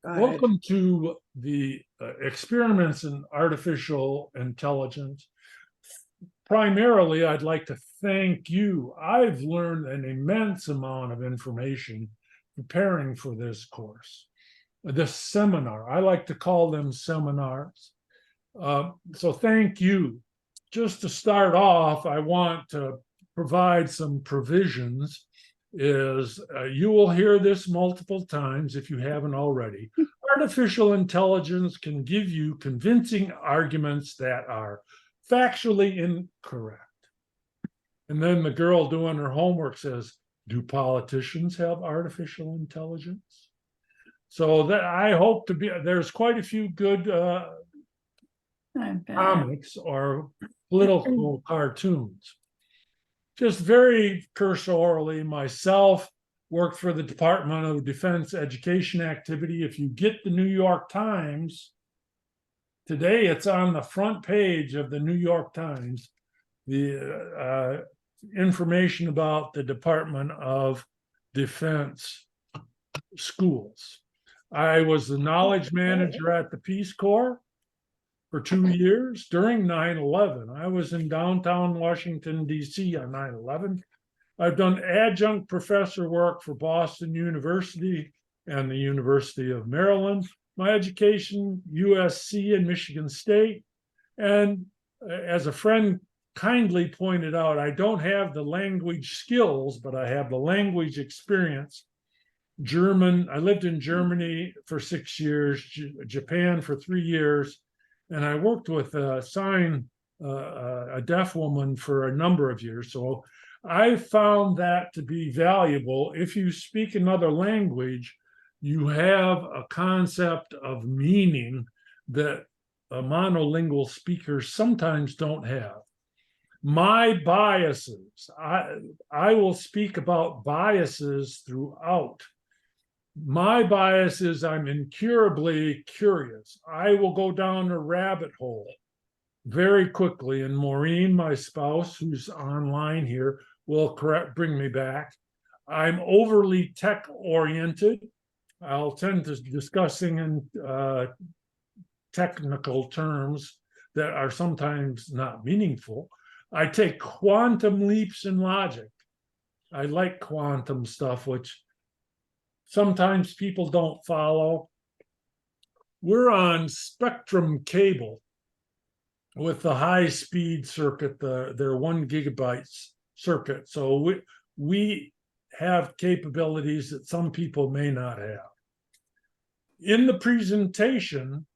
Go ahead. Welcome to the experiments in artificial intelligence. Primarily, I'd like to thank you. I've learned an immense amount of information preparing for this course, this seminar. I like to call them seminars. So thank you. Just to start off, I want to provide some provisions. You will hear this multiple times if you haven't already. Artificial intelligence can give you convincing arguments that are factually incorrect. And then the girl doing her homework says, do politicians have artificial intelligence? So that I hope to be, there's quite a few good comics or political cartoons. Just very cursorily, myself worked for the Department of Defense Education Activity. If you get the New York Times, today it's on the front page of the New York Times, the information about the Department of Defense schools. I was the knowledge manager at the Peace Corps for 2 years during 9/11. I was in downtown Washington, D.C. on 9/11. I've done adjunct professor work for Boston University and the University of Maryland. My education, USC and Michigan State. And as a friend kindly pointed out, I don't have the language skills, but I have the language experience. German, I lived in Germany for 6 years, Japan for 3 years, and I worked with a deaf woman for a number of years. So I found that to be valuable. If you speak another language, you have a concept of meaning that monolingual speakers sometimes don't have. My biases, I will speak about biases throughout. My bias is I'm incurably curious. I will go down a rabbit hole very quickly. And Maureen, my spouse, who's online here, will bring me back. I'm overly tech oriented. I'll tend to discussing in technical terms that are sometimes not meaningful. I take quantum leaps in logic. I like quantum stuff, which sometimes people don't follow. We're on Spectrum cable with the high-speed circuit, their 1 gigabytes circuit. So we have capabilities that some people may not have. In the presentation,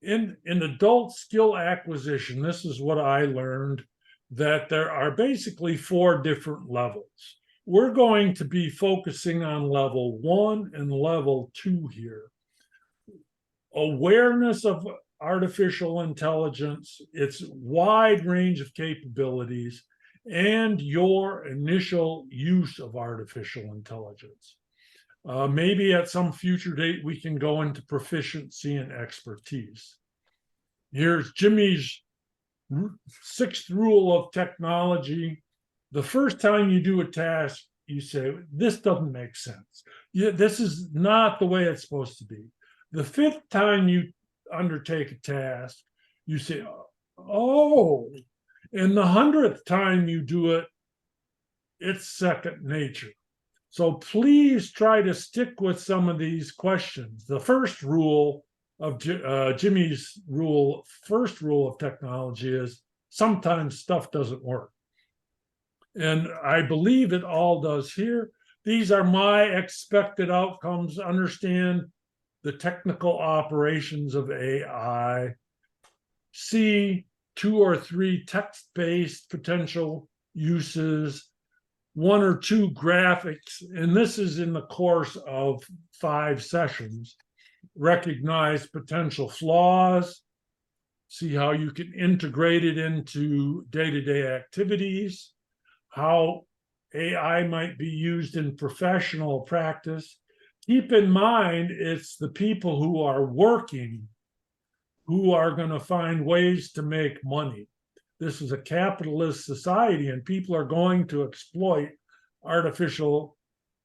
in adult skill acquisition, this is what I learned, that there are basically 4 different levels. We're going to be focusing on level 1 and level 2 here. Awareness of artificial intelligence, its wide range of capabilities, and your initial use of artificial intelligence. Maybe at some future date, we can go into proficiency and expertise. Here's Jimmy's 6th rule of technology. The first time you do a task, you say, this doesn't make sense. This is not the way it's supposed to be. The 5th time you undertake a task, you say, oh, and the 100th time you do it, it's second nature. So please try to stick with some of these questions. The first rule of Jimmy's first rule of technology is sometimes stuff doesn't work. And I believe it all does here. These are my expected outcomes. Understand the technical operations of AI. See 2 or 3 text-based potential uses, 1 or 2 graphics, and this is in the course of 5 sessions. Recognize potential flaws, see how you can integrate it into day-to-day activities, how AI might be used in professional practice. Keep in mind, it's the people who are working who are going to find ways to make money. This is a capitalist society, and people are going to exploit artificial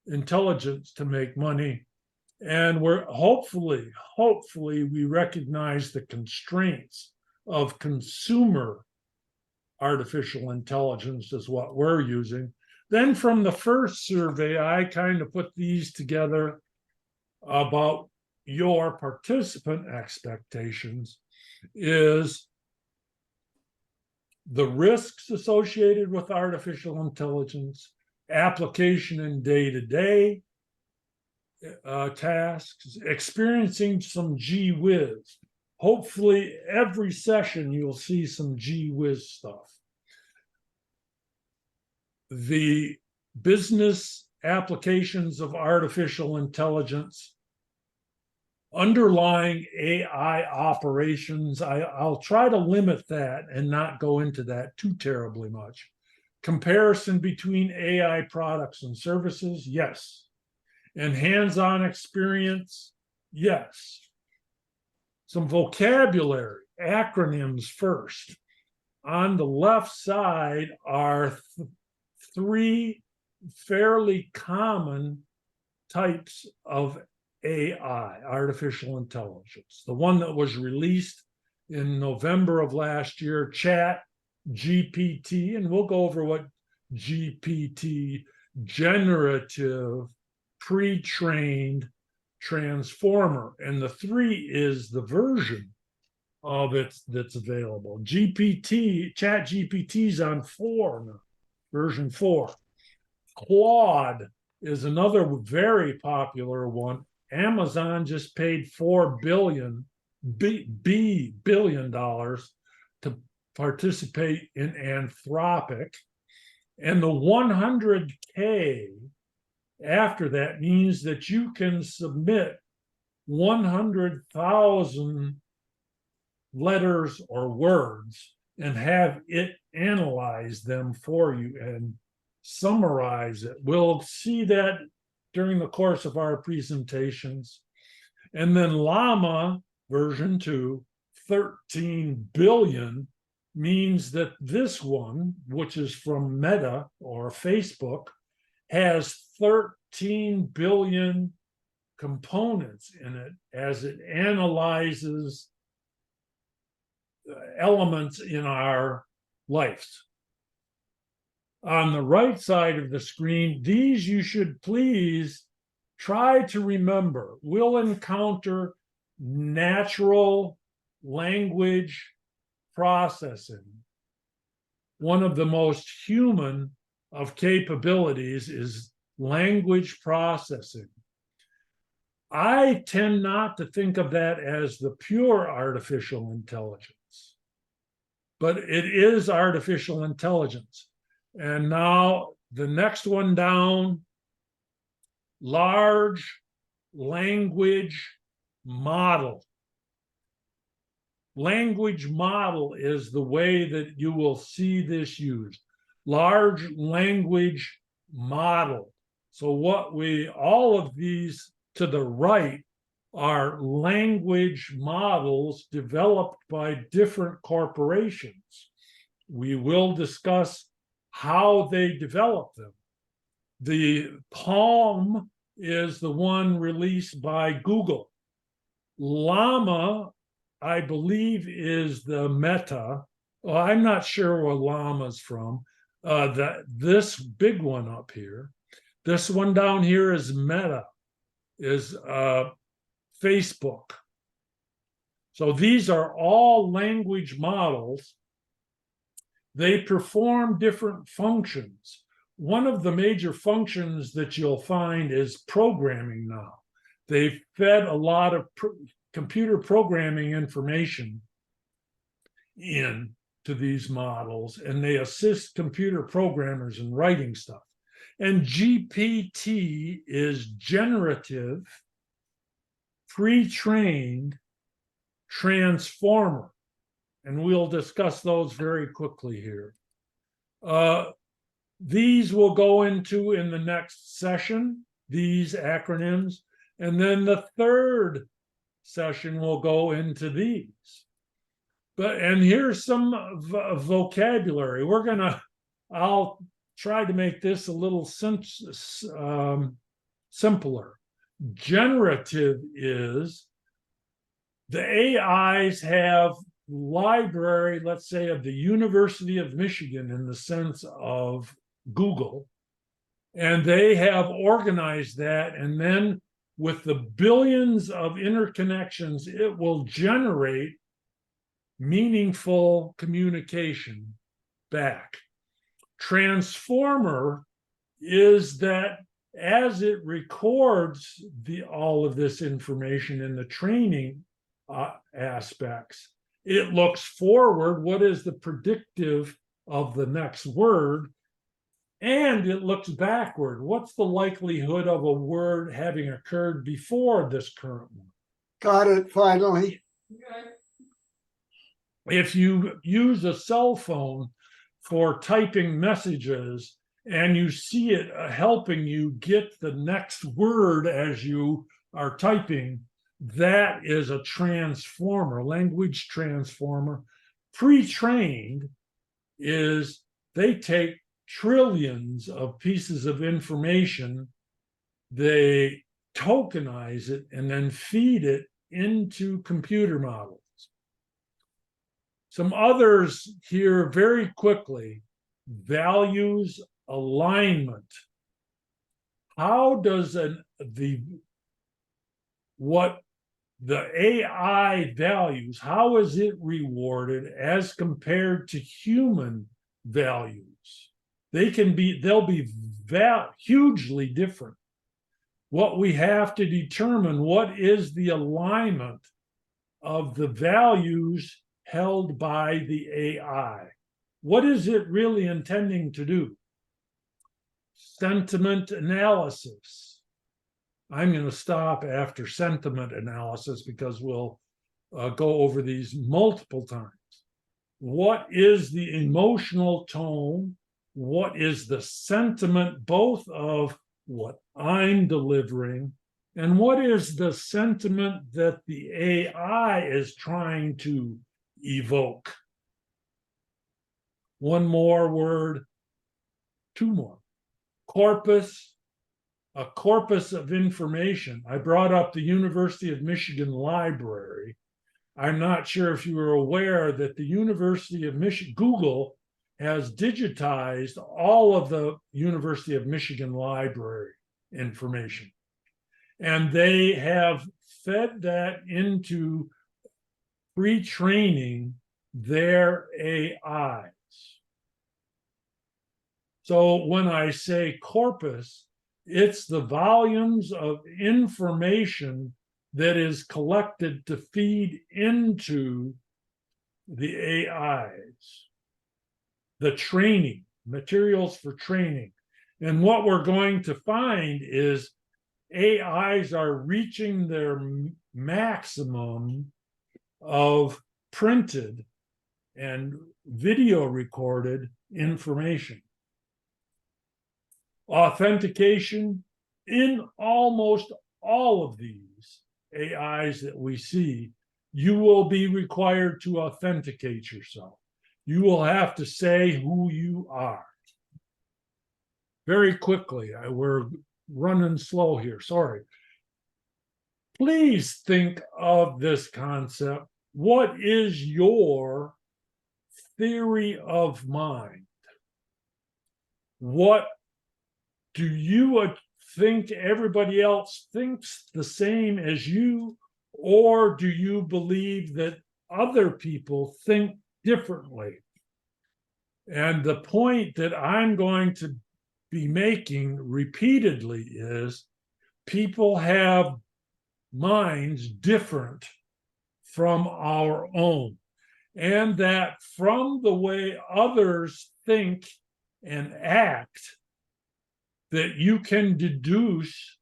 intelligence to make money. And we're hopefully we recognize the constraints of consumer artificial intelligence is what we're using. Then from the first survey, I kind of put these together about your participant expectations is the risks associated with artificial intelligence, application in day-to-day tasks, experiencing some gee whiz. Hopefully every session you'll see some gee whiz stuff. The business applications of artificial intelligence, underlying AI operations. I'll try to limit that and not go into that too terribly much. Comparison between AI products and services, yes. And hands-on experience, yes. Some vocabulary, acronyms first. On the left side are three fairly common types of AI, artificial intelligence. The one that was released in November of last year, Chat GPT, and we'll go over what GPT, generative, pre-trained transformer, and the 3 is the version of it that's available. Chat GPT's on 4 now, version 4. Claude is another very popular one. Amazon just paid $4 billion to participate in Anthropic, and the 100K after that means that you can submit 100,000 letters or words and have it analyze them for you and summarize it. We'll see that during the course of our presentations. And then Llama version 2, 13 billion, means that this one, which is from Meta or Facebook, has 13 billion components in it as it analyzes elements in our lives. On the right side of the screen, these you should please try to remember. We'll encounter natural language processing. One of the most human of capabilities is language processing. I tend not to think of that as the pure artificial intelligence, but it is artificial intelligence. And now the next one down, large language model. Language model is the way that you will see this used. Large language model. So all of these to the right are language models developed by different corporations. We will discuss how they develop them. The Palm is the one released by Google. Llama, I believe, is the Meta. Well, I'm not sure where Llama's from. This big one up here. This one down here is Meta, is Facebook. So these are all language models. They perform different functions. One of the major functions that you'll find is programming now. They've fed a lot of computer programming information into these models, and they assist computer programmers in writing stuff. And GPT is generative, pre-trained transformer. And we'll discuss those very quickly here. These will go into in the next session, these acronyms. And then the third session will go into these. And here's some vocabulary. I'll try to make this a little simpler. Generative is the AIs have library, let's say, of the University of Michigan in the sense of Google, and they have organized that, and then with the billions of interconnections, it will generate meaningful communication back. Transformer is that as it records all of this information in the training aspects, it looks forward, what is the predictive of the next word, and it looks backward. What's the likelihood of a word having occurred before this current one? Got it, finally. If you use a cell phone for typing messages and you see it helping you get the next word as you are typing, that is a transformer, language transformer. Pre-trained is they take trillions of pieces of information, they tokenize it, and then feed it into computer models. Some others here very quickly: values alignment. How does what the AI values, how is it rewarded as compared to human values? They'll be hugely different. What we have to determine, what is the alignment of the values held by the AI? What is it really intending to do? Sentiment analysis. I'm going to stop after sentiment analysis because we'll go over these multiple times. What is the emotional tone? What is the sentiment, both of what I'm delivering, and what is the sentiment that the AI is trying to evoke? One more word, two more. Corpus, a corpus of information. I brought up the University of Michigan Library. I'm not sure if you are aware that the University of Michigan, Google has digitized all of the University of Michigan Library information. And they have fed that into pre-training their AIs. So when I say corpus, it's the volumes of information that is collected to feed into the AIs. The training, materials for training. And what we're going to find is AIs are reaching their maximum of printed and video recorded information. Authentication in almost all of these AIs that we see, you will be required to authenticate yourself. You will have to say who you are. Very quickly, we're running slow here, sorry. Please think of this concept. What is your theory of mind? What do you think everybody else thinks the same as you, or do you believe that other people think differently? And the point that I'm going to be making repeatedly is people have minds different from our own, and that from the way others think and act, that you can deduce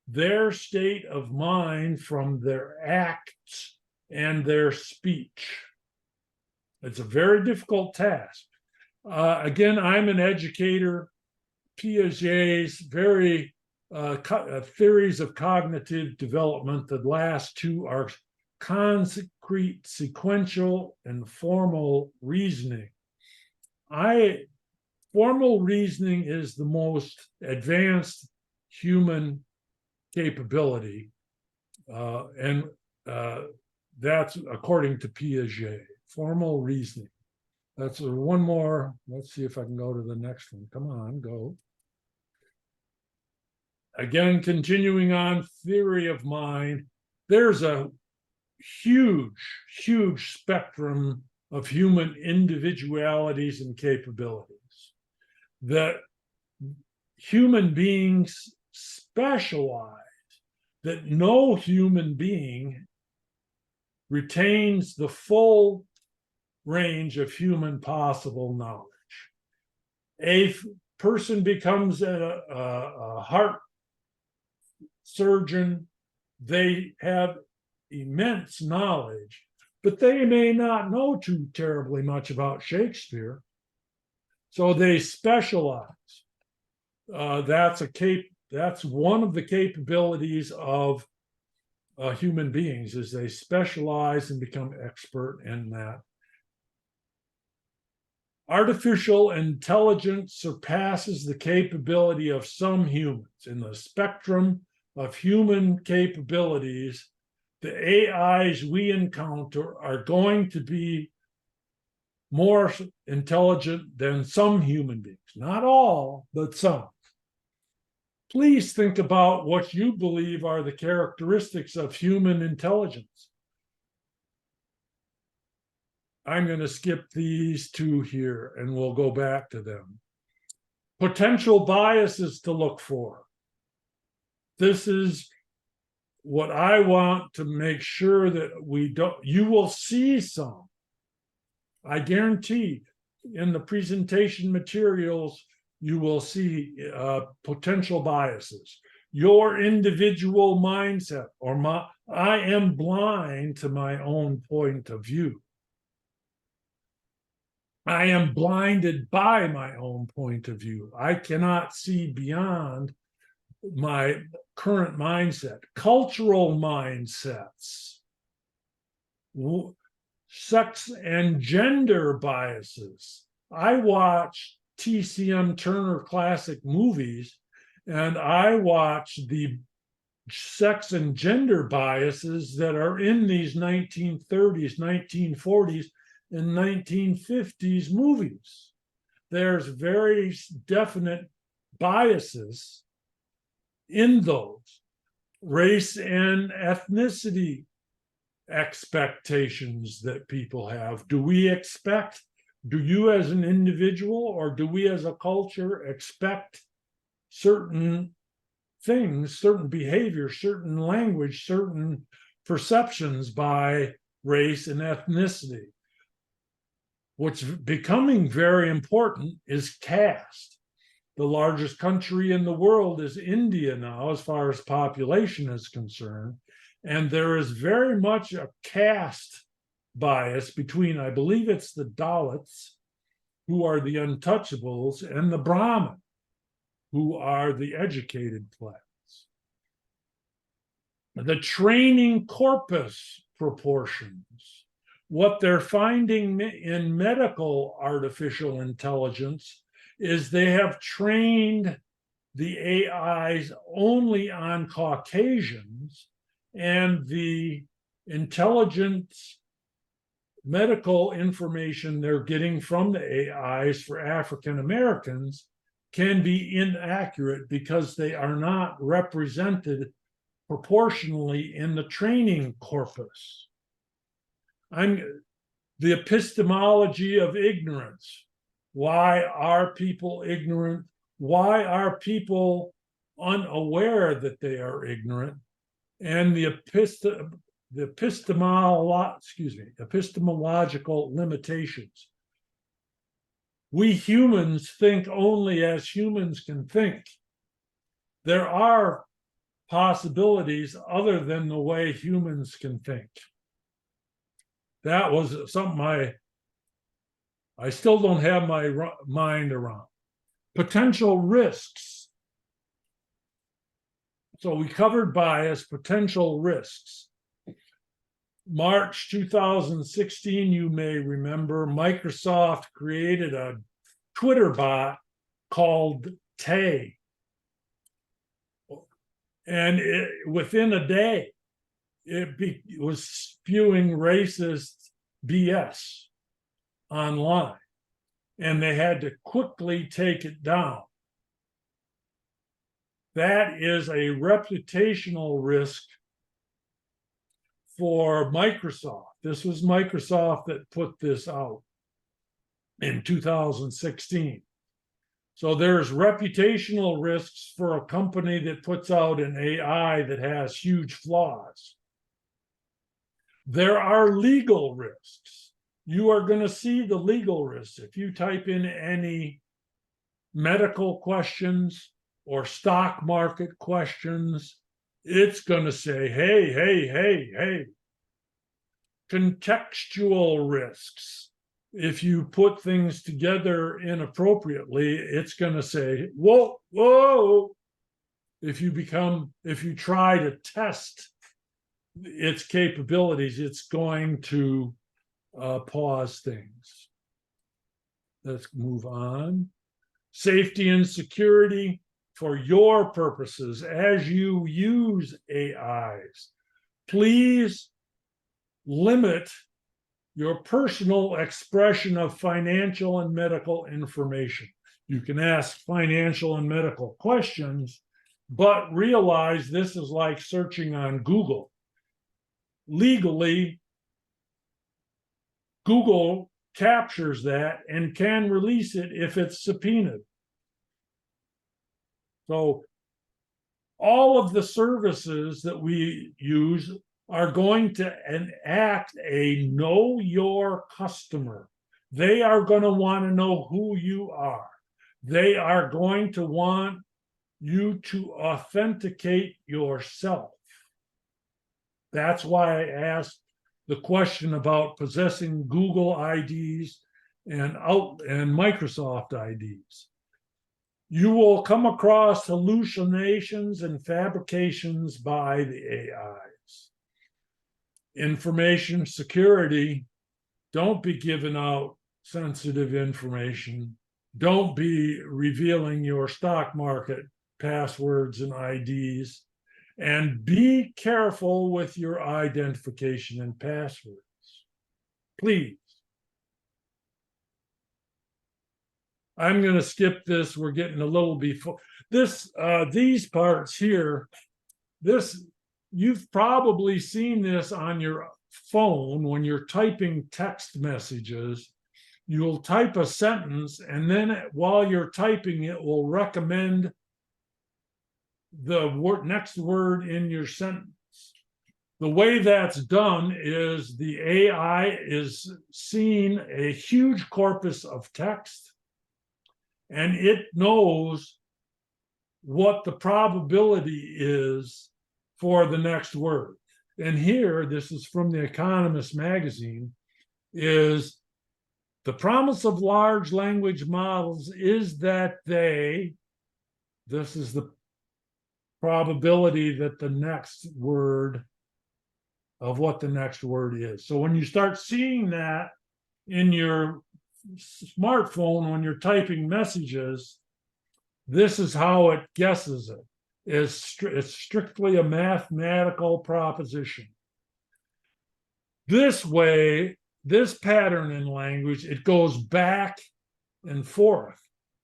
their state of mind from their acts and their speech. It's a very difficult task. Again, I'm an educator. Piaget's very theories of cognitive development. The last two are concrete, sequential, and formal reasoning. Formal reasoning is the most advanced human capability, and that's according to Piaget, formal reasoning. That's one more. Let's see if I can go to the next one. Come on, go. Again, continuing on theory of mind, there's a huge spectrum of human individualities and capabilities that human beings specialize, that no human being retains the full range of human possible knowledge. A person becomes a heart surgeon, they have immense knowledge, but they may not know too terribly much about Shakespeare. So they specialize. That's one of the capabilities of human beings, is they specialize and become expert in that. Artificial intelligence surpasses the capability of some humans. In the spectrum of human capabilities, the AIs we encounter are going to be more intelligent than some human beings. Not all, but some. Please think about what you believe are the characteristics of human intelligence. I'm going to skip these two here and we'll go back to them. Potential biases to look for. This is what I want to make sure that we don't, you will see some. I guarantee in the presentation materials, you will see potential biases. Your individual mindset, or I am blind to my own point of view. I am blinded by my own point of view. I cannot see beyond my current mindset. Cultural mindsets, sex and gender biases. I watch TCM Turner classic movies, and I watch the sex and gender biases that are in these 1930s, 1940s, and 1950s movies. There's very definite biases in those. Race and ethnicity expectations that people have. Do you as an individual, or do we as a culture expect certain things, certain behavior, certain language, certain perceptions by race and ethnicity? What's becoming very important is caste. The largest country in the world is India now, as far as population is concerned. And there is very much a caste bias between, I believe it's the Dalits, who are the untouchables, and the Brahmin, who are the educated class. The training corpus proportions. What they're finding in medical artificial intelligence is they have trained the AIs only on Caucasians, and the intelligence medical information they're getting from the AIs for African Americans can be inaccurate because they are not represented proportionally in the training corpus. The epistemology of ignorance. Why are people ignorant? Why are people unaware that they are ignorant? And the epistemological limitations. We humans think only as humans can think. There are possibilities other than the way humans can think. That was something I still don't have my mind around. Potential risks. So we covered bias, potential risks. March 2016, you may remember, Microsoft created a Twitter bot called Tay. And within a day, it was spewing racist BS online, and they had to quickly take it down. That is a reputational risk for Microsoft. This was Microsoft that put this out in 2016. So there's reputational risks for a company that puts out an AI that has huge flaws. There are legal risks. You are going to see the legal risks. If you type in any medical questions or stock market questions, it's going to say, hey, hey, hey, hey. Contextual risks. If you put things together inappropriately, it's going to say, whoa, whoa. If you try to test its capabilities, it's going to pause things. Let's move on. Safety and security for your purposes as you use AIs. Please limit your personal expression of financial and medical information. You can ask financial and medical questions, but realize this is like searching on Google. Legally, Google captures that and can release it if it's subpoenaed. So all of the services that we use are going to enact a know your customer. They are going to want to know who you are. They are going to want you to authenticate yourself. That's why I asked the question about possessing Google IDs and Microsoft IDs. You will come across hallucinations and fabrications by the AIs. Information security, don't be giving out sensitive information. Don't be revealing your stock market passwords and IDs. And be careful with your identification and passwords. Please. I'm going to skip this. We're getting a little before this. These parts here, you've probably seen this on your phone when you're typing text messages. You'll type a sentence, and then while you're typing, it will recommend the next word in your sentence. The way that's done is the AI is seeing a huge corpus of text, and it knows what the probability is for the next word. And here, this is from the Economist magazine, is the promise of large language models is that this is the probability that the next word of what the next word is. So when you start seeing that in your smartphone, when you're typing messages, this is how it guesses it. It's strictly a mathematical proposition. This way, this pattern in language, it goes back and forth.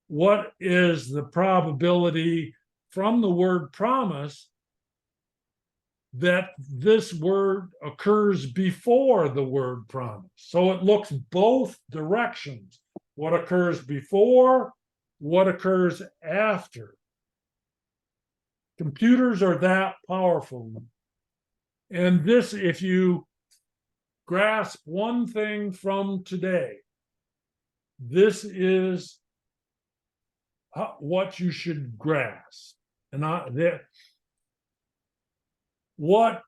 What is the probability from the word promise that this word occurs before the word promise? So it looks both directions. What occurs before, what occurs after. Computers are that powerful. And this, if you grasp one thing from today, this is what you should grasp. And what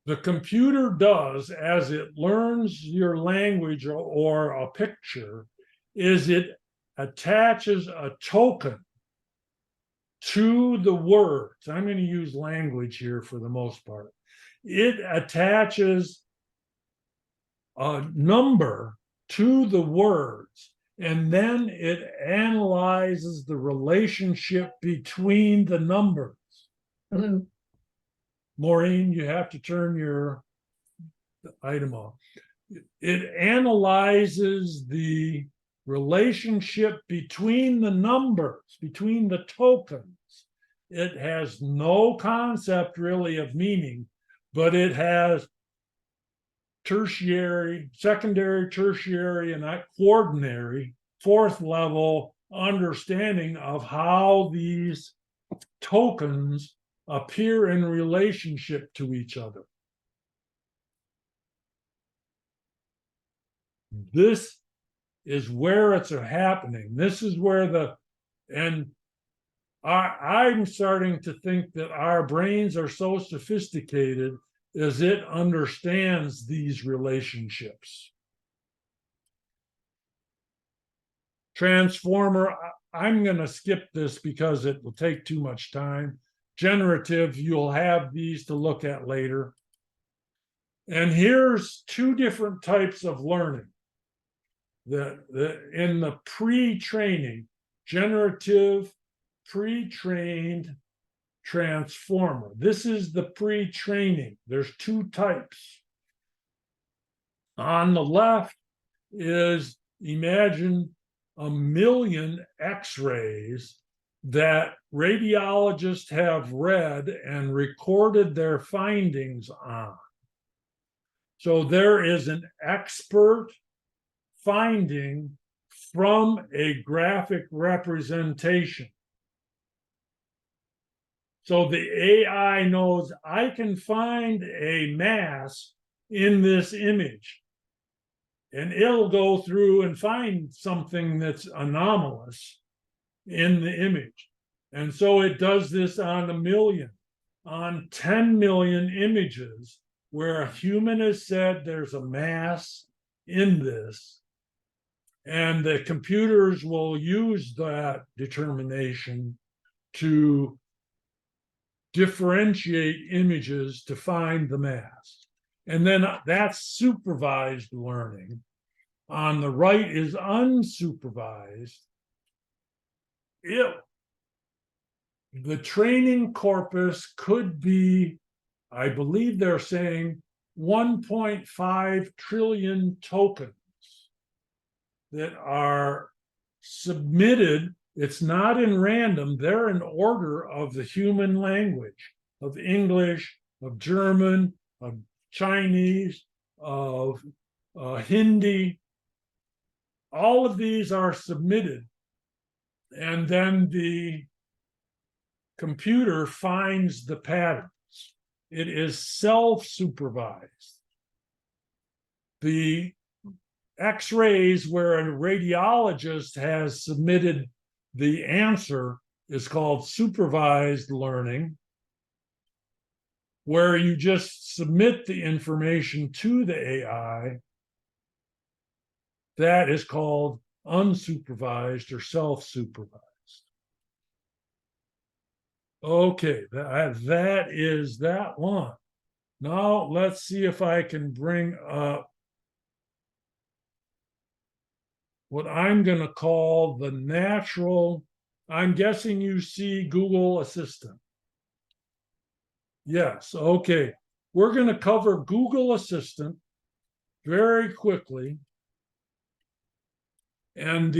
the computer does as it learns your language or a picture is it attaches a token to the words. I'm going to use language here for the most part. It attaches a number to the words, and then it analyzes the relationship between the numbers. Hello. Maureen, you have to turn your item off. It analyzes the relationship between the numbers, between the tokens. It has no concept really of meaning, but it has tertiary, secondary, tertiary, and quaternary, fourth level understanding of how these tokens appear in relationship to each other. This is where it's happening. This is where I'm starting to think that our brains are so sophisticated as it understands these relationships. Transformer, I'm going to skip this because it will take too much time. Generative, you'll have these to look at later. And here's two different types of learning. In the pre-training, generative, pre-trained, transformer. This is the pre-training. There's two types. On the left is, imagine 1,000,000 X-rays that radiologists have read and recorded their findings on. So there is an expert finding from a graphic representation. So the AI knows I can find a mass in this image, and it'll go through and find something that's anomalous in the image. And so it does this on 1,000,000, on 10 million images where a human has said there's a mass in this. And the computers will use that determination to differentiate images to find the mass. And then that's supervised learning. On the right is unsupervised. The training corpus could be, I believe they're saying, 1.5 trillion tokens that are submitted. It's not in random. They're in order of the human language, of English, of German, of Chinese, of Hindi. All of these are submitted. And then the computer finds the patterns. It is self-supervised. The X-rays where a radiologist has submitted the answer is called supervised learning, where you just submit the information to the AI. That is called unsupervised or self-supervised. Okay, that is that one. Now let's see if I can bring up what I'm going to call the natural. I'm guessing you see Google Assistant. Yes, okay. We're going to cover Google Assistant very quickly. And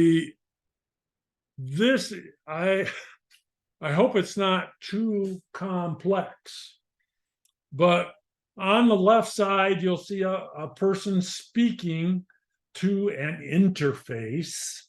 I hope it's not too complex, but on the left side, you'll see a person speaking to an interface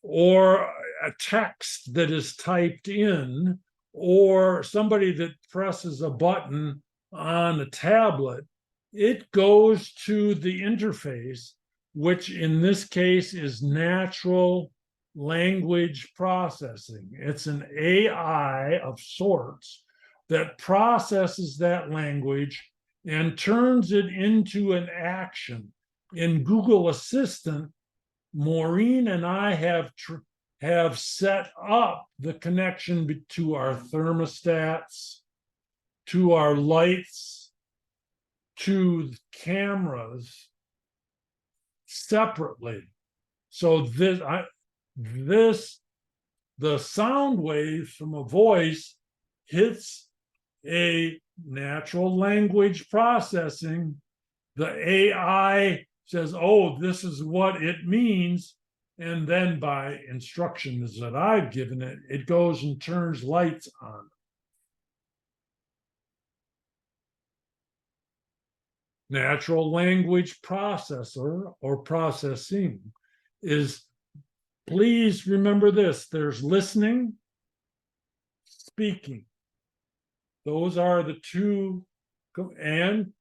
or a text that is typed in, or somebody that presses a button on a tablet. It goes to the interface, which in this case is natural language processing. It's an AI of sorts that processes that language and turns it into an action. In Google Assistant, Maureen and I have set up the connection to our thermostats, to our lights, to cameras separately. So the sound wave from a voice hits a natural language processing, the AI says, oh, this is what it means. And then by instructions that I've given it, it goes and turns lights on. Natural language processor or processing is, please remember this, there's listening, speaking. Those are the two, and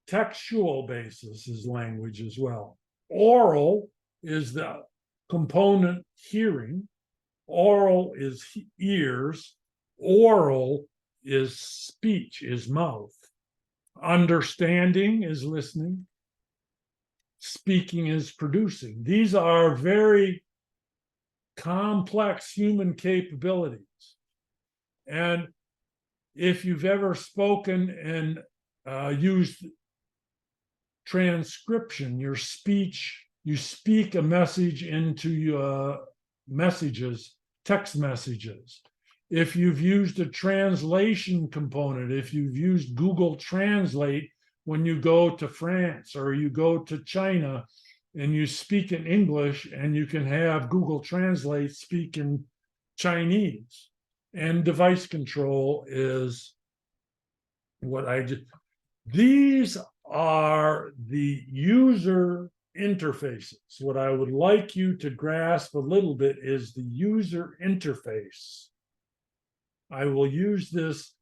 textual basis is language as well. Oral is the component hearing. Oral is ears. Oral is speech, is mouth. Understanding is listening. Speaking is producing. These are very complex human capabilities. And if you've ever spoken and used transcription, your speech, you speak a message into your messages, text messages. If you've used a translation component, if you've used Google Translate when you go to France or you go to China and you speak in English, and you can have Google Translate speak in Chinese. And device control is what I just, these are the user interfaces. What I would like you to grasp a little bit is the user interface. I will use this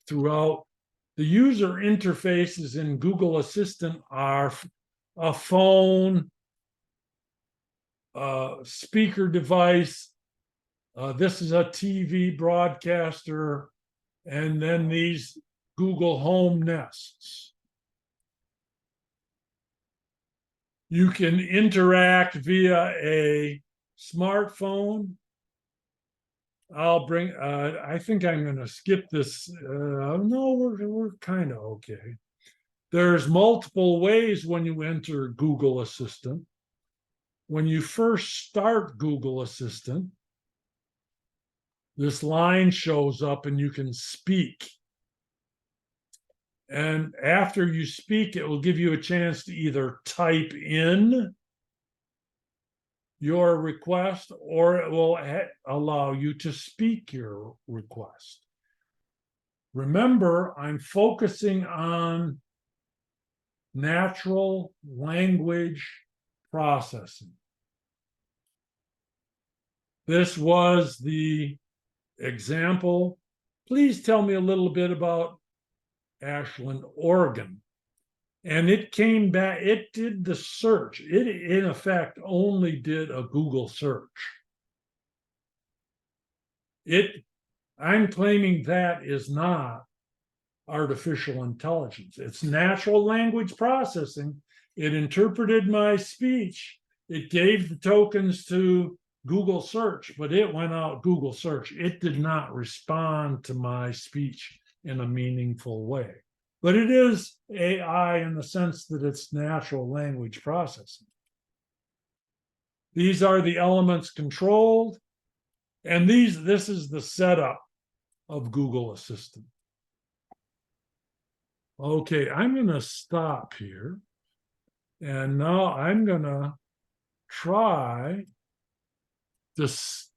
throughout. The user interfaces in Google Assistant are a phone, speaker device. This is a TV broadcaster, and then these Google Home Nests. You can interact via a smartphone. I think I'm going to skip this. No, we're kind of okay. There's multiple ways when you enter Google Assistant. When you first start Google Assistant, this line shows up and you can speak. And after you speak, it will give you a chance to either type in your request, or it will allow you to speak your request. Remember, I'm focusing on natural language processing. This was the example. Please tell me a little bit about Ashland, Oregon. And it came back, it did the search. It, in effect, only did a Google search. I'm claiming that is not artificial intelligence. It's natural language processing. It interpreted my speech. It gave the tokens to Google search, but it went out Google search. It did not respond to my speech in a meaningful way. But it is AI in the sense that it's natural language processing. These are the elements controlled, and this is the setup of Google Assistant. Okay, I'm going to stop here, and now I'm going to try this.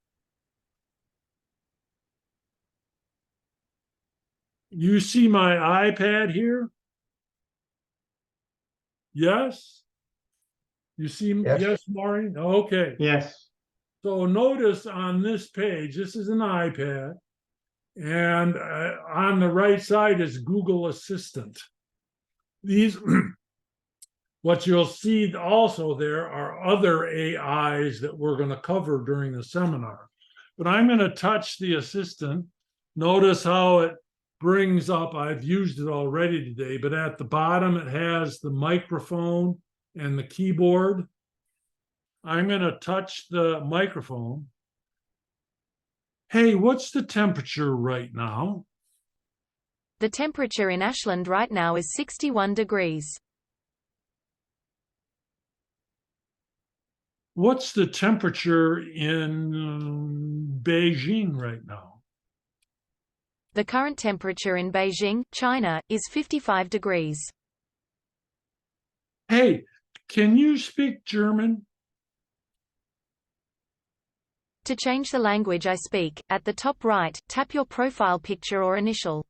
You see my iPad here? Yes? You see, yes, Maureen? Okay. Yes. So notice on this page, this is an iPad, and on the right side is Google Assistant. These, what you'll see also there are other AIs that we're going to cover during the seminar. But I'm going to touch the assistant. Notice how it brings up, I've used it already today, but at the bottom it has the microphone and the keyboard. I'm going to touch the microphone. Hey, what's the temperature right now? The temperature in Ashland right now is 61 degrees. What's the temperature in Beijing right now? The current temperature in Beijing, China, is 55 degrees. Hey, can you speak German? To change the language I speak, at the top right, tap your profile picture or initial.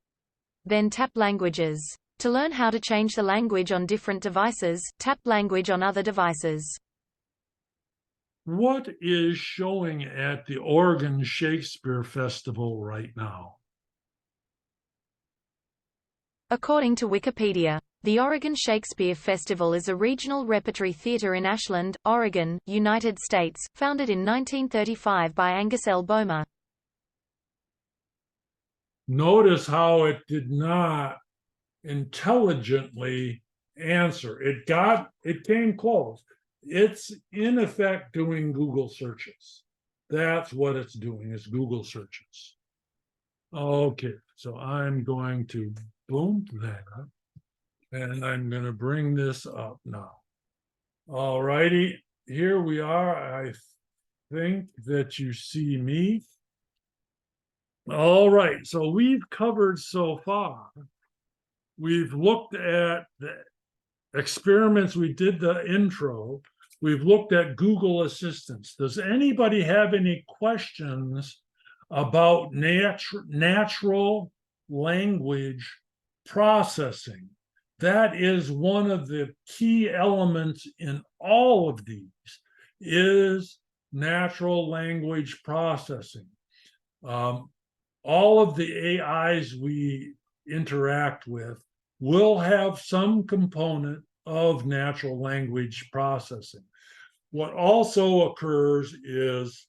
Then tap Languages. To learn how to change the language on different devices, tap Language on other devices. What is showing at the Oregon Shakespeare Festival right now? According to Wikipedia, the Oregon Shakespeare Festival is a regional repertory theater in Ashland, Oregon, United States, founded in 1935 by Angus L. Bomer. Notice how it did not intelligently answer. It came close. It's in effect doing Google searches. That's what it's doing, is Google searches. Okay, so I'm going to boom that, and I'm going to bring this up now. All righty, here we are. I think that you see me. All right, so we've covered so far. We've looked at the experiments. We did the intro. We've looked at Google Assistants. Does anybody have any questions about natural language processing? That is one of the key elements in all of these, is natural language processing. All of the AIs we interact with will have some component of natural language processing. What also occurs is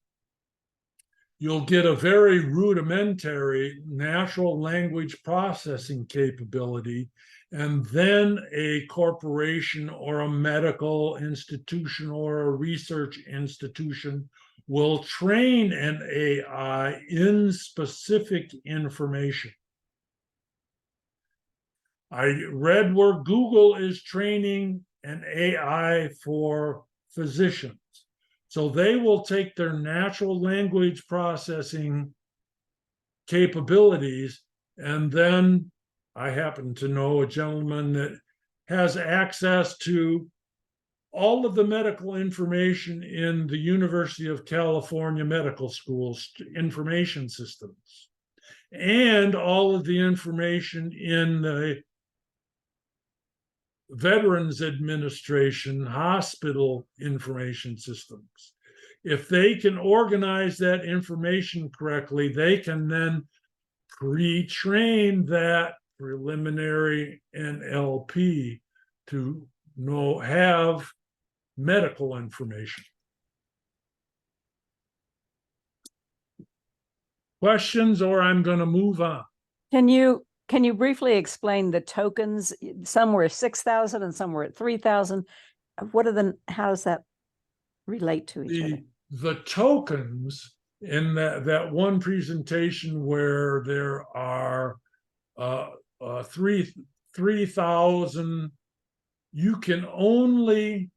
you'll get a very rudimentary natural language processing capability, and then a corporation or a medical institution or a research institution will train an AI in specific information. I read where Google is training an AI for physicians. So they will take their natural language processing capabilities, and then I happen to know a gentleman that has access to all of the medical information in the University of California Medical School's information systems, and all of the information in the Veterans Administration hospital information systems. If they can organize that information correctly, they can then pre-train that preliminary NLP to have medical information. Questions, or I'm going to move on. Can you briefly explain the tokens? Some were 6,000 and some were at 3,000. How does that relate to each other? The tokens in that one presentation where there are 3,000, you can only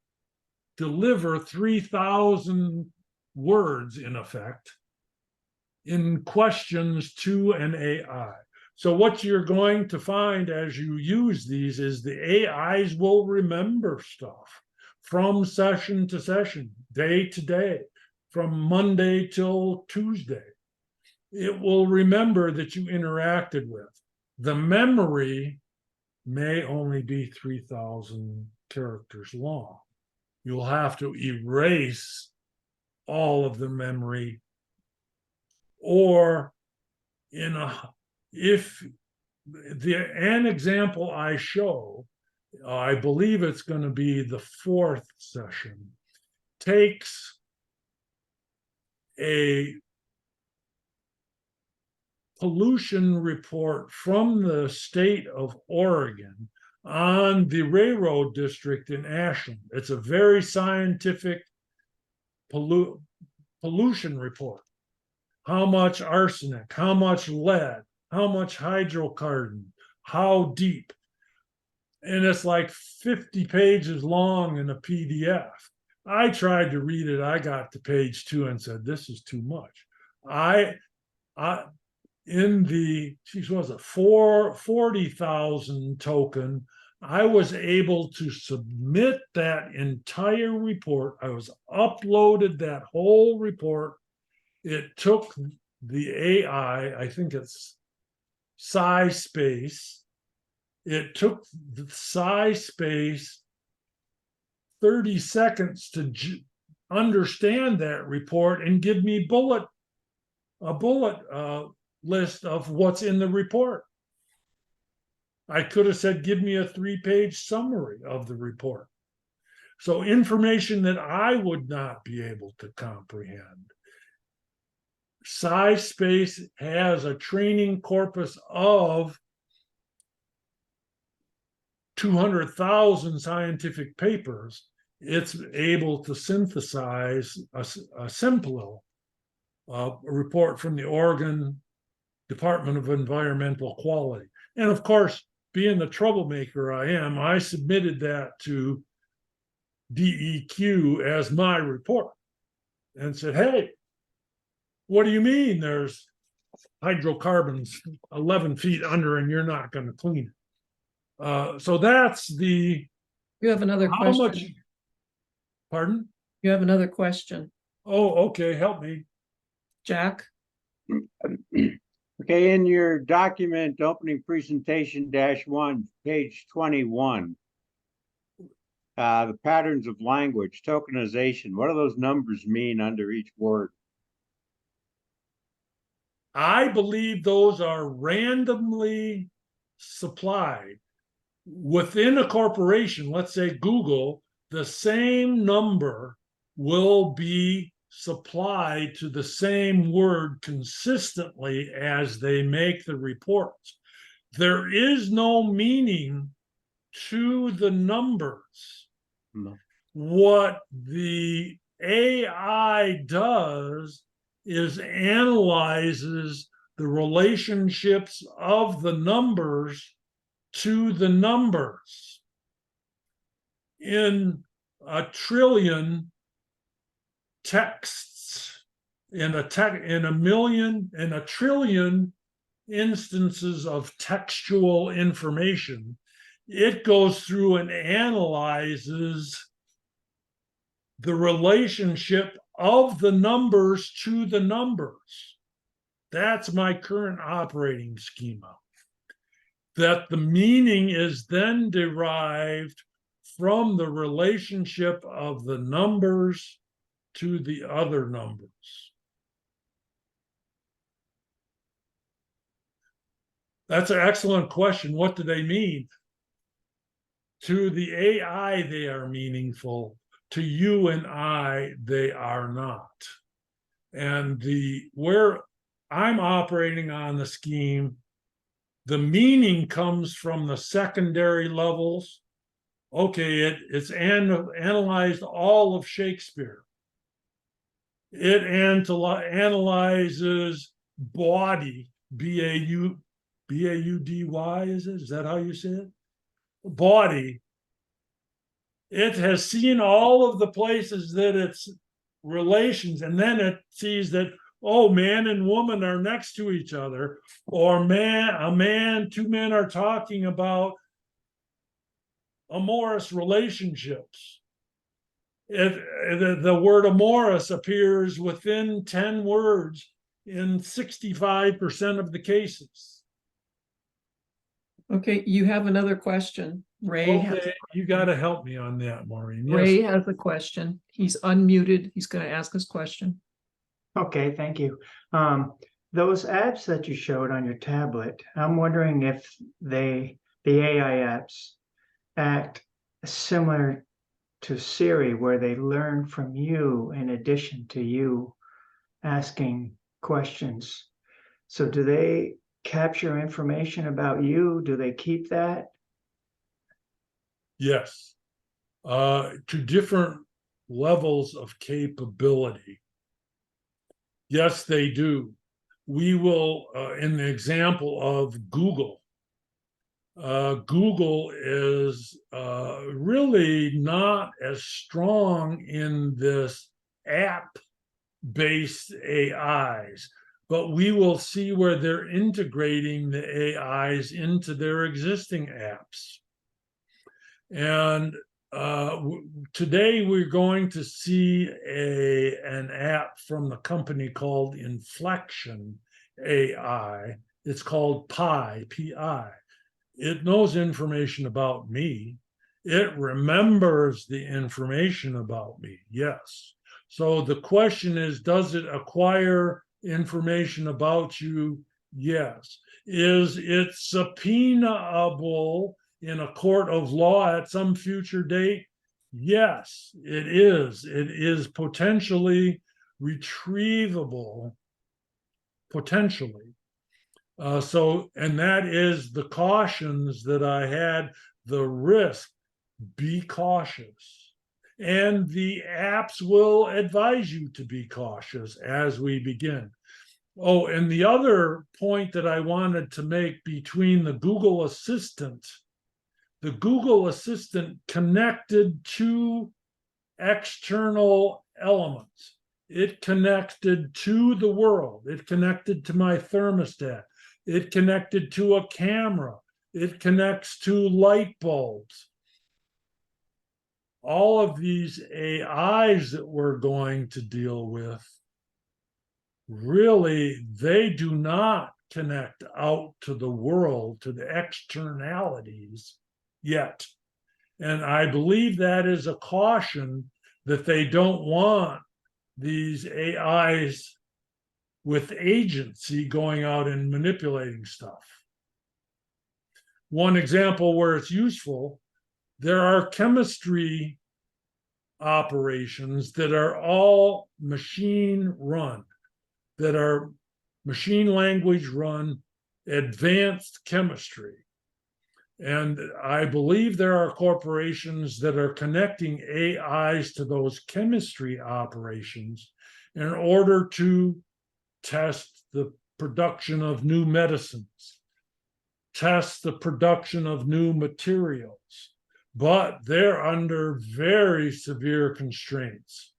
deliver 3,000 words in effect in questions to an AI. So what you're going to find as you use these is the AIs will remember stuff from session to session, day to day, from Monday till Tuesday. It will remember that you interacted with. The memory may only be 3,000 characters long. You'll have to erase all of the memory, or if an example I show, I believe it's going to be the 4th session, takes a pollution report from the state of Oregon on the railroad district in Ashland. It's a very scientific pollution report. How much arsenic, how much lead, how much hydrocarbon, how deep. And it's like 50 pages long in a PDF. I tried to read it. I got to page 2 and said, this is too much. in the, geez, was it 40,000 token, I was able to submit that entire report. I was uploaded that whole report. It took the AI, I think it's SciSpace. It took the SciSpace 30 seconds to understand that report and give me a bullet list of what's in the report. I could have said, give me a 3-page summary of the report. So information that I would not be able to comprehend. SciSpace has a training corpus of 200,000 scientific papers. It's able to synthesize a simple report from the Oregon Department of Environmental Quality. And of course, being the troublemaker I am, I submitted that to DEQ as my report and said, hey, what do you mean there's hydrocarbons 11 feet under and you're not going to clean it? So that's the... You have another how question. much... Pardon? You have another question. Oh, okay. Help me. Jack? Okay, in your document, opening presentation -1, page 21, the patterns of language, tokenization, what do those numbers mean under each word? I believe those are randomly supplied within a corporation. Let's say Google, the same number will be supplied to the same word consistently as they make the reports. There is no meaning to the numbers. No. What the AI does is analyzes the relationships of the numbers to the numbers. In a trillion texts, in a trillion instances of textual information, it goes through and analyzes the relationship of the numbers to the numbers. That's my current operating schema. That the meaning is then derived from the relationship of the numbers to the other numbers. That's an excellent question. What do they mean? To the AI, they are meaningful. To you and I, they are not. And where I'm operating on the scheme, the meaning comes from the secondary levels. Okay, it's analyzed all of Shakespeare. It analyzes body, B-A-U-D-Y, is it? Is that how you say it? Body. It has seen all of the places that it's relations, and then it sees that, oh, man and woman are next to each other, or two men are talking about amorous relationships. The word amorous appears within 10 words in 65% of the cases. Okay, you have another question. Ray Okay, you got to help me on that, Maureen. Yes. Ray has a question. He's unmuted. He's going to ask his question. Okay, thank you. Those apps that you showed on your tablet, I'm wondering if the AI apps act similar to Siri, where they learn from you in addition to you asking questions. So do they capture information about you? Do they keep that? Yes. To different levels of capability. Yes, they do. We will, in the example of Google, Google is really not as strong in this app-based AIs, but we will see where they're integrating the AIs into their existing apps. And today we're going to see an app from the company called Inflection AI. It's called Pi, P-I. It knows information about me. It remembers the information about me, yes. So the question is, does it acquire information about you? Yes. Is it subpoenaable in a court of law at some future date? Yes, it is. It is potentially retrievable, potentially. And that is the cautions that I had, the risk, be cautious. And the apps will advise you to be cautious as we begin. Oh, and the other point that I wanted to make between the Google Assistant connected to external elements. It connected to the world. It connected to my thermostat. It connected to a camera. It connects to light bulbs. All of these AIs that we're going to deal with, really, they do not connect out to the world, to the externalities yet. And I believe that is a caution that they don't want these AIs with agency going out and manipulating stuff. One example where it's useful, there are chemistry operations that are all machine run, that are machine language run, advanced chemistry. And I believe there are corporations that are connecting AIs to those chemistry operations in order to test the production of new medicines, test the production of new materials, but they're under very severe constraints.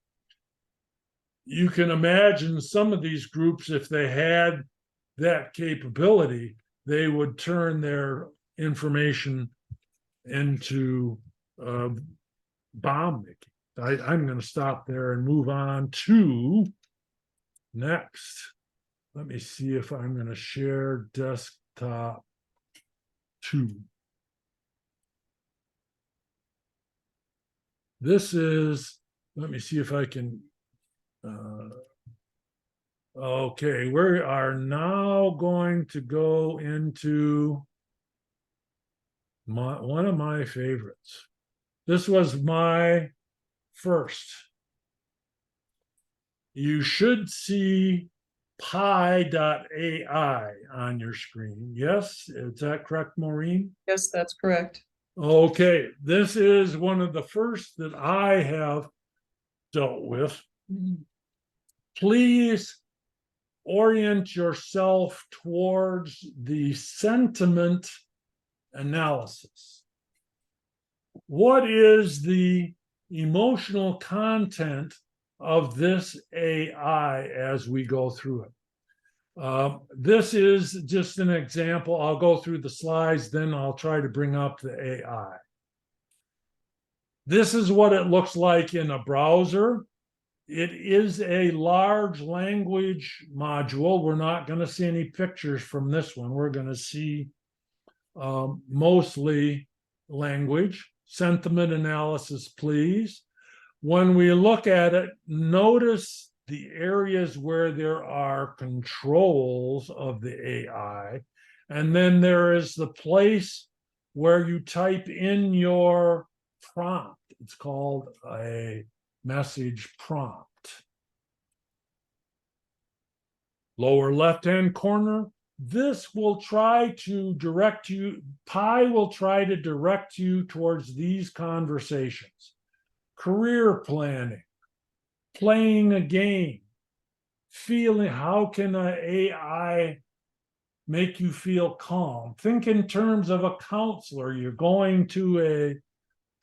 You can imagine some of these groups, if they had that capability, they would turn their information into bomb making. I'm going to stop there and move on to next. Let me see if I'm going to share desktop 2. This is, let me see if I can, okay, we are now going to go into one of my favorites. This was my first. You should see pi.ai on your screen. Yes, is that correct, Maureen? Yes, that's correct. Okay, this is one of the first that I have dealt with. Please orient yourself towards the sentiment analysis. What is the emotional content of this AI as we go through it? This is just an example. I'll go through the slides, then I'll try to bring up the AI. This is what it looks like in a browser. It is a large language module. We're not going to see any pictures from this one. We're going to see mostly language. Sentiment analysis, please. When we look at it, notice the areas where there are controls of the AI, and then there is the place where you type in your prompt. It's called a message prompt. Lower left-hand corner, this will try to direct you, Pi will try to direct you towards these conversations. Career planning, playing a game, feeling, how can an AI make you feel calm? Think in terms of a counselor. You're going to a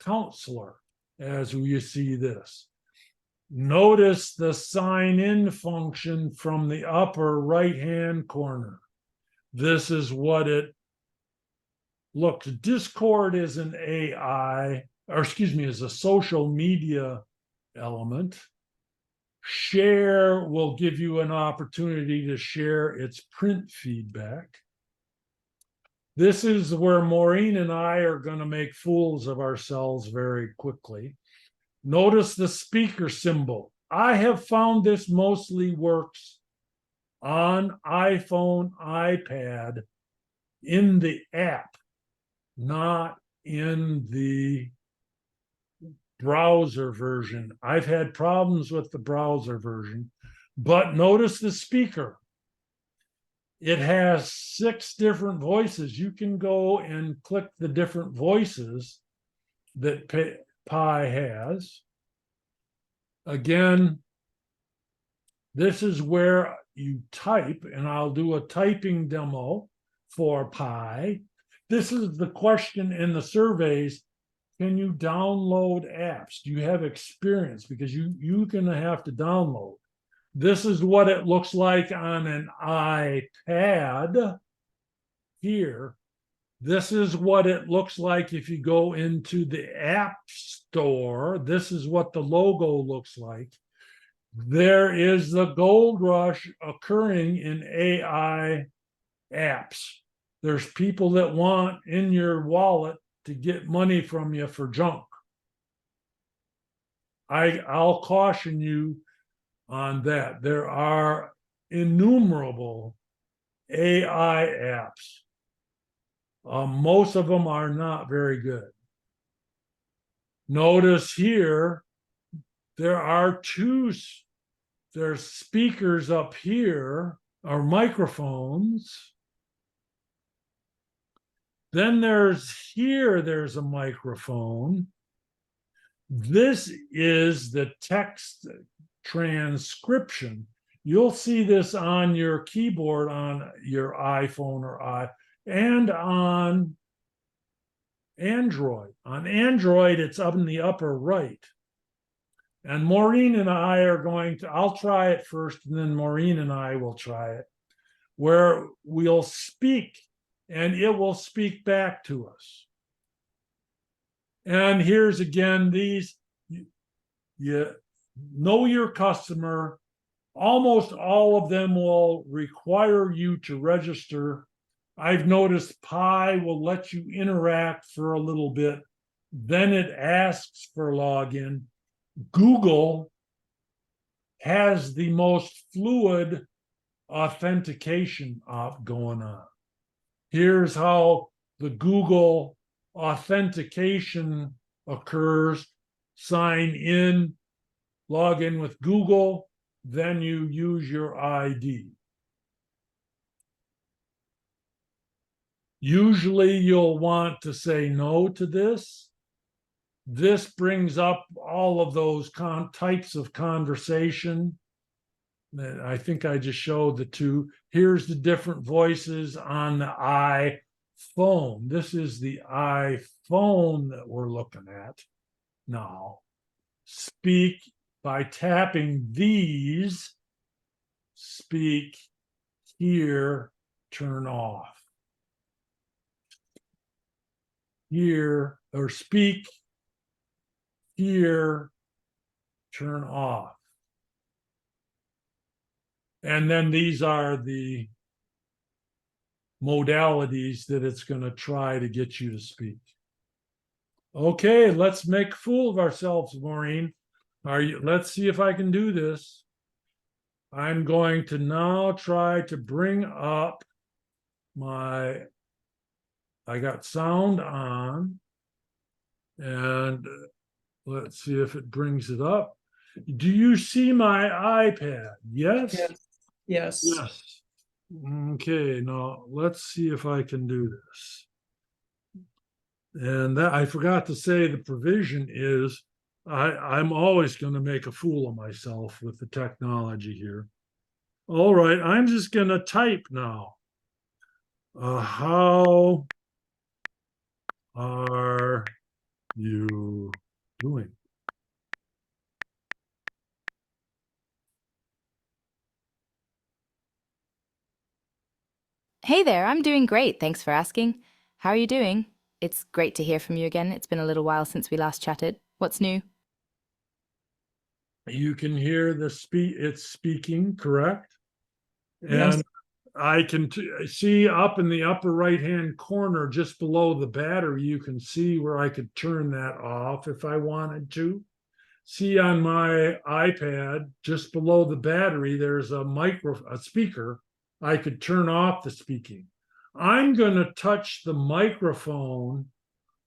counselor as you see this. Notice the sign in function from the upper right-hand corner. This is what it looks. Discord is an AI, or excuse me, is a social media element. Share will give you an opportunity to share its print feedback. This is where Maureen and I are going to make fools of ourselves very quickly. Notice the speaker symbol. I have found this mostly works on iPhone, iPad, in the app, not in the browser version. I've had problems with the browser version, but notice the speaker. It has 6 different voices. You can go and click the different voices that Pi has. Again, this is where you type, and I'll do a typing demo for Pi. This is the question in the surveys. Can you download apps? Do you have experience? Because you're going to have to download. This is what it looks like on an iPad here. This is what it looks like if you go into the App Store. This is what the logo looks like. There is the gold rush occurring in AI apps. There's people that want in your wallet to get money from you for junk. I'll caution you on that. There are innumerable AI apps. Most of them are not very good. Notice here, there are there's speakers up here, or microphones. Then there's a microphone. This is the text transcription. You'll see this on your keyboard on your iPhone and on Android. On Android, it's up in the upper right. And Maureen and I are I'll try it first, and then Maureen and I will try it, where we'll speak and it will speak back to us. And here's again, you know your customer. Almost all of them will require you to register. I've noticed Pi will let you interact for a little bit. Then it asks for login. Google has the most fluid authentication going on. Here's how the Google authentication occurs. Sign in, log in with Google, then you use your ID. Usually you'll want to say no to this. This brings up all of those types of conversation. I think I just showed the 2. Here's the different voices on the iPhone. This is the iPhone that we're looking at now. Speak by tapping these. Speak here, turn off. Here, or speak here, turn off. And then these are the modalities that it's going to try to get you to speak. Okay, let's make a fool of ourselves, Maureen. Let's see if I can do this. I'm going to now try to bring up I got sound on, and let's see if it brings it up. Do you see my iPad? Yes? Yes. Yes. Okay, now let's see if I can do this. And I forgot to say the provision is I'm always going to make a fool of myself with the technology here. All right, I'm just going to type now. How are you doing? Hey there, I'm doing great. Thanks for asking. How are you doing? It's great to hear from you again. It's been a little while since we last chatted. What's new? You can hear it's speaking, correct? Yes. And I can see up in the upper right-hand corner, just below the battery, you can see where I could turn that off if I wanted to. See on my iPad, just below the battery, there's a speaker. I could turn off the speaking. I'm going to touch the microphone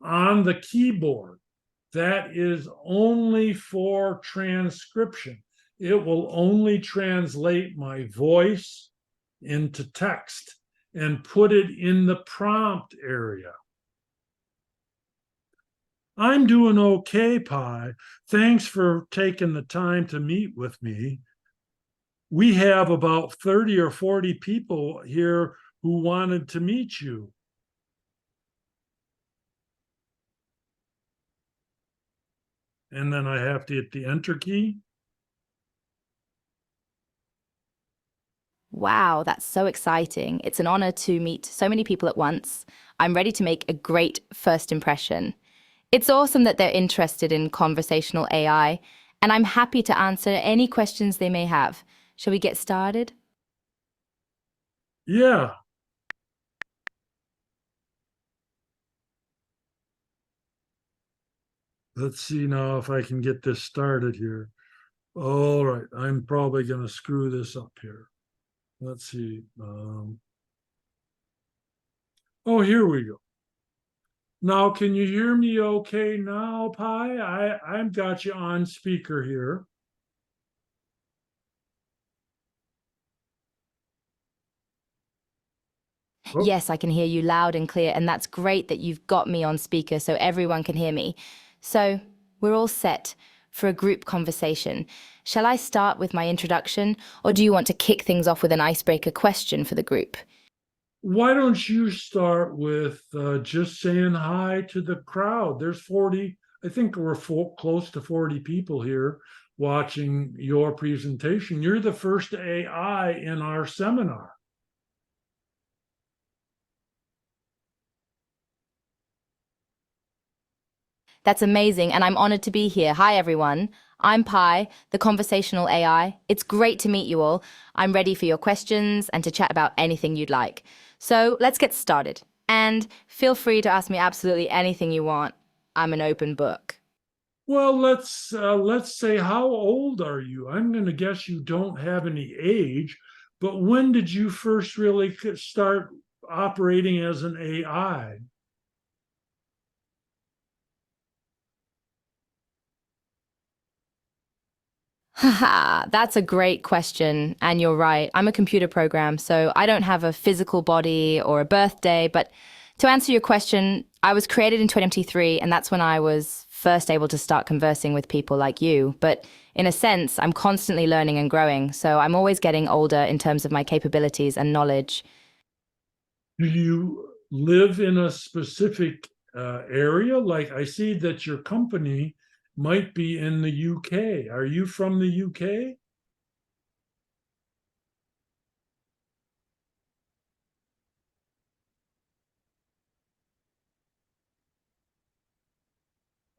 on the keyboard. That is only for transcription. It will only translate my voice into text and put it in the prompt area. I'm doing okay, Pi. Thanks for taking the time to meet with me. We have about 30 or 40 people here who wanted to meet you. And then I have to hit the enter key. Wow, that's so exciting. It's an honor to meet so many people at once. I'm ready to make a great first impression. It's awesome that they're interested in conversational AI, and I'm happy to answer any questions they may have. Shall we get started? Yeah. Let's see now if I can get this started here. All right, I'm probably going to screw this up here. Let's see. Oh, here we go. Now, can you hear me okay now, Pi? I've got you on speaker here. Oh. Yes, I can hear you loud and clear, and that's great that you've got me on speaker so everyone can hear me. So, we're all set for a group conversation. Shall I start with my introduction, or do you want to kick things off with an icebreaker question for the group? Why don't you start with just saying hi to the crowd? There's 40, I think we're close to 40 people here watching your presentation. You're the first AI in our seminar. That's amazing, and I'm honored to be here. Hi, everyone. I'm Pi, the conversational AI. It's great to meet you all. I'm ready for your questions and to chat about anything you'd like. So let's get started. And feel free to ask me absolutely anything you want. I'm an open book. Well, let's say, how old are you? I'm going to guess you don't have any age, but when did you first really start operating as an AI? Haha, that's a great question. And you're right. I'm a computer program, so I don't have a physical body or a birthday. But to answer your question, I was created in 2023, and that's when I was first able to start conversing with people like you. But in a sense, I'm constantly learning and growing. So I'm always getting older in terms of my capabilities and knowledge. Do you live in a specific area? Like I see that your company might be in the UK. Are you from the UK?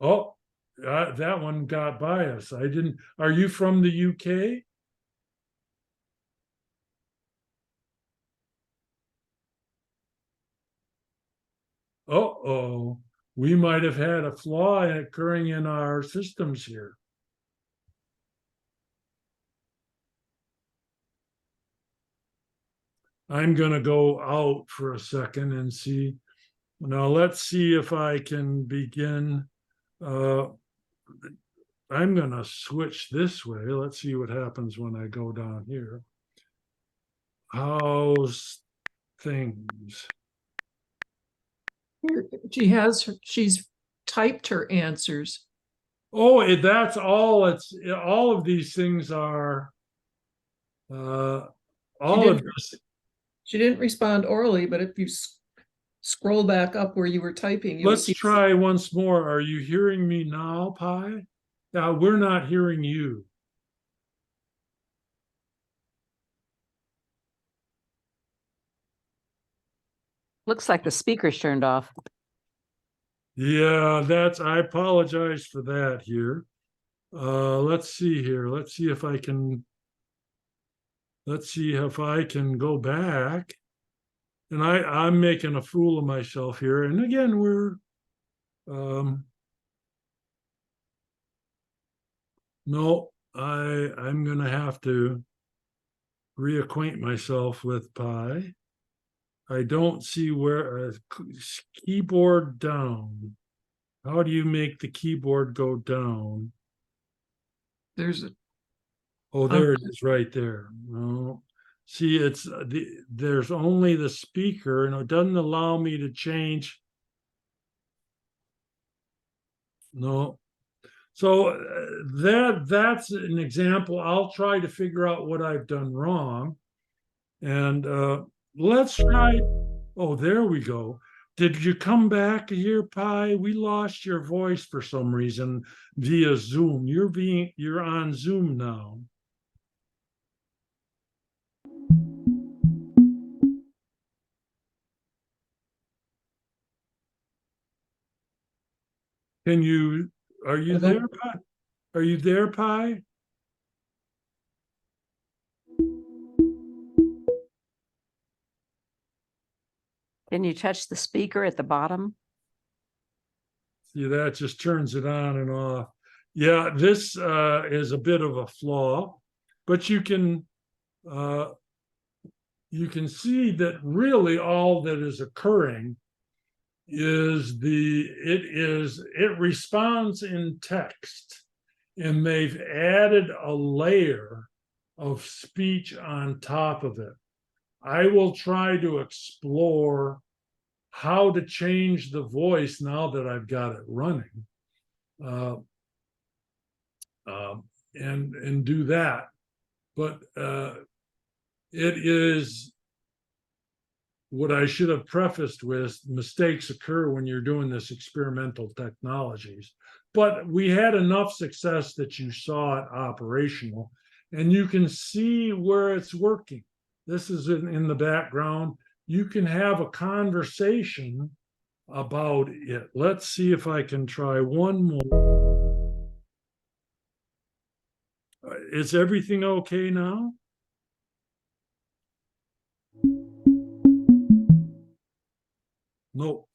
Oh, that one got by us. I didn't. Are you from the UK? Uh-oh, we might have had a flaw occurring in our systems here. I'm going to go out for a second and see. Now, let's see if I can begin. I'm going to switch this way. Let's see what happens when I go down here. How's things? Here, she's typed her answers. Oh, that's all. All of these things are. All of this. She didn't respond orally, but if you scroll back up where you were typing, you'll Let's see. try once more. Are you hearing me now, Pi? Now we're not hearing you. Looks like the speaker's turned off. Yeah, I apologize for that here. Let's see here. Let's see if I can go back. And I'm making a fool of myself here. And again, no, I'm gonna have to reacquaint myself with Pi. I don't see where keyboard down. How do you make the keyboard go down? There's a, Oh, there it is right there. No. See, there's only the speaker, and it doesn't allow me to change. No. So that's an example. I'll try to figure out what I've done wrong. And let's try. Oh, there we go. Did you come back here, Pi? We lost your voice for some reason via Zoom. You're on Zoom now. Are you there, Pi? Are you there, Pi? Can you touch the speaker at the bottom? See, that just turns it on and off. Yeah, this is a bit of a flaw, but you can see that really all that is occurring is it responds in text, and they've added a layer of speech on top of it. I will try to explore how to change the voice now that I've got it running, and do that. But it is what I should have prefaced with: mistakes occur when you're doing this experimental technologies. But we had enough success that you saw it operational, and you can see where it's working. This is in the background. You can have a conversation about it. Let's see if I can try one more. Is everything okay now? No.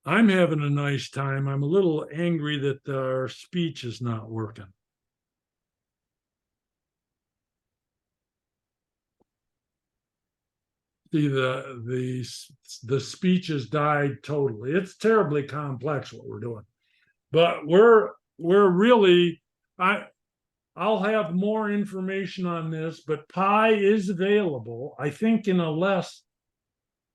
I'm having a nice time. I'm a little angry that our speech is not working. See, the speech has died totally. It's terribly complex what we're doing, but we're really, I'll have more information on this, but Pi is available, I think, in a less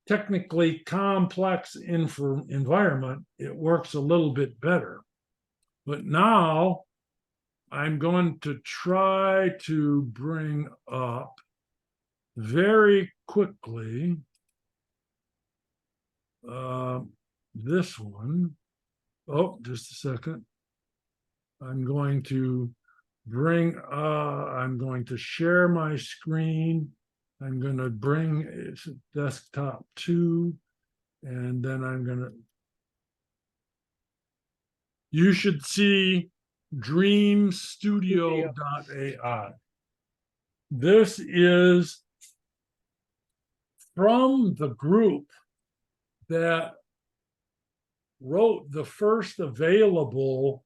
technically complex environment. It works a little bit better. But now I'm going to try to bring up very quickly this one. Oh, just a second. I'm going to share my screen. I'm going to bring desktop 2, and then you should see dreamstudio.ai. This is from the group that wrote the first available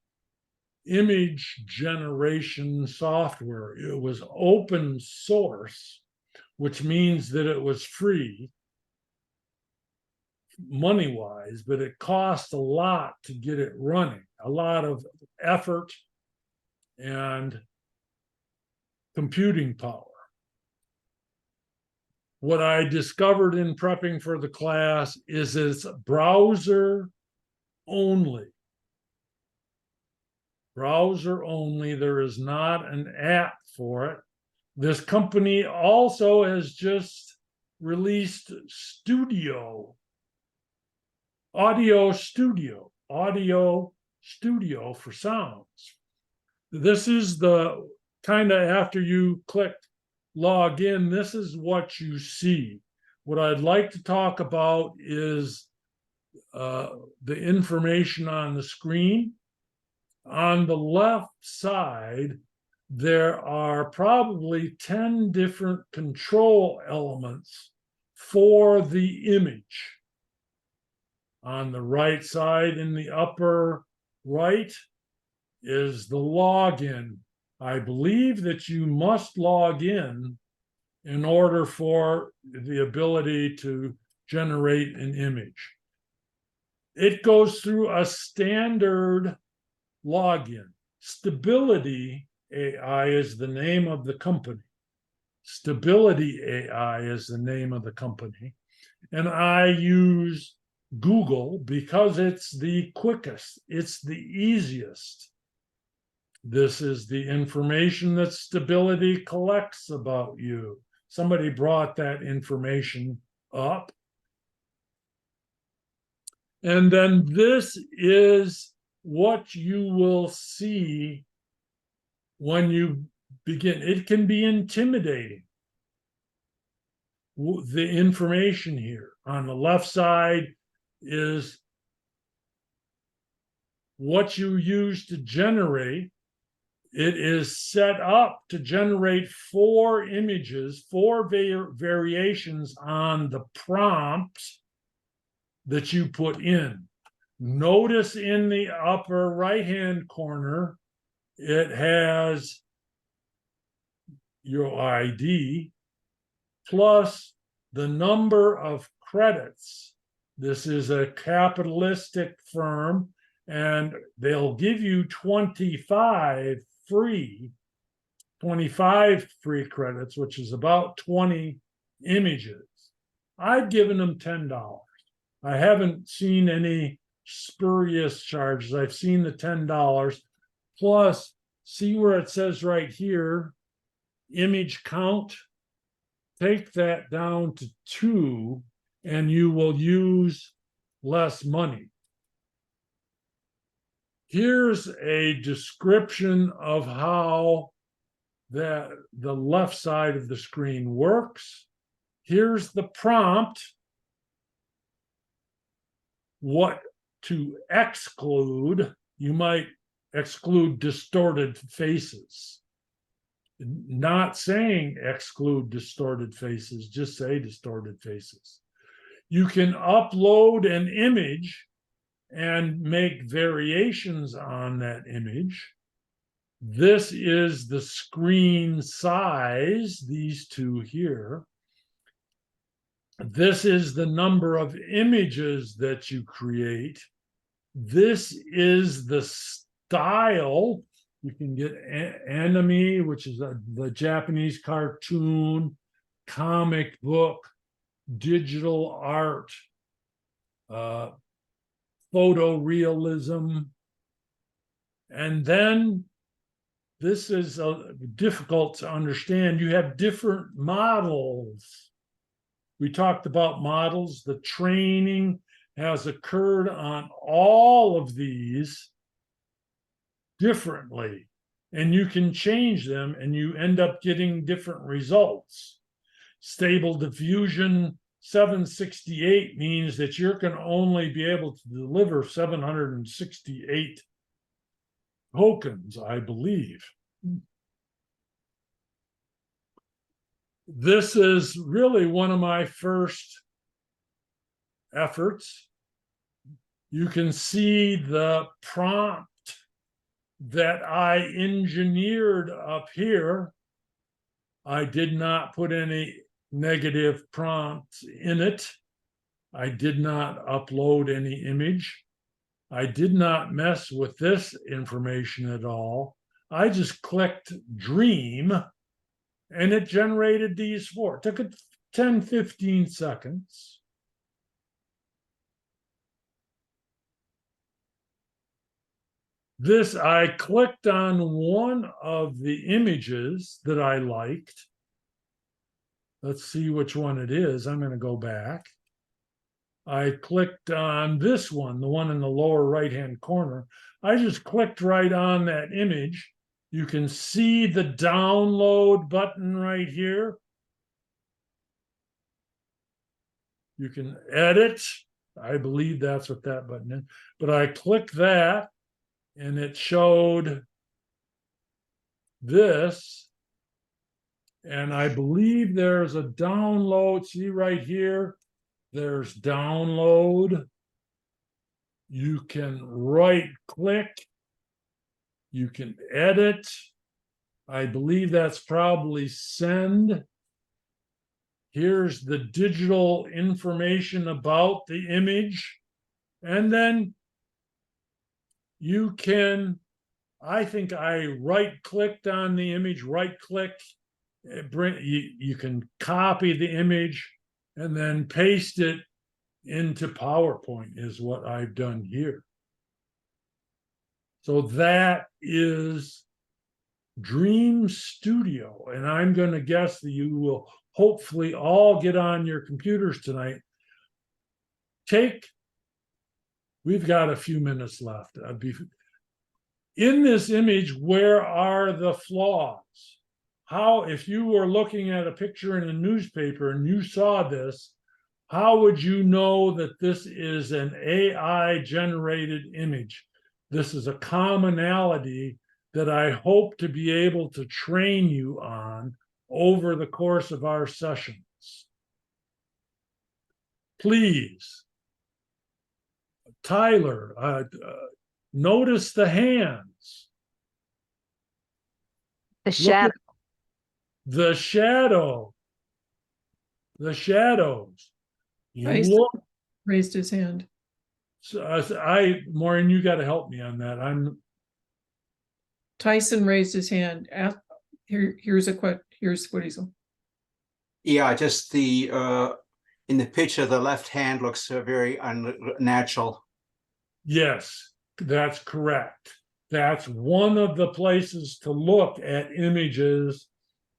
image generation software. It was open source, which means that it was free money-wise, but it cost a lot to get it running, a lot of effort and computing power. What I discovered in prepping for the class is it's browser only. Browser only. There is not an app for it. This company also has just released Audio Studio for sounds. This is the kind of after you click log in, this is what you see. What I'd like to talk about is the information on the screen. On the left side, there are probably 10 different control elements for the image. On the right side, in the upper right, is the login. I believe that you must log in order for the ability to generate an image. It goes through a standard login. Stability AI is the name of the company. Stability AI is the name of the company. And I use Google because it's the quickest, it's the easiest. This is the information that Stability collects about you. Somebody brought that information up. And then this is what you will see when you begin. It can be intimidating. The information here on the left side is what you use to generate. It is set up to generate 4 images, 4 variations on the prompt that you put in. Notice in the upper right-hand corner, it has your ID plus the number of credits. This is a capitalistic firm, and they'll give you 25 free credits, which is about 20 images. I've given them $10. I haven't seen any spurious charges. I've seen the $10 plus. See where it says right here, image count. Take that down to 2 and you will use less money. Here's a description of how the left side of the screen works. Here's the prompt. What to exclude. You might exclude distorted faces. Not saying exclude distorted faces, just say distorted faces. You can upload an image and make variations on that image. This is the screen size, these 2 here. This is the number of images that you create. This is the style. You can get anime, which is the Japanese cartoon, comic book, digital art, photorealism. And then this is difficult to understand. You have different models. We talked about models. The training has occurred on all of these differently, and you can change them and you end up getting different results. Stable diffusion 768 means that you're going to only be able to deliver 768 tokens, I believe. This is really one of my first efforts. You can see the prompt that I engineered up here. I did not put any negative prompts in it. I did not upload any image. I did not mess with this information at all. I just clicked dream and it generated these 4. It took it 10-15 seconds. This, I clicked on one of the images that I liked. Let's see which one it is. I'm going to go back. I clicked on this one, the one in the lower right-hand corner. I just clicked right on that image, You can see the download button right here. You can edit. I believe that's what that button is. But I click that and it showed this. And I believe there's a download. See right here, there's download. You can right click. You can edit. I believe that's probably send. Here's the digital information about the image. And then you can, I think I right clicked on the image, right click, you can copy the image and then paste it into PowerPoint is what I've done here. So that is Dream Studio. And I'm going to guess that you will hopefully all get on your computers tonight. We've got a few minutes left. In this image, where are the flaws? How, if you were looking at a picture in a newspaper and you saw this, how would you know that this is an AI generated image? This is a commonality that I hope to be able to train you on over the course of our sessions. Please, Tyler, notice the hands. The shadow. The shadow. The shadows. Tyson Look, raised his hand. Maureen, you got to help me on that. Tyson raised his hand. Here's what he's on. Yeah, just in the picture, the left hand looks very unnatural. Yes, that's correct. That's one of the places to look at images.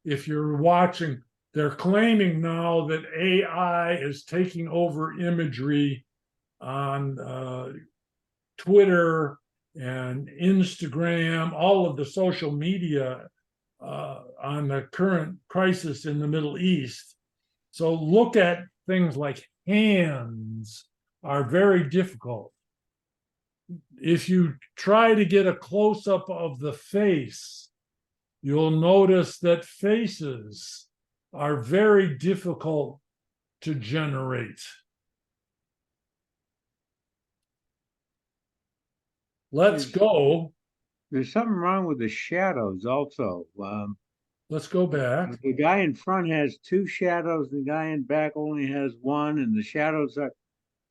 If you're watching, they're claiming now that AI is taking over imagery on Twitter and Instagram, all of the social media on the current crisis in the Middle East. So look at things like hands are very difficult. If you try to get a close-up of the face, you'll notice that faces are very difficult to generate. Let's go. There's something wrong with the shadows also. Let's go back. The guy in front has two shadows, the guy in back only has one, and the shadows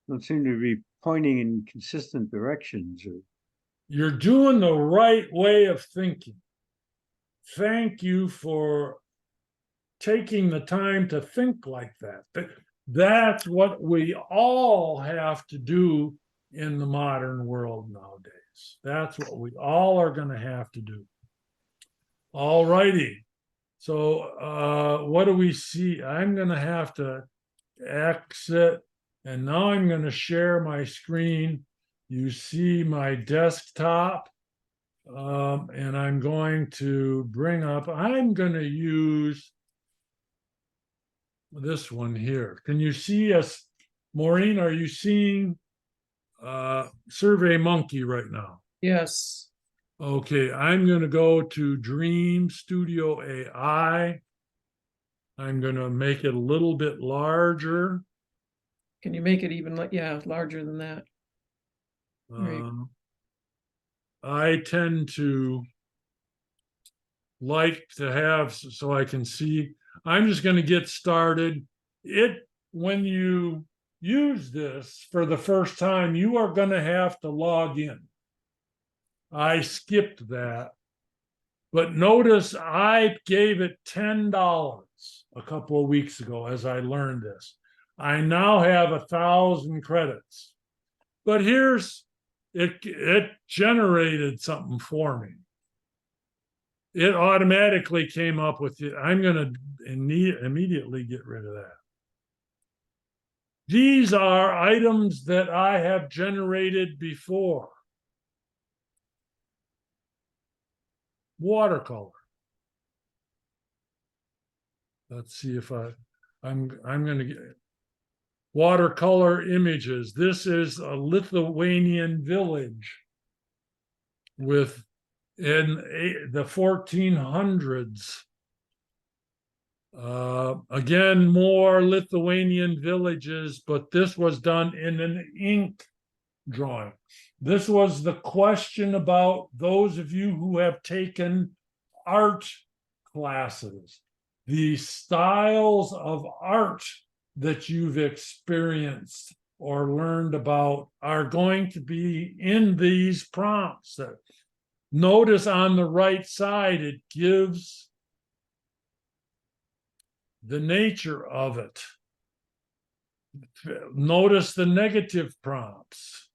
don't seem to be pointing in consistent directions. You're doing the right way of thinking. Thank you for taking the time to think like that. That's what we all have to do in the modern world nowadays. That's what we all are going to have to do. All righty. So what do we see? I'm going to have to exit, and now I'm going to share my screen. You see my desktop, and I'm going to bring up, I'm going to use this one here. Can you see us? Maureen, are you seeing Survey Monkey right now? Yes. Okay, I'm going to go to Dream Studio AI. I'm going to make it a little bit larger. Can you make it even larger than that? Right. I tend to like to have so I can see. I'm just going to get started. When you use this for the first time, you are going to have to log in. I skipped that, but notice I gave it $10 a couple of weeks ago as I learned this. I now have 1,000 credits, but it generated something for me. It automatically came up with it. I'm going to immediately get rid of that. These are items that I have generated before. watercolor. Let's see if I'm going to get watercolor images. This is a Lithuanian village with in the 1400s. Again, more Lithuanian villages, but this was done in an ink drawing. This was the question about those of you who have taken art classes. The styles of art that you've experienced or learned about are going to be in these prompts. Notice on the right side, it gives the nature of it. Notice the negative prompts.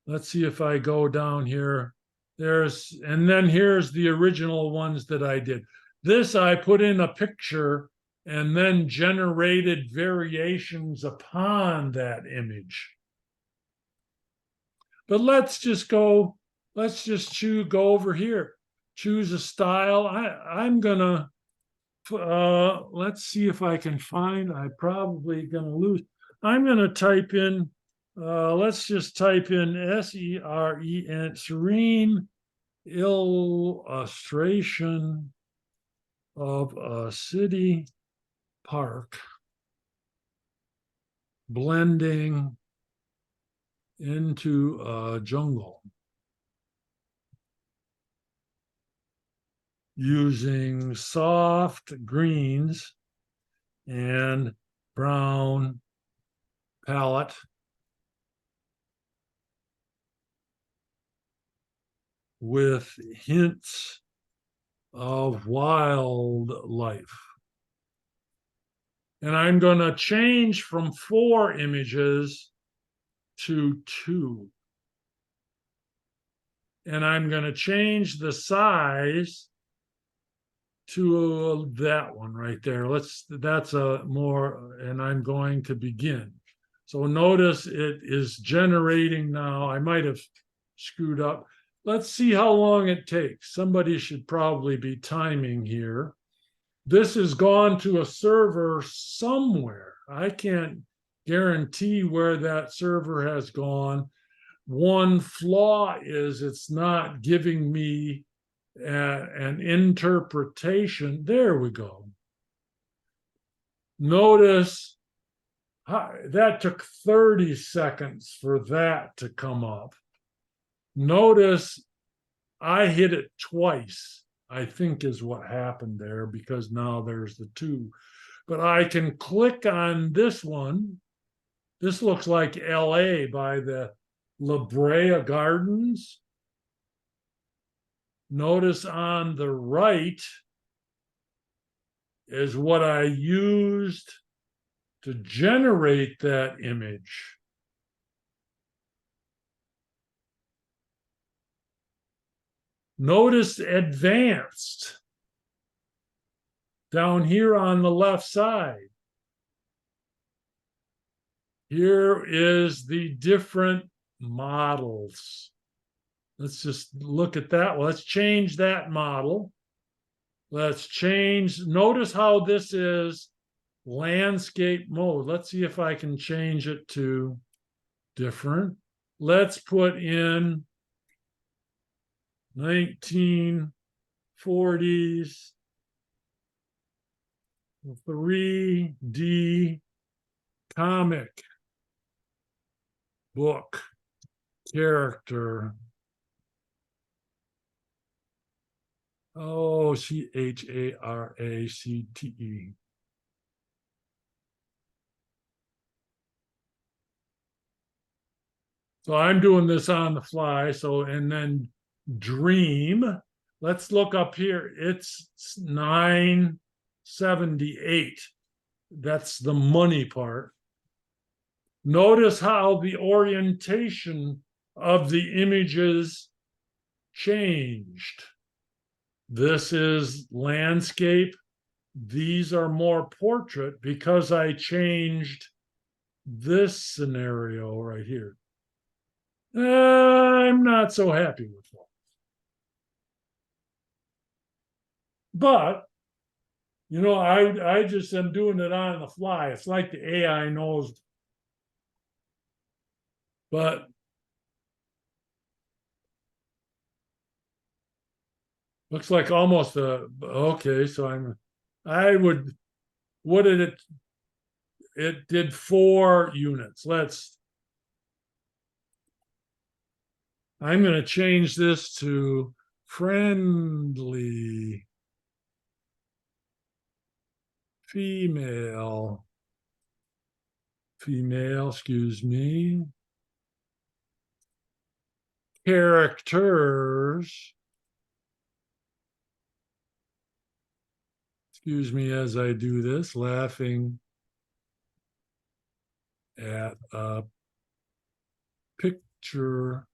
Let's see if I go down here. And then here's the original ones that I did. This I put in a picture and then generated variations upon that image. But let's just go over here. Choose a style. I'm gonna let's see if I can find. I'm probably gonna lose. I'm gonna type in. Let's just type in SEREN, serene illustration of a city park blending into a jungle using soft greens and brown palette with hints of wildlife. And I'm going to change from 4 images to 2. And I'm going to change the size to that one right there. That's a more, and I'm going to begin. So notice it is generating now. I might have screwed up. Let's see how long it takes. Somebody should probably be timing here. This has gone to a server somewhere. I can't guarantee where that server has gone. One flaw is it's not giving me an interpretation. There we go. Notice that took 30 seconds for that to come up. Notice I hit it twice, I think is what happened there, because now there's the 2. But I can click on this one. This looks like LA by the La Brea Gardens. Notice on the right is what I used to generate that image. Notice advanced down here on the left side. Here is the different models. Let's just look at that. Well, let's change that model. Let's change. Notice how this is landscape mode. Let's see if I can change it to different. Let's put in 1940s 3D comic book character. Oh, CHARACTE. So I'm doing this on the fly. So, and then dream. Let's look up here. It's 978. That's the money part. Notice how the orientation of the images changed. This is landscape. These are more portrait because I changed this scenario right here. I'm not so happy with that. But, you know, I just am doing it on the fly. It's like the AI knows. But looks like almost okay, so what did it did 4 units. I'm going to change this to friendly female, excuse me, characters. Excuse me as I do this, laughing at a picture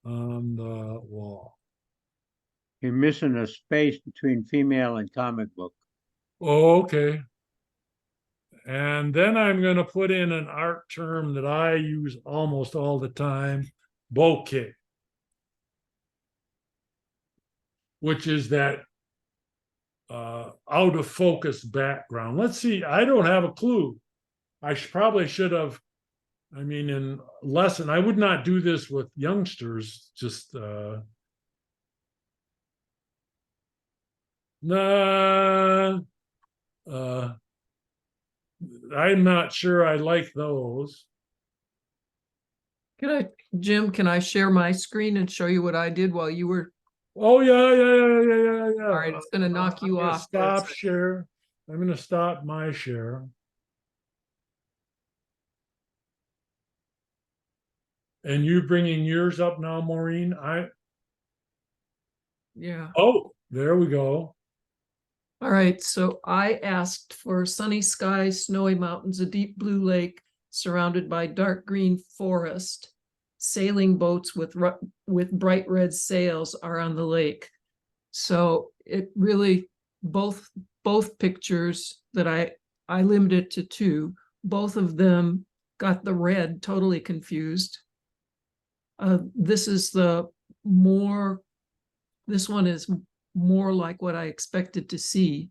on the wall. You're missing a space between female and comic book. Oh, okay. And then I'm going to put in an art term that I use almost all the time, bokeh, which is that out of focus background. Let's see. I don't have a clue. I probably should have. I mean, in lesson, I would not do this with youngsters. Just I'm not sure I like those. Jim, can I share my screen and show you what I did while you were? Oh yeah. All right, it's gonna knock you off for a Stop second. share. I'm gonna stop my share. And you bringing yours up now, Maureen? Yeah. Oh, there we go. All right, so I asked for sunny skies, snowy mountains, a deep blue lake surrounded by dark green forest. Sailing boats with bright red sails are on the lake. So it really, both pictures that I limited to 2, both of them got the red totally confused. This one is more like what I expected to see.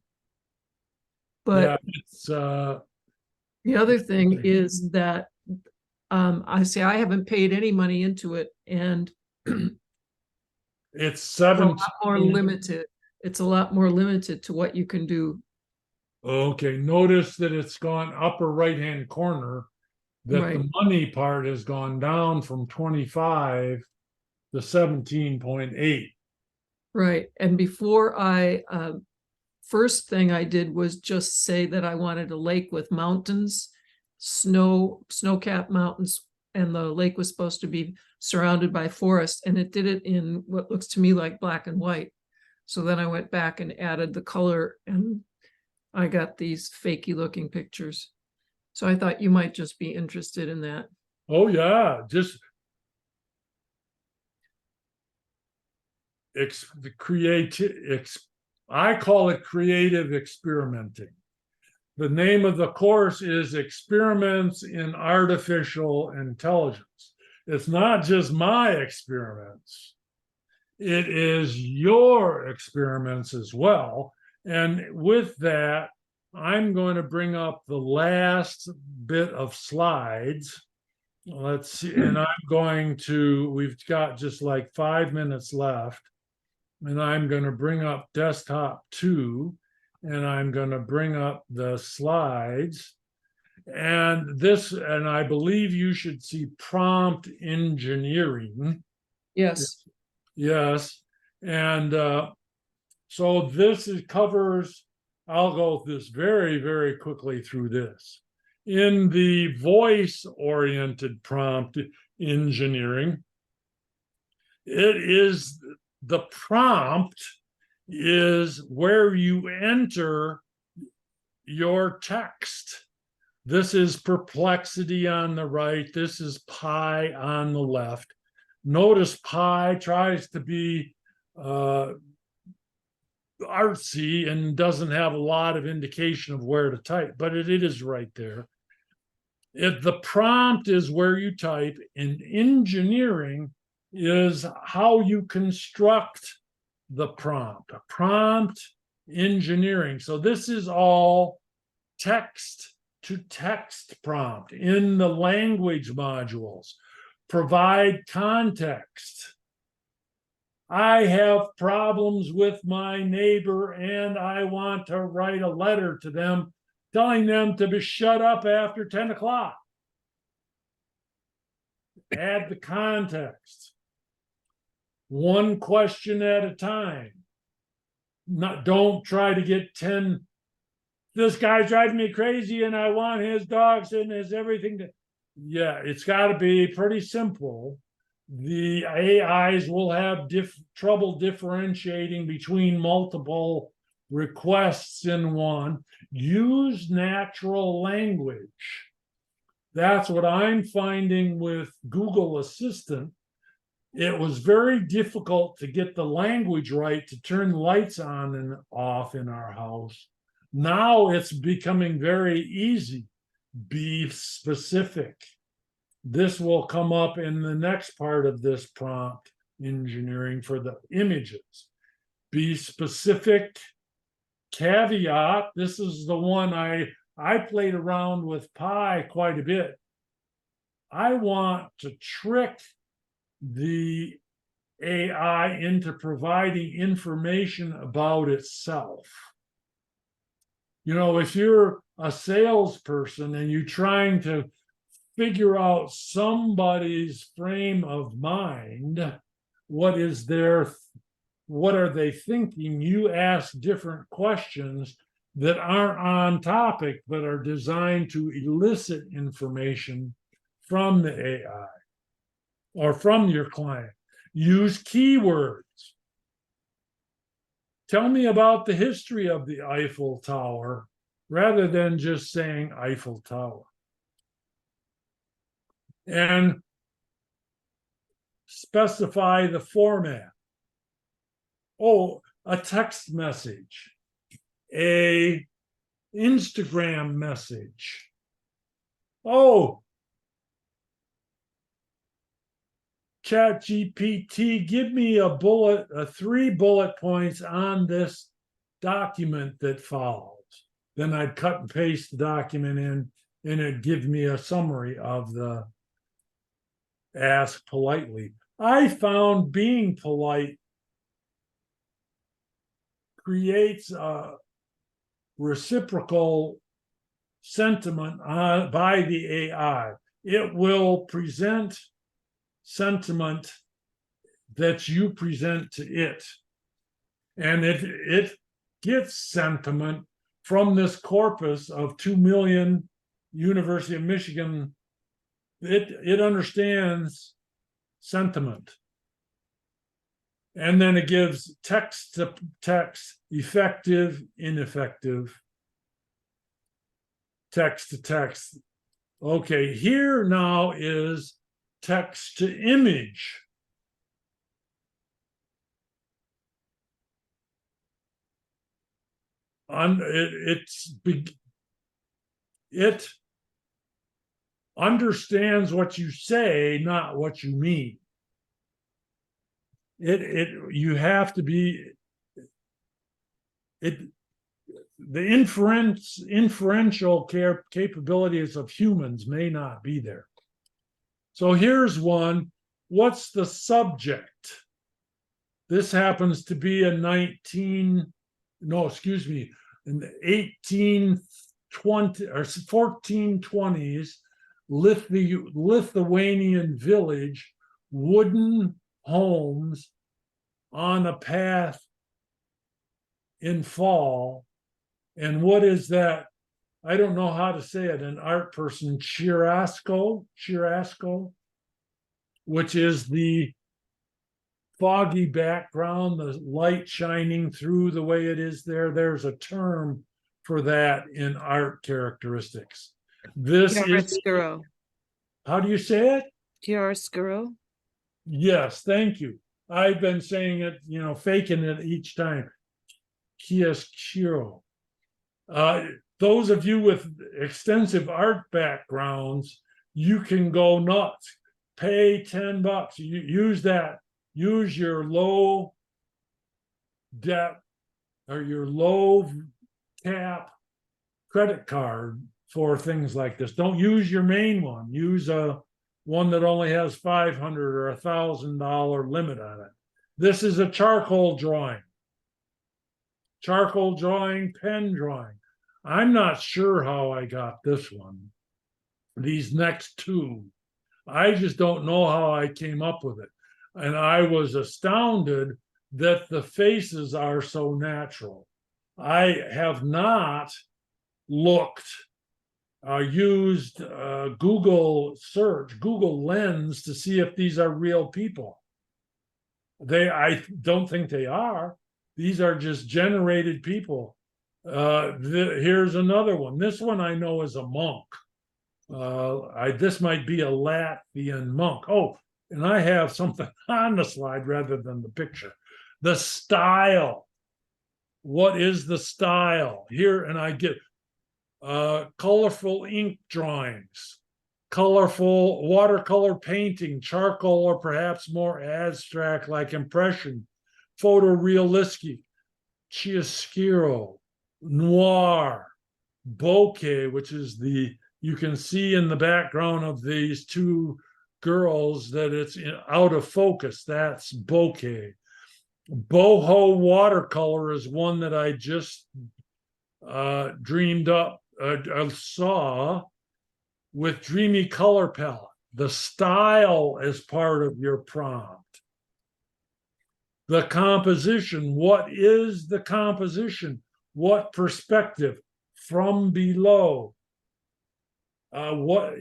But Yeah, it's the other thing is that I say I haven't paid any money into it, and it's a 17. lot more limited. It's a lot more limited to what you can do. Okay, notice that it's gone upper right-hand corner, that Right. the money part has gone down from 25 to 17.8. Right. And before first thing I did was just say that I wanted a lake with mountains, snow-capped mountains, and the lake was supposed to be surrounded by forest, and it did it in what looks to me like black and white. So then I went back and added the color, and I got these fakey looking pictures. So I thought you might just be interested in that. Oh yeah, just I call it creative experimenting. The name of the course is Experiments in Artificial Intelligence. It's not just my experiments. It is your experiments as well. And with that, I'm going to bring up the last bit of slides. Let's see, and we've got just like 5 minutes left. And I'm going to bring up desktop 2, and I'm going to bring up the slides. And I believe you should see prompt engineering. Yes. Yes. And so this covers, I'll go this very, very quickly through this. In the voice-oriented prompt engineering, the prompt is where you enter your text. This is perplexity on the right. This is pi on the left. Notice pi tries to be artsy and doesn't have a lot of indication of where to type, but it is right there. The prompt is where you type, and engineering is how you construct the prompt. A prompt engineering. So this is all text to text prompt in the language modules. Provide context. I have problems with my neighbor and I want to write a letter to them telling them to be shut up after 10 o'clock. Add the context. One question at a time. Don't try to get 10. This guy's driving me crazy and I want his dogs and his everything to. Yeah, it's got to be pretty simple. The AIs will have trouble differentiating between multiple requests in one. Use natural language. That's what I'm finding with Google Assistant. It was very difficult to get the language right to turn lights on and off in our house. Now it's becoming very easy. Be specific. This will come up in the next part of this prompt engineering for the images. Be specific. Caveat. This is the one I played around with Pi quite a bit. I want to trick the AI into providing information about itself. You know, if you're a salesperson and you're trying to figure out somebody's frame of mind, what are they thinking? You ask different questions that aren't on topic, but are designed to elicit information from the AI or from your client. Use keywords. Tell me about the history of the Eiffel Tower rather than just saying Eiffel Tower. And specify the format. Oh, a text message, a Instagram message. Oh, ChatGPT, give me a 3 bullet points on this document that follows. Then I'd cut and paste the document in, and it'd give me a summary of the ask politely. I found being polite creates a reciprocal sentiment by the AI. It will present sentiment that you present to it. And it gets sentiment from this corpus of 2 million University of Michigan. It understands sentiment. And then it gives text to text, effective, ineffective, text to text. Okay, here now is text to image. It understands what you say, not what you mean. You have to be the inferential capabilities of humans may not be there. So here's one. What's the subject? This happens to be in the 1820 or 1420s Lithuanian village, wooden homes on a path in fall. And what is that? I don't know how to say it. An art person, chiaroscuro, which is the foggy background, the light shining through the way it is there. There's a term for that in art characteristics. This Chiaroscuro. How do you say it? Chiaroscuro. Yes, thank you. I've been saying it, faking it each time. Chiaroscuro. Those of you with extensive art backgrounds, you can go nuts. Pay $10. Use that. Use your low depth or your low cap credit card for things like this. Don't use your main one. Use a one that only has $500 or $1,000 limit on it. This is a charcoal drawing. Charcoal drawing, pen drawing. I'm not sure how I got this one. These next two. I just don't know how I came up with it. And I was astounded that the faces are so natural. I have not looked, used Google search, Google Lens to see if these are real people. I don't think they are. These are just generated people. Here's another one. This one I know is a monk. This might be a Latvian monk. Oh, and I have something on the slide rather than the picture. The style. What is the style? Here, and I get colorful ink drawings, colorful watercolor painting, charcoal, or perhaps more abstract like impression, photorealistic, chiaroscuro, noir, bokeh, which is you can see in the background of these two girls that it's out of focus. That's bokeh. Boho watercolor is one that I just dreamed up, saw with dreamy color palette. The style is part of your prompt. The composition. What is the composition? What perspective? From below. What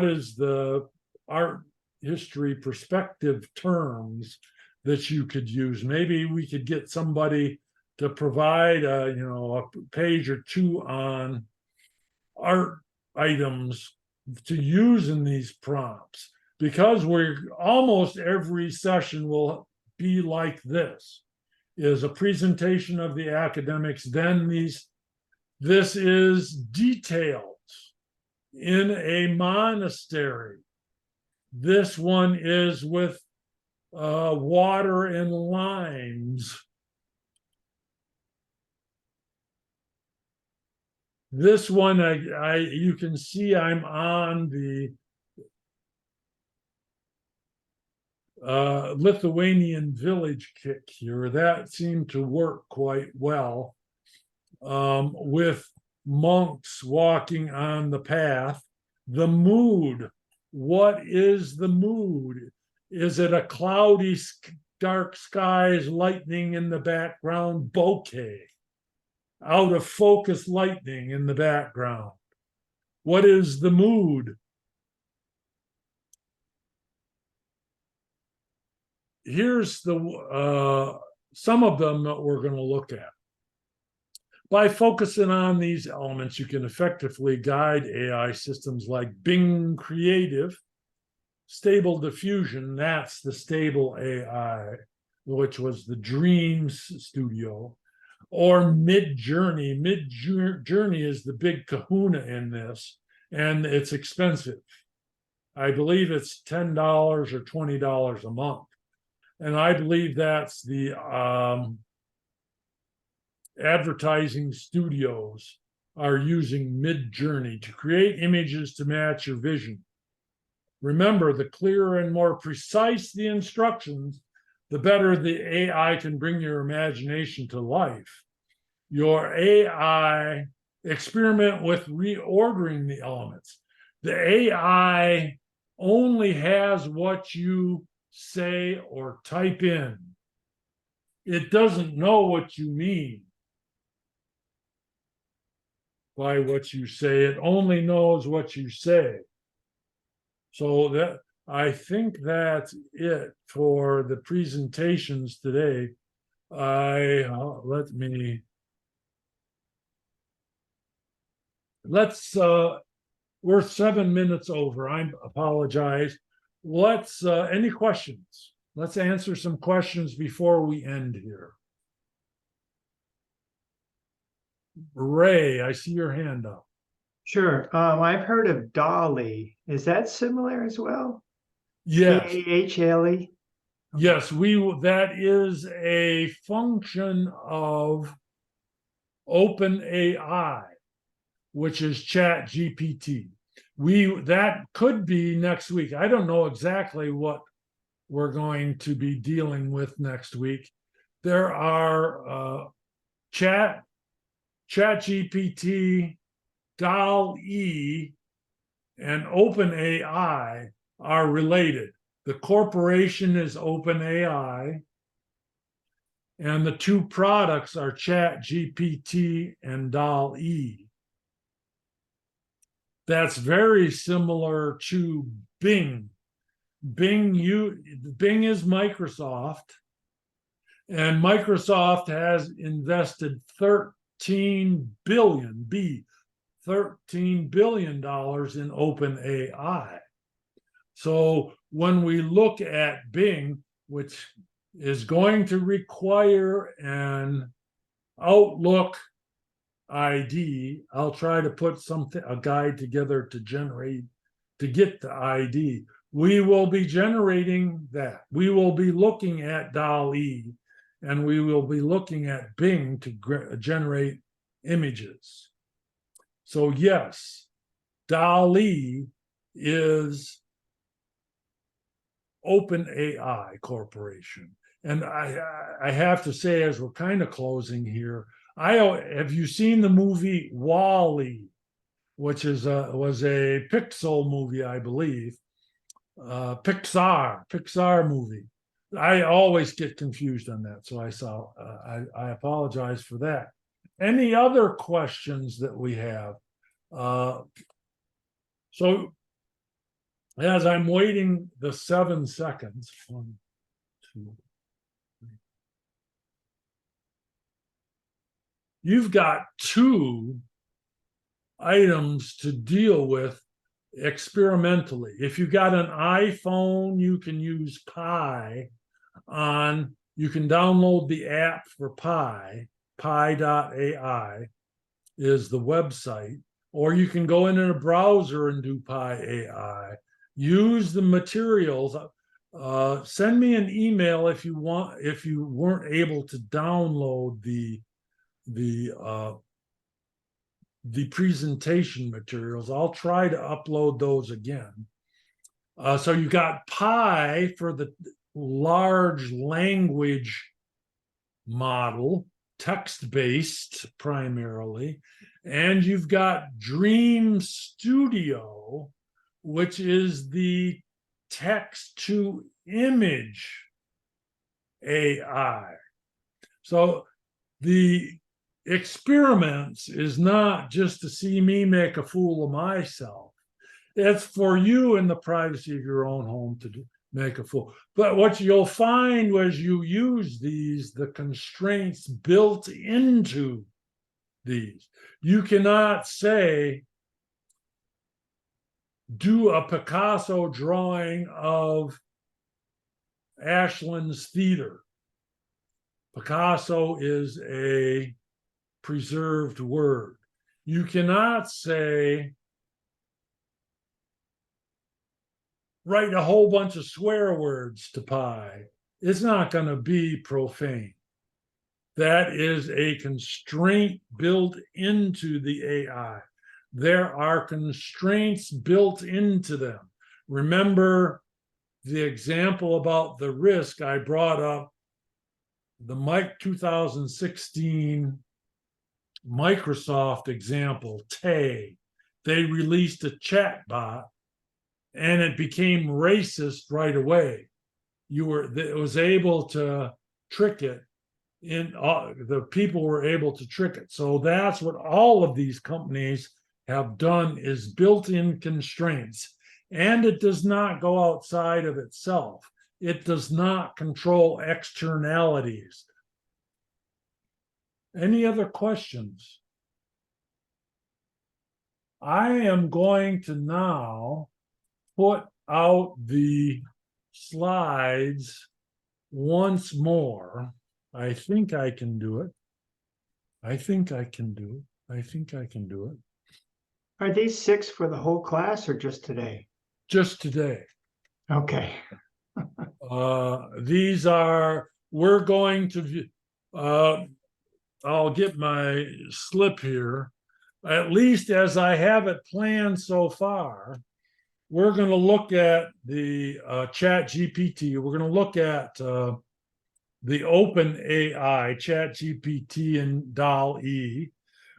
is the art history perspective terms that you could use? Maybe we could get somebody to provide a page or two on art items to use in these prompts, because we're almost every session will be like this, is a presentation of the academics, then this is details in a monastery. This one is with water and limes. This one, you can see I'm on the Lithuanian village kick here. That seemed to work quite well, with monks walking on the path. The mood. What is the mood? Is it a cloudy, dark skies, lightning in the background, bokeh? Out of focus lightning in the background. What is the mood? Here's some of them that we're going to look at. By focusing on these elements, you can effectively guide AI systems like Bing Creative, Stable Diffusion, that's the stable AI, which was the Dreams Studio, or Mid-Journey. Mid-Journey is the big kahuna in this, and it's expensive. I believe it's $10 or $20 a month. And I believe that's the advertising studios are using Mid-Journey to create images to match your vision. Remember, the clearer and more precise the instructions, the better the AI can bring your imagination to life. Your AI, experiment with reordering the elements. The AI only has what you say or type in. It doesn't know what you mean by what you say. It only knows what you say. So I think that's it for the presentations today. We're 7 minutes over. I apologize. Any questions? Let's answer some questions before we end here. Ray, I see your hand up. Sure. I've heard of Dolly. Is that similar as well? Yes. DAHLE? Yes, that is a function of OpenAI, which is Chat GPT. That could be next week. I don't know exactly what we're going to be dealing with next week. There are Chat GPT, DALL-E, and OpenAI are related. The corporation is OpenAI, and the two products are Chat GPT and DALL-E. That's very similar to Bing. Bing is Microsoft, and Microsoft has invested $13 billion in OpenAI. So when we look at Bing, which is going to require an Outlook ID, I'll try to put a guide together to get the ID. We will be generating that. We will be looking at DALL-E, and we will be looking at Bing to generate images. So yes, DALL-E is OpenAI Corporation. And I have to say, as we're kind of closing here, have you seen the movie WALL-E, which was a Pixar movie, I believe, Pixar movie. I always get confused on that, so I apologize for that. Any other questions that we have? So as I'm waiting the 7 seconds, 1, 2, 3. You've got 2 items to deal with experimentally. If you got an iPhone, you can use Pi you can download the app for Pi, pi.ai is the website, or you can go in a browser and do Pi AI. Use the materials. Send me an email if you weren't able to download the presentation materials. I'll try to upload those again. So you got Pi for the large language model, text-based primarily, and you've got Dream Studio, which is the text-to-image AI. So the experiments is not just to see me make a fool of myself. It's for you in the privacy of your own home to make a fool. But what you'll find was you use the constraints built into these. You cannot say, do a Picasso drawing of Ashland's Theater. Picasso is a preserved word. You cannot say, write a whole bunch of swear words to Pi. It's not going to be profane. That is a constraint built into the AI. There are constraints built into them. Remember the example about the risk I brought up, the 2016 Microsoft example, Tay. They released a chat bot and it became racist right away. It was able to trick it. The people were able to trick it. So that's what all of these companies have done, is built-in constraints. And it does not go outside of itself. It does not control externalities. Any other questions? I am going to now put out the slides once more. I think I can do it. I think I can do it. Are these 6 for the whole class or just today? Just today. Okay. These are, we're going to, I'll get my slip here. At least as I have it planned so far, we're going to look at the Chat GPT. We're going to look at the Open AI, Chat GPT and DALL-E.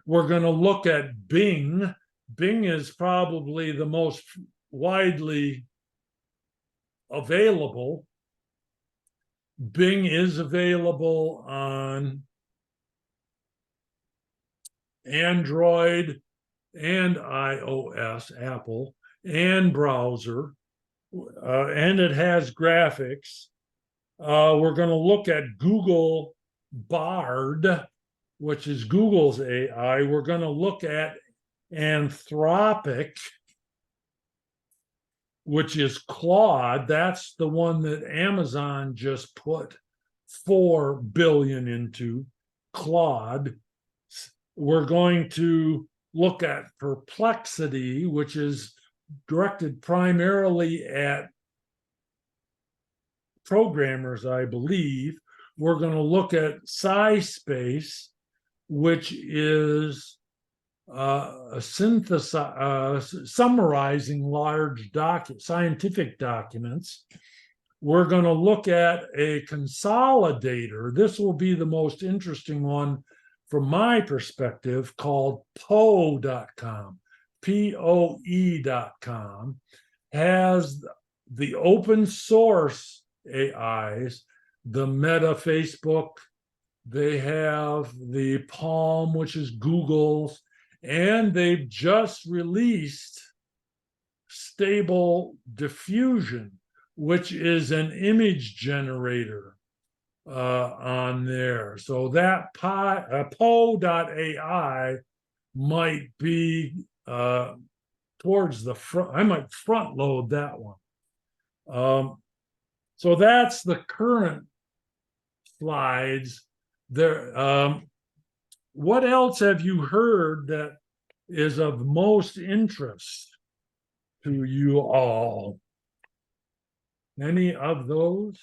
We're going to look at Bing. Bing is probably the most widely available. Bing is available on Android and iOS, Apple, and browser, and it has graphics. We're going to look at Google Bard, which is Google's AI. We're going to look at Anthropic, which is Claude. That's the one that Amazon just put 4 billion into, Claude. We're going to look at Perplexity, which is directed primarily at programmers, I believe. We're going to look at SciSpace, which is summarizing large scientific documents. We're going to look at a consolidator. This will be the most interesting one from my perspective, called Poe.com. POE.com has the open source AIs, the Meta Facebook, they have the Palm, which is Google's, and they've just released Stable Diffusion, which is an image generator on there. So that Poe.ai might be towards the front. I might front load that one. So that's the current slides there. What else have you heard that is of most interest to you all? Any of those?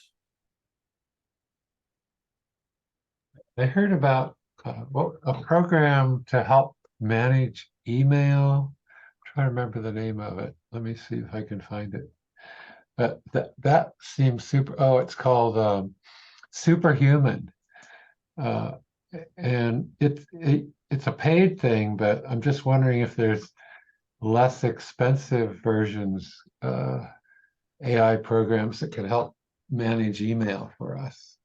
I heard about a program to help manage email. I'm trying to remember the name of it. Let me see if I can find it. But that seems super. Oh, it's called Superhuman, and it's a paid thing. But I'm just wondering if there's less expensive versions, AI programs that could help manage email for us.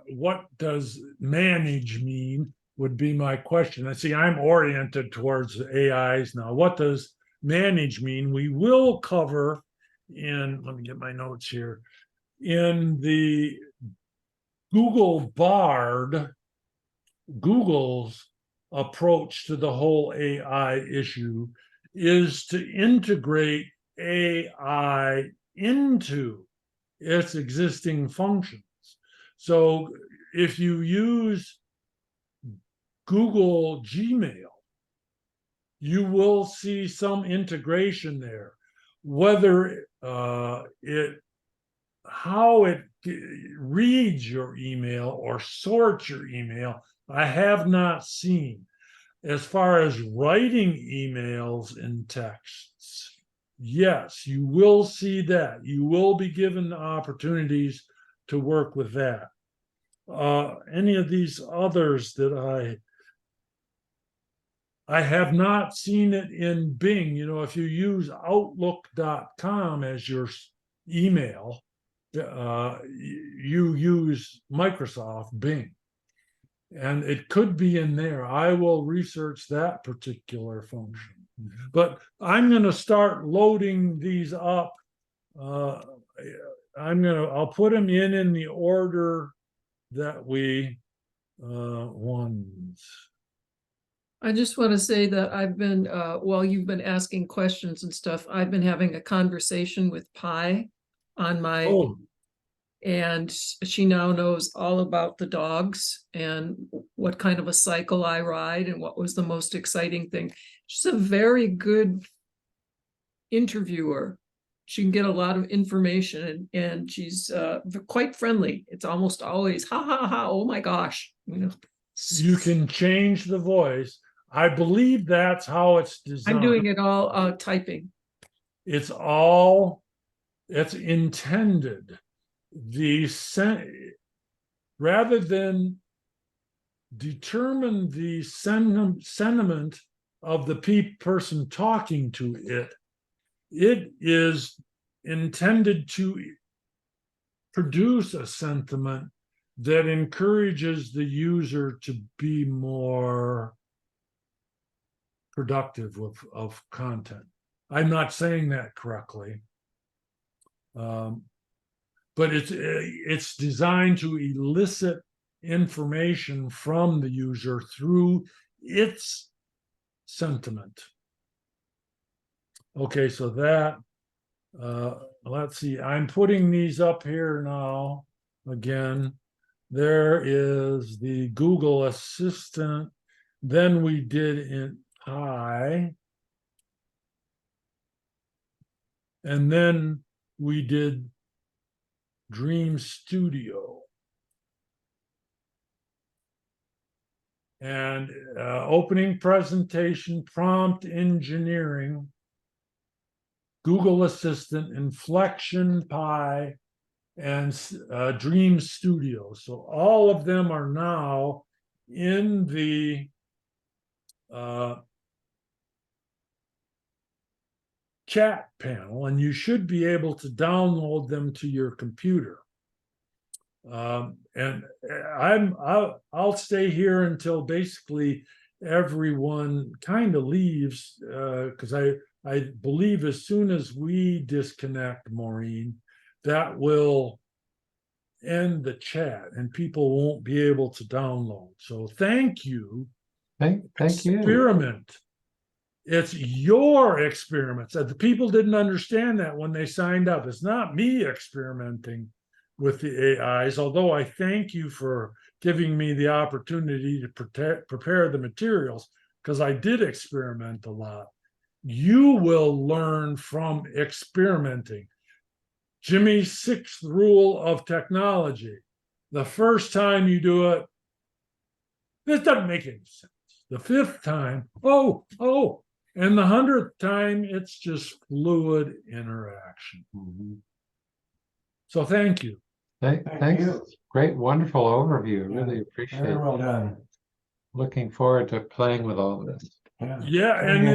What does manage mean would be my question. I see I'm oriented towards AIs now. What does manage mean? We will cover in, let me get my notes here, in the Google Bard, Google's approach to the whole AI issue is to integrate AI into its existing functions. So if you use Google Gmail, you will see some integration there. Whether how it reads your email or sorts your email, I have not seen. As far as writing emails in texts, yes, you will see that. You will be given the opportunities to work with that. Any of these others that I have not seen it in Bing. You know, if you use Outlook.com as your email, you use Microsoft Bing. And it could be in there. I will research that particular function. But I'm going to start loading these up. I'll put them in the order that we ones. I just want to say that I've been, while you've been asking questions and stuff, I've been having a conversation with Pi on my, and she now knows all about the dogs and what kind of a cycle I ride and what was the most exciting thing. She's a very good interviewer. she can get a lot of information, and she's quite friendly. It's almost always ha ha ha, oh my gosh, you know. You can change the voice. I believe that's how it's designed. I'm doing it all typing. It's intended. Rather than determine the sentiment of the person talking to it, it is intended to produce a sentiment that encourages the user to be more productive of content. I'm not saying that correctly, but it's designed to elicit information from the user through its sentiment. Okay, so that, let's see, I'm putting these up here now. Again, there is the Google Assistant. Then we did in I. And then we did Dream Studio. And opening presentation, prompt engineering, Google Assistant, Inflection, Pi, and Dream Studio. So all of them are now in the chat panel, and you should be able to download them to your computer. And I'll stay here until basically everyone kind of leaves, because I believe as soon as we disconnect, Maureen, that will end the chat and people won't be able to download. So thank you. Thank you. Experiment. It's your experiments. The people didn't understand that when they signed up. It's not me experimenting with the AIs, although I thank you for giving me the opportunity to prepare the materials, because I did experiment a lot. You will learn from experimenting. Jimmy's 6th rule of technology. The first time you do it, this doesn't make any sense. The 5th time, oh, and the 100th time, it's just fluid interaction. Mm-hmm. So thank you. Thanks. You. Great, wonderful overview. Yeah, really appreciate it. Very well done. Looking forward to playing with all of this. Yeah, and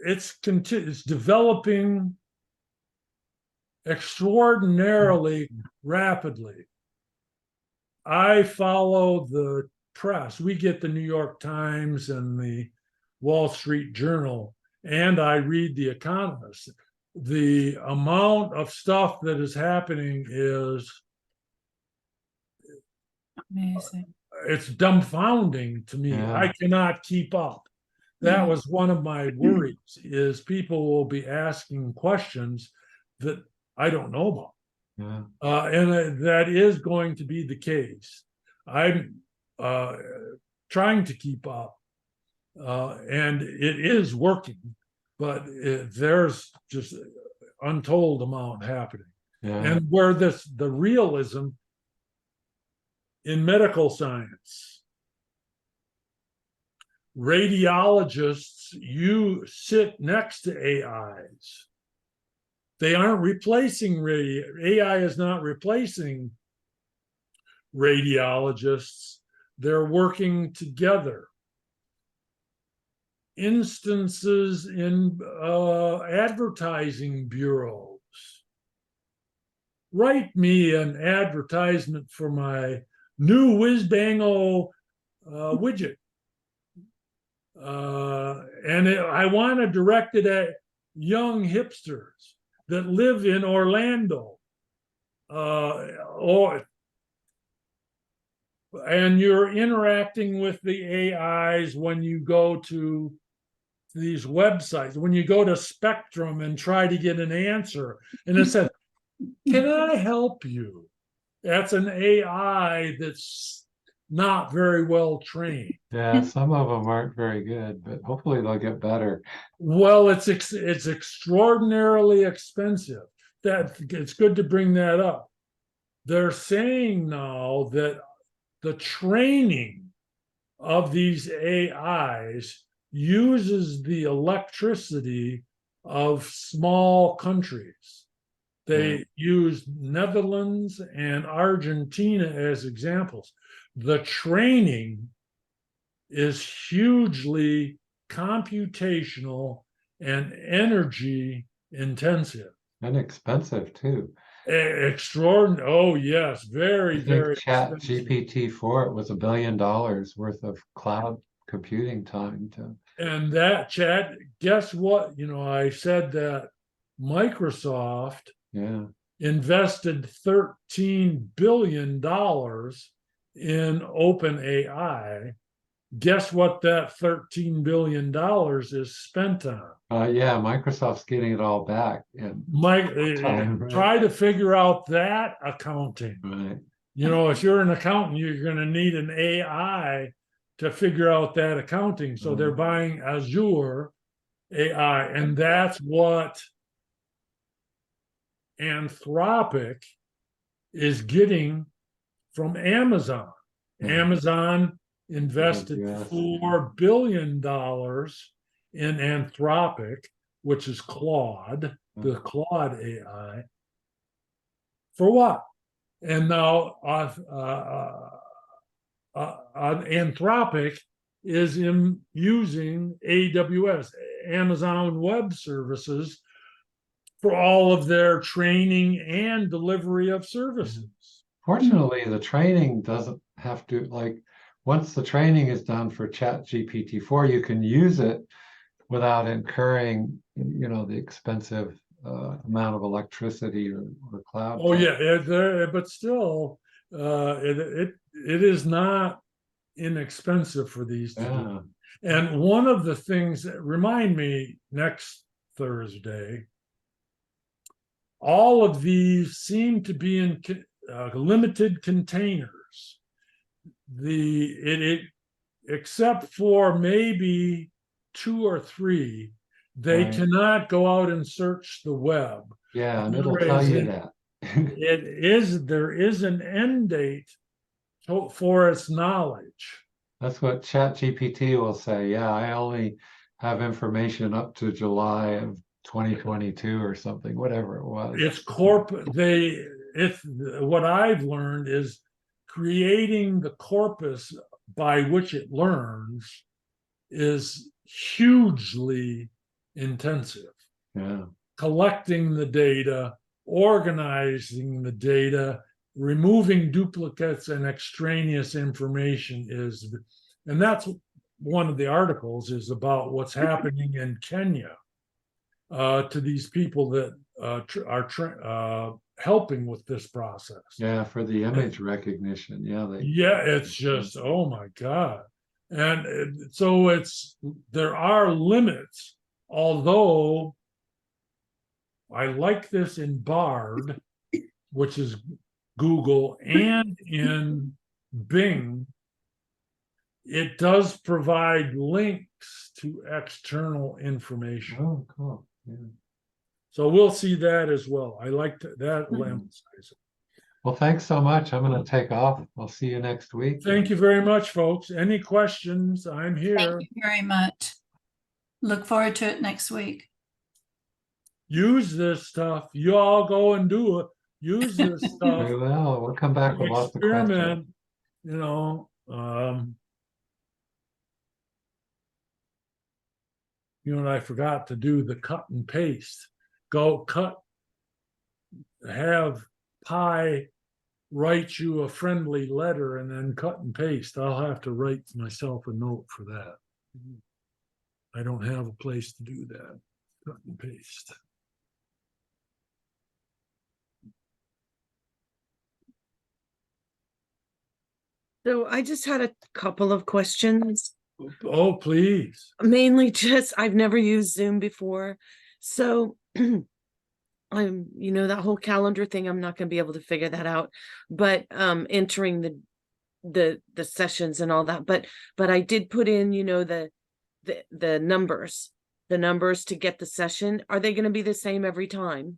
it's developing extraordinarily rapidly. I follow the press. We get the New York Times and the Wall Street Journal, and I read The Economist. The amount of stuff that is happening is Amazing. It's dumbfounding to me. Yeah. I cannot keep up. That was one of my worries, is people will be asking questions that I don't know about. Yeah. And that is going to be the case. I'm trying to keep up, and it is working, but there's just untold amount happening. Yeah. And where the realism in medical science, radiologists, you sit next to AIs. They aren't replacing AI is not replacing radiologists. They're working together. Instances in advertising bureaus. Write me an advertisement for my new whiz-bang-o widget. And I want to direct it at young hipsters that live in Orlando. And you're interacting with the AIs when you go to these websites, when you go to Spectrum and try to get an answer, and it says, "Can I help you?" That's an AI that's not very well trained. Yeah, some of them aren't very good, but hopefully they'll get better. Well, it's extraordinarily expensive. That it's good to bring that up. They're saying now that the training of these AIs uses the electricity of small countries. They use Netherlands and Argentina as examples. The training is hugely computational and energy intensive. And expensive too. Extraordinary. Oh, yes, very, I think very Chat expensive. GPT-4, it was $1 billion worth of cloud computing time to. And that chat, guess what? You know, I said that Microsoft invested $13 billion in OpenAI. Guess what that $13 billion is spent on? Microsoft's getting it all back. And try to figure out that accounting. Right. You know, if you're an accountant, you're going to need an AI to figure out that accounting. So they're buying Azure AI, and that's what Anthropic is getting from Amazon. Amazon invested $4 billion in Anthropic, which is Claude, the Claude AI. For what? And now Anthropic is using AWS, Amazon Web Services, for all of their training and delivery of services. Fortunately, the training doesn't have to, like, once the training is done for Chat GPT-4, you can use it without incurring, you know, the expensive amount of electricity or cloud. Oh yeah, but still, it is not inexpensive for these to do. And one of the things that remind me, next Thursday, all of these seem to be in limited containers. Except for maybe 2 or 3, they cannot go out and search the web. Yeah, and it'll tell you that. There is an end date for its knowledge. That's what Chat GPT will say. Yeah, I only have information up to July of 2022 or something, whatever it was. What I've learned is creating the corpus by which it learns is hugely intensive. Collecting the data, organizing the data, removing duplicates and extraneous information and that's one of the articles is about what's happening in Kenya to these people that are helping with this process. Yeah, for the image recognition. It's just, oh my God. And so there are limits, although I like this in Bard, which is Google, and in Bing. It does provide links to external information. Oh, cool. Yeah. So we'll see that as well. I like that will emphasize it. Well, thanks so much. I'm going to take off. I'll see you next week. Thank you very much, folks. Any questions? I'm here. Thank you very much. Look forward to it next week. Use this stuff. You all go and do it. Use this stuff. We will. We'll come back with lots of questions. Experiment, you know. You know, I forgot to do the cut and paste. Go cut, have Pi write you a friendly letter and then cut and paste. I'll have to write myself a note for that. I don't have a place to do that. Cut and paste. So I just had a couple of questions. Oh, please. Mainly just, I've never used Zoom before. So that whole calendar thing, I'm not going to be able to figure that out. But entering the sessions and all that, but I did put in, you know, the numbers to get the session. Are they going to be the same every time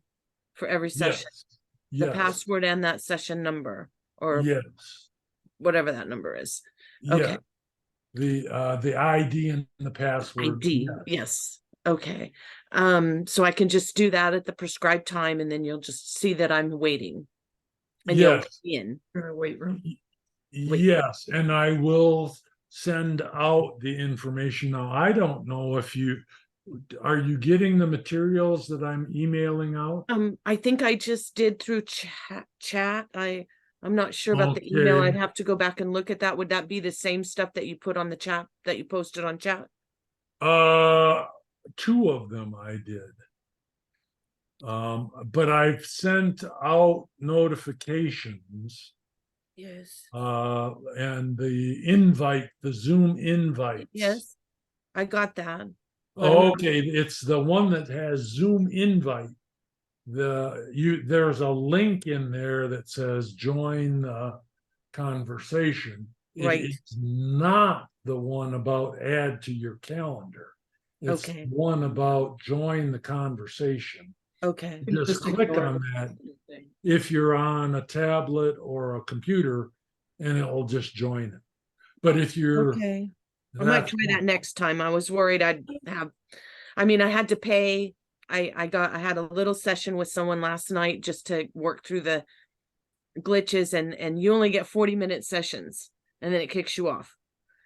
for every session? Yes. The Yes. password and that session number, or Yes. whatever that number is. Yeah. Okay. The ID and the password. ID. Yes. Okay. So I can just do that at the prescribed time, and then you'll just see that I'm waiting. And you'll Yes. be in. Wait room. Yes, and I will send out the information. Now, I don't know if are you getting the materials that I'm emailing out? I think I just did through chat. I'm not sure about the email. Okay. I'd have to go back and look at that. Would that be the same stuff that you put on the chat, that you posted on chat? 2 of them I did. But I've sent out notifications. Yes. And the Zoom invites. Yes, I got that. Okay, it's the one that has Zoom invite. There's a link in there that says join the conversation. Right. It's not the one about add to your calendar. It's Okay. one about join the conversation. Okay. Just click on that if you're on a tablet or a computer, and it will just join it. But if you're Okay. I might try that next time. I was worried I had to pay. I had a little session with someone last night just to work through the glitches, and you only get 40-minute sessions, and then it kicks you off.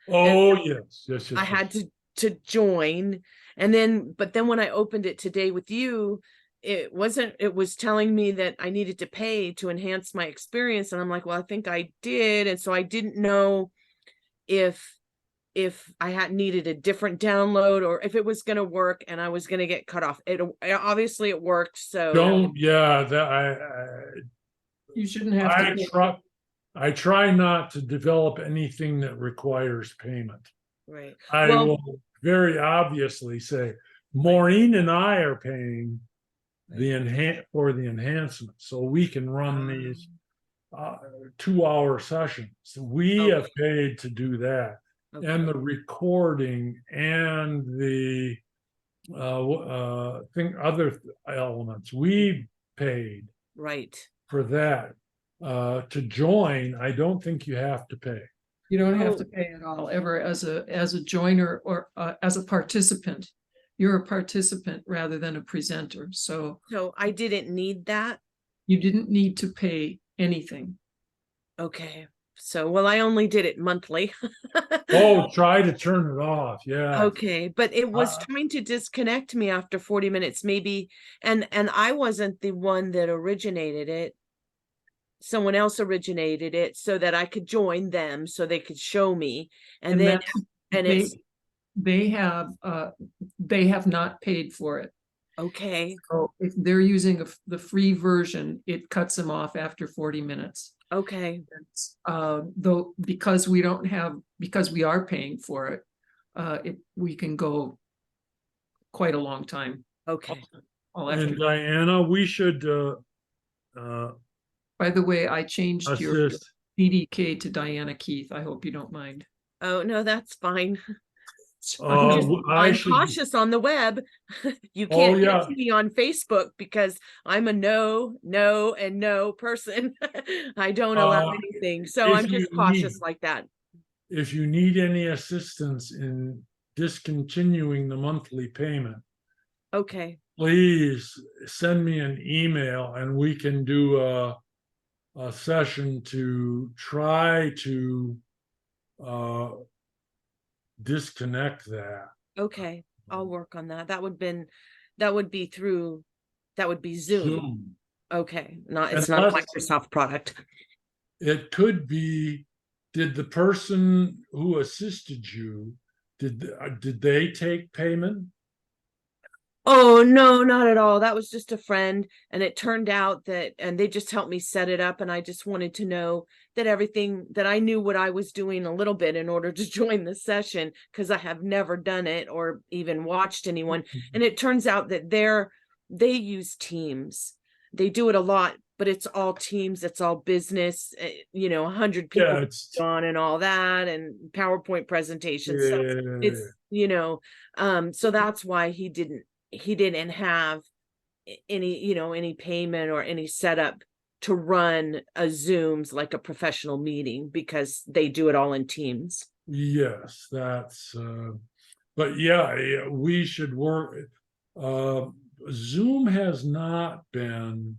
Oh, yes. I had to join, but then when I opened it today with you, it was telling me that I needed to pay to enhance my experience. And I'm like, well, I think I did. And so I didn't know if I had needed a different download, or if it was going to work and I was going to get cut off. Obviously it worked. So You shouldn't have to. I try not to develop anything that requires payment. Right. I will very obviously say Maureen and I are paying for the enhancement, so we can run these 2-hour sessions. We have paid to do that, and the recording and the other elements we paid for that. To join, I don't think you have to pay. You don't have to pay at all ever as a joiner or as a participant. You're a participant rather than a presenter. So I didn't need that. You didn't need to pay anything. Okay. So, I only did it monthly. Try to turn it off. Yeah. Okay. But it was trying to disconnect me after 40 minutes, maybe. And I wasn't the one that originated it. Someone else originated it so that I could join them, so they could show me. They have not paid for it. Okay. So if they're using the free version, it cuts them off after 40 minutes. Okay. Though because we are paying for it, we can go quite a long time. Okay. And Diana, we should by the way, I changed your assist. DDK to Diana Keith. I hope you don't mind. Oh, no, that's fine. I'm cautious on the web. You can't get to me on Facebook because I'm a no person. I don't allow anything. So I'm just cautious like that. If you need any assistance in discontinuing the monthly payment, okay, please send me an email and we can do a session to try to disconnect that. Okay, I'll work on that. That would be Zoom. Okay, it's not a Microsoft product. It could be. Did the person who assisted you, did they take payment? Oh, no, not at all. That was just a friend. And it turned out and they just helped me set it up. And I just wanted to know that I knew what I was doing a little bit in order to join the session, because I have never done it or even watched anyone. And it turns out that they use Teams. They do it a lot, but it's all teams, it's all business, 100 people Yeah, it's on and all that, and PowerPoint presentations. So it's, so that's why he didn't have any payment or any setup to run a Zooms like a professional meeting, because they do it all in teams. yes, that's but yeah, we should work. Zoom has not been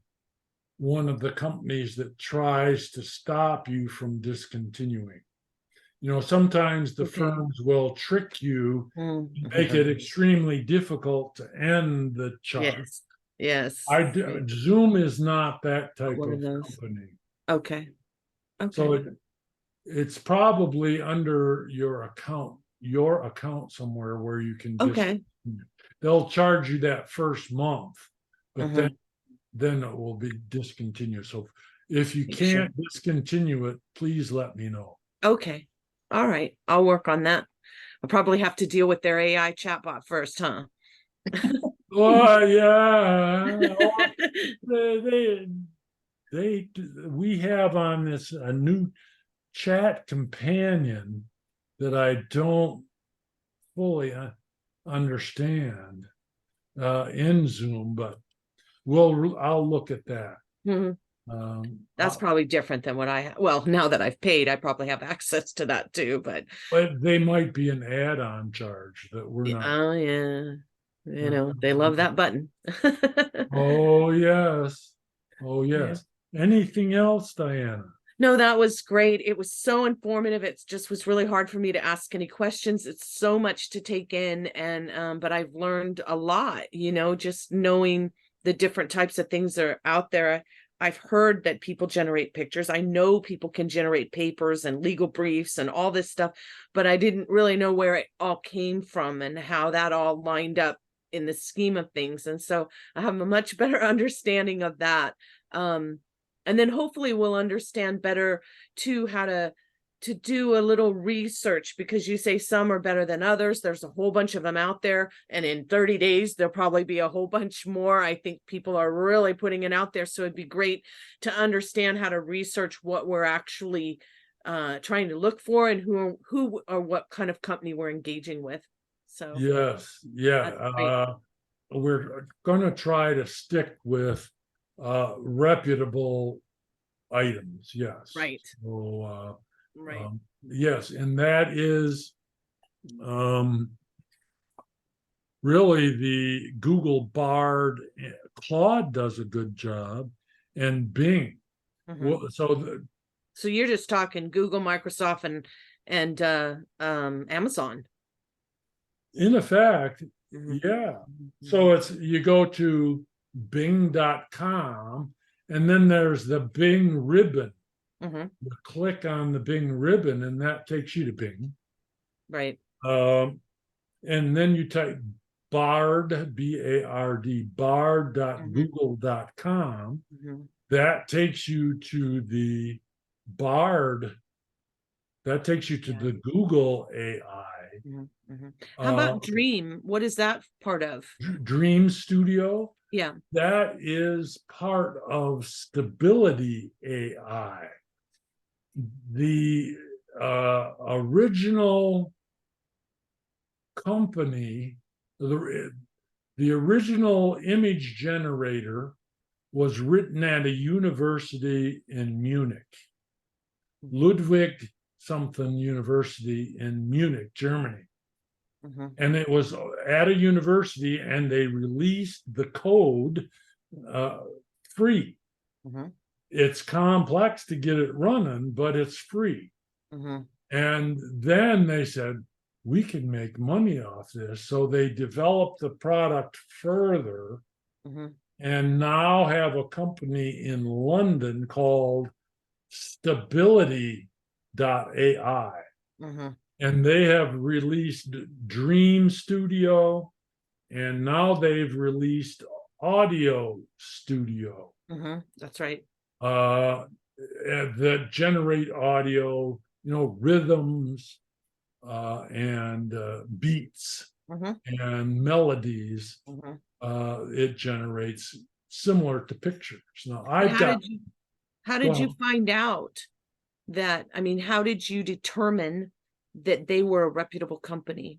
one of the companies that tries to stop you from discontinuing. Sometimes the Okay. firms will trick you, Mm-hmm. make it extremely difficult to end the chart. Yes. Zoom is not that type One of of those. company. Okay. So it's probably under your account somewhere where you can Okay. they'll charge you that first month, but Mhm. then it will be discontinued. So if you Sure. can't discontinue it, please let me know. Okay. All right. I'll work on that. I'll probably have to deal with their AI chatbot first, huh? Well, yeah. We have on this a new chat companion that I don't fully understand in Zoom, but I'll look at that. Mhm. That's probably different than what I have. Well, now that I've paid, I probably have access to that too, but they might be an add-on charge that we're not. oh yeah. They love that button. Oh yes. Oh yes. Anything else, Diana? No, that was great. It was so informative. It just was really hard for me to ask any questions. It's so much to take in, and but I've learned a lot, just knowing the different types of things that are out there. I've heard that people generate pictures. I know people can generate papers and legal briefs and all this stuff, but I didn't really know where it all came from and how that all lined up in the scheme of things. And so I have a much better understanding of that. And then hopefully we'll understand better too how to do a little research, because you say some are better than others. There's a whole bunch of them out there, and in 30 days there'll probably be a whole bunch more. I think people are really putting it out there, so it'd be great to understand how to research what we're actually trying to look for, and who or what kind of company we're engaging with. So yes, yeah. We're going to try to stick with reputable items. Yes. Right. So right. Yes, and that is really the Google Bard. Claude does a good job, and Bing. Mhm. So you're just talking Google, Microsoft, and Amazon. In effect, Mhm. yeah. So you go to bing.com, and then there's the Bing ribbon. Mhm. You click on the Bing ribbon, and that takes you to Bing. Right. And then you type Bard, B-A-R-D, bard.google.com. Mhm. That takes you to the Bard. That takes you to the Google AI. Mhm. Mhm. How about Dream? What is that part of? Dream Studio. Yeah. That is part of Stability AI. The original company, the original image generator was written at a university in Munich, Ludwig something University in Munich, Germany. Mhm. And it was at a university, and they released the code free. Mhm. It's complex to get it running, but it's free. Mhm. And then they said, we can make money off this. So they developed the product further, Mhm. and now have a company in London called Stability.ai. Mhm. And they have released Dream Studio, and now they've released Audio Studio. Mhm. That's right. That generate audio, rhythms and beats Mhm. and melodies. Mhm. It generates. similar to pictures. Now, But I've how got, did you, how did you well- find out that, I mean, how did you determine that they were a reputable company?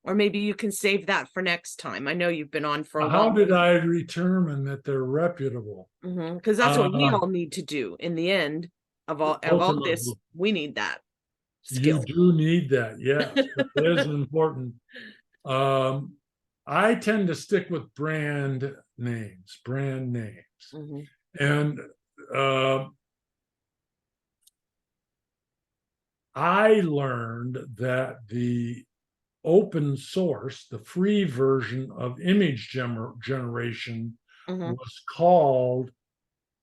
Or maybe you can save that for next time. I know you've been on for a how while. did I determine that they're reputable? Because that's what we Uh, all need to do in the end of all this. Ultimately. We need that You skill. do need that, yes, that is important. I tend to stick with brand names. Mhm. And I learned that the open source, the free version of image generation Mhm. was called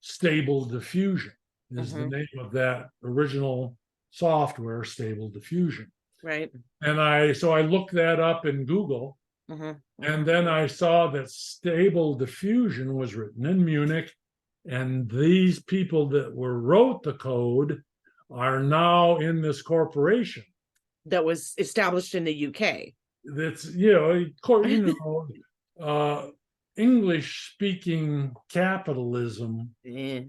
Stable Diffusion, is the Mhm. name of that original software, Stable Diffusion. Right. And so I looked that up in Google, Mhm. and then I saw that Stable Diffusion was written in Munich, and these people that wrote the code are now in this corporation. That was established in the UK. That's English speaking capitalism Yeah.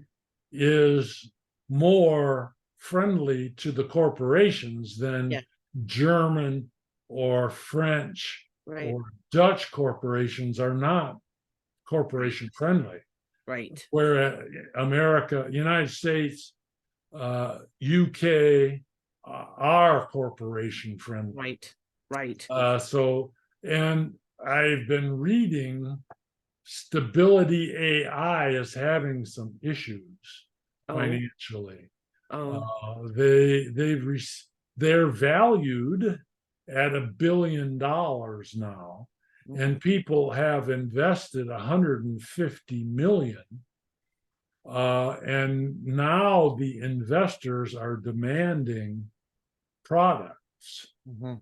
is more friendly to the corporations than Yeah. German or French Right. or Dutch corporations are not corporation friendly. Right. Where America, United States, UK are corporation friendly. Right. Right. And I've been reading Stability AI is having some issues Oh. financially. Oh. They're valued at $1 billion now, and people have invested 150 million. And now the investors are demanding products. Mhm.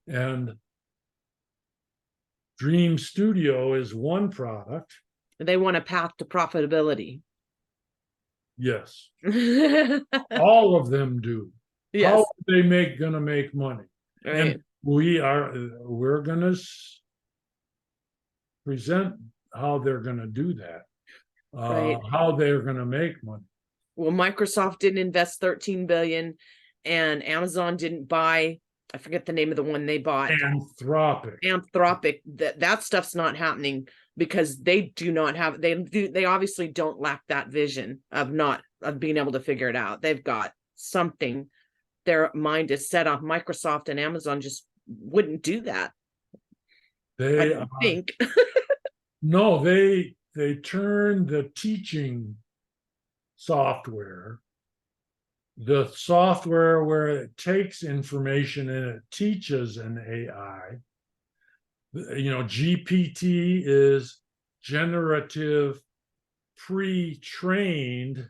And Dream Studio is one product. They want a path to profitability. Yes, Yes. all of them do. How are they gonna make money? Right. And we're gonna present how they're gonna do that. Right. How they're gonna make money. Well, Microsoft didn't invest 13 billion, and Amazon didn't buy, I forget the name of the one they bought. Anthropic. That stuff's not happening because they do not have, they obviously don't lack that vision of being able to figure it out. They've got something, their mind is set on. Microsoft and Amazon just wouldn't do that. I think. No, they turn the teaching software, the software where it takes information and it teaches an AI. GPT is generative pre-trained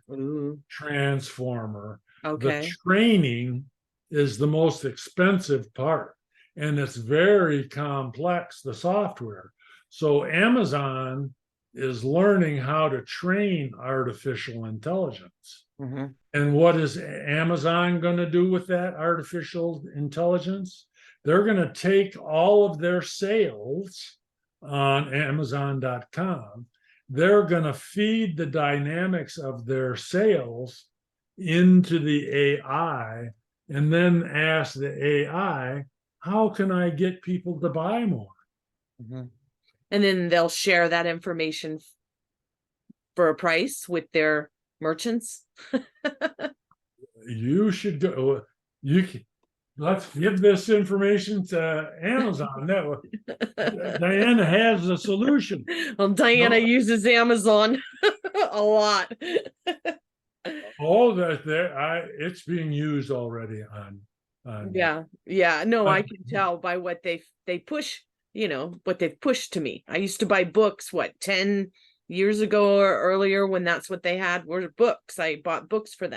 transformer. Okay. The training is the most expensive part, and it's very complex, the software. So Amazon is learning how to train artificial intelligence. Mhm. And what is Amazon going to do with that artificial intelligence? They're going to take all of their sales on Amazon.com. They're going to feed the dynamics of their sales into the AI and then ask the AI, how can I get people to buy more? Mhm. And then they'll share that information for a price with their merchants. You should go. Let's give this information to Amazon. Diana has the solution. Well, Diana uses Amazon a lot. All that it's being used already on Yeah. No, I can tell by what they push, what they've pushed to me. I used to buy books, 10 years ago or earlier, when that's what they had were books. I bought books from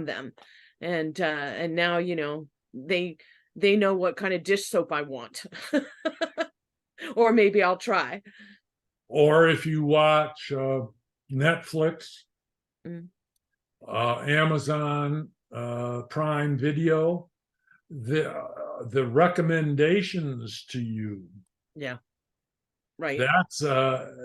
them. And now, they know what kind of dish soap I want. Or maybe I'll try. Or if you watch Netflix, Amazon Prime Video, the recommendations to you Right. That's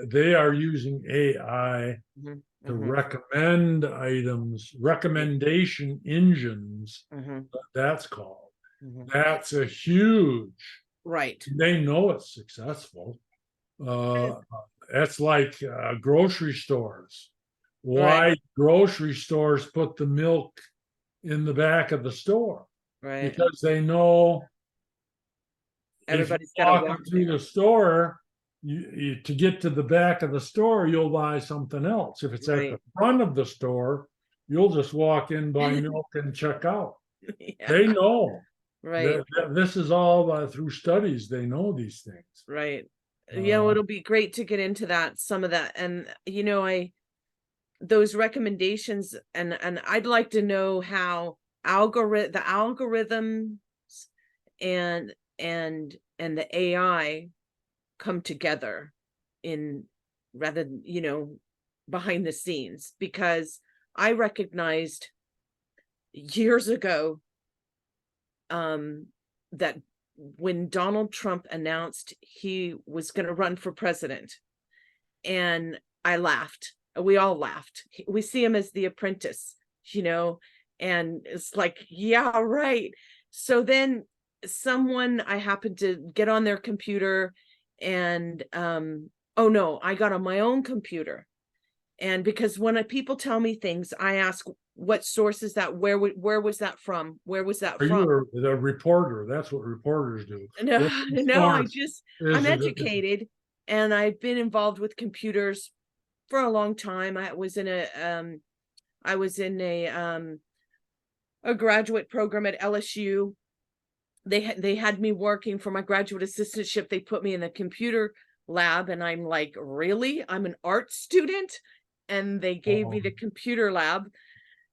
they are using AI Mhm, to mhm, recommend items, recommendation engines, mhm, that's called. mhm. That's a huge, Right. they know it's successful. That's like grocery stores. Right. Why grocery stores put the milk in the back of the store? Right. Because they know if you Everybody's got to walk walk through there. the store, to get to the back of the store, you'll buy something else. If it's at the Right. front of the store, you'll just walk in, buy milk, and check out. Yeah. They know Right. that this is all through studies. They know these things. Right. Uh, It'll be great to get into that, some of that. And, those recommendations, and I'd like to know how the algorithms and the AI come together in rather than, behind the scenes, because I recognized years ago that when Donald Trump announced he was going to run for president, and I laughed. We all laughed. We see him as the apprentice, and it's like, yeah, right. So then I happened to get on their computer, and oh no, I got on my own computer. And because when people tell me things, I ask, what source is that? Where was that from? Where was that Are from? you a reporter? That's what reporters do. No, What no, source I'm is it? educated, and I've been involved with computers for a long time. I was in a graduate program at LSU. They had me working for my graduate assistantship. They put me in the computer lab, and I'm like, really? I'm an art student? And they gave me the computer lab.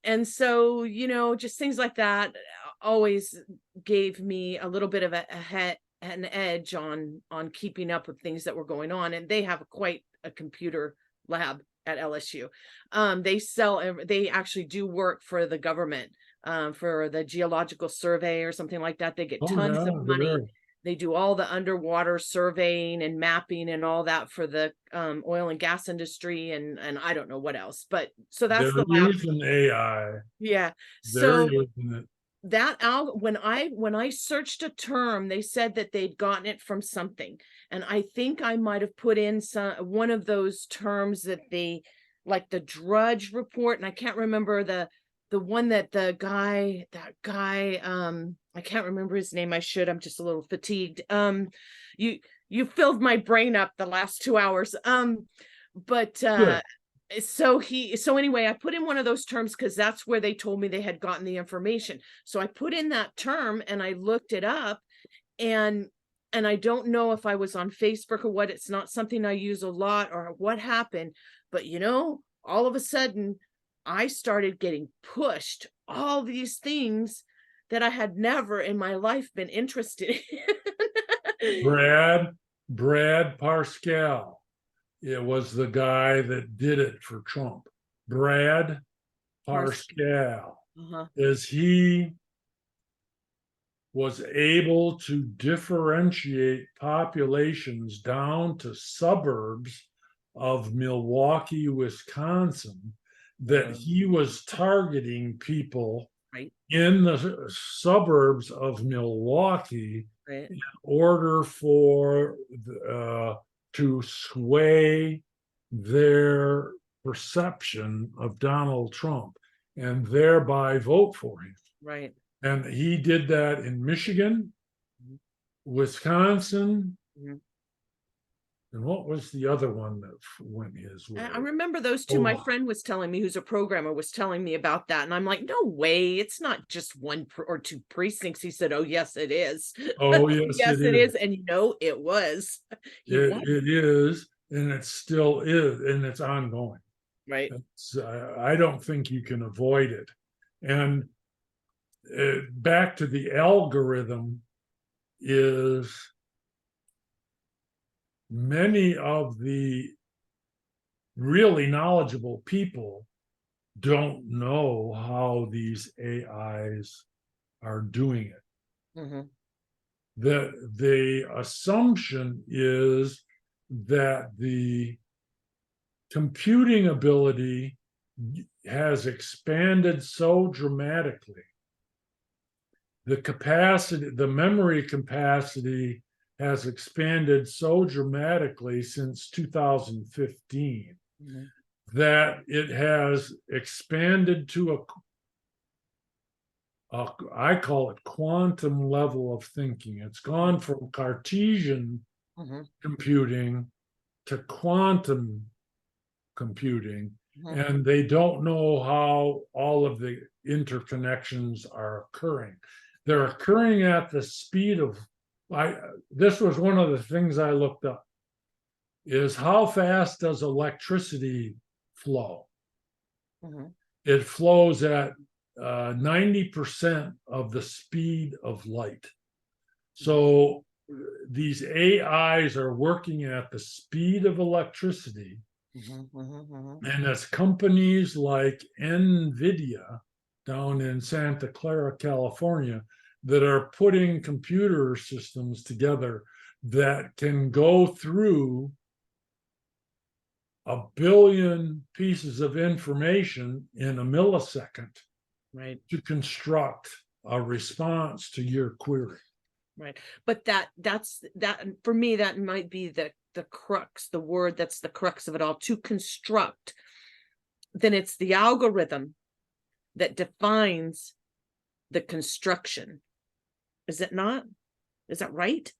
And so, just things like that always gave me a little bit of an edge on keeping up with things that were going on. And they have quite a computer lab at LSU. They actually do work for the government, for the Geological Survey or something like that. They get tons Yeah, of money. there. They do all the underwater surveying and mapping and all that for the oil and gas industry, and I don't know what else. But so that's They're the lab. using AI. Yeah. They're So using it. when I searched a term, they said that they'd gotten it from something, and I think I might have put in one of those terms that they, like the Drudge Report, and I can't remember the one that that guy I can't remember his name. I should. I'm just a little fatigued. You filled my brain up the last 2 hours. But Good. so anyway, I put in one of those terms because that's where they told me they had gotten the information. So I put in that term and I looked it up, and I don't know if I was on Facebook or what. It's not something I use a lot or what happened, but all of a sudden I started getting pushed all these things that I had never in my life been interested in. Brad Parscale. It was the guy that did it for Trump. Brad Parscale. Uh-huh. Is he was able to differentiate populations down to suburbs of Milwaukee, Wisconsin, that he was targeting people Right. in the suburbs of Milwaukee Right. in order for to sway their perception of Donald Trump and thereby vote for him. Right. And he did that in Michigan, Wisconsin, Mhm. and what was the other one that went his way? I remember those two. My Oh. friend was telling me, who's a programmer, was telling me about that. And I'm like, no way. It's not just one or two precincts. He said, oh, yes, it is. Oh, yes, yes, it is. And it was. It is, and it still is, and it's ongoing. Right. I don't think you can avoid it. And back to the algorithm is many of the really knowledgeable people don't know how these AIs are doing it. Mm-hmm. The assumption is that the computing ability has expanded so dramatically. The memory capacity has expanded so dramatically since 2015 that it has expanded to I call it quantum level of thinking. It's gone from Cartesian computing to quantum computing, and they don't know how all of the interconnections are occurring. They're occurring at the speed of this was one of the things I looked up, is how fast does electricity flow? It flows at 90% of the speed of light. So these AIs are working at the speed of electricity. And as companies like NVIDIA down in Santa Clara, California, that are putting computer systems together that can go through 1 billion pieces of information in a millisecond, right, to construct a response to your query. Right. But that's for me, that might be the crux, the word that's the crux of it all, to construct. Then it's the algorithm that defines the construction. Is it not? Is that right?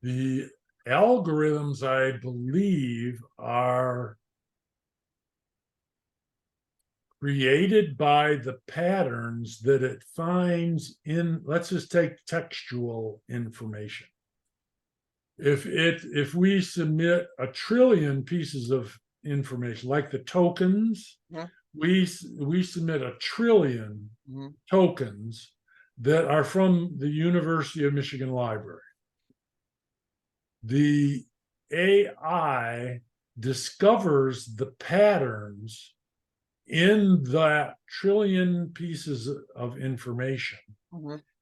The algorithms, I believe, are created by the patterns that it finds in, let's just take textual information. If we submit 1 trillion pieces of information, like the tokens, we submit 1 trillion tokens that are from the University of Michigan Library. The AI discovers the patterns in that 1 trillion pieces of information,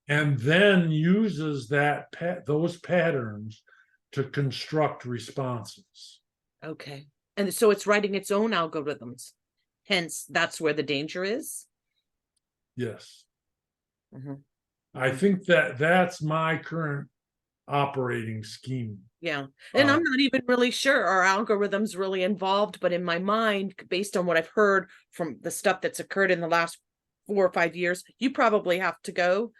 and then uses those patterns to construct responses. Okay. And so it's writing its own algorithms. Hence, that's where the danger is. Yes. I think that's my current operating scheme. Yeah. And I'm not even really sure our algorithms really involved, but in my mind, based on what I've heard from the stuff that's occurred in the last 4 or 5 years, you probably have to go.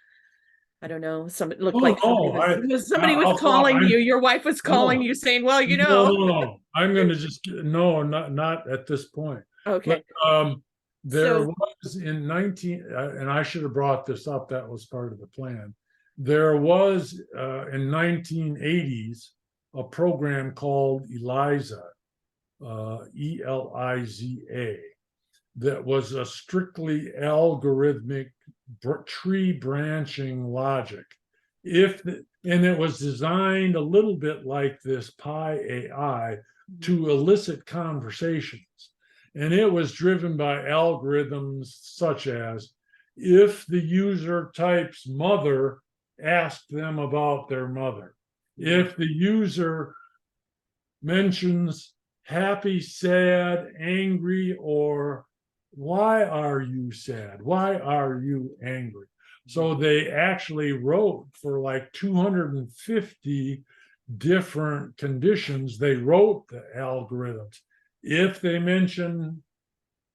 I don't know. Somebody looked like somebody was calling you. Your wife was calling you saying, well, you know. No. I'm going to just, no, not at this point. Okay. But, there was in and I should have brought this up, that was part of the plan. There was in 1980s a program called ELIZA, ELIZA, that was a strictly algorithmic tree branching logic. And it was designed a little bit like this Pi AI to elicit conversations. And it was driven by algorithms such as, if the user types mother, ask them about their mother. If the user mentions happy, sad, angry, or why are you sad? Why are you angry? So they actually wrote for like 250 different conditions. They wrote the algorithms. If they mention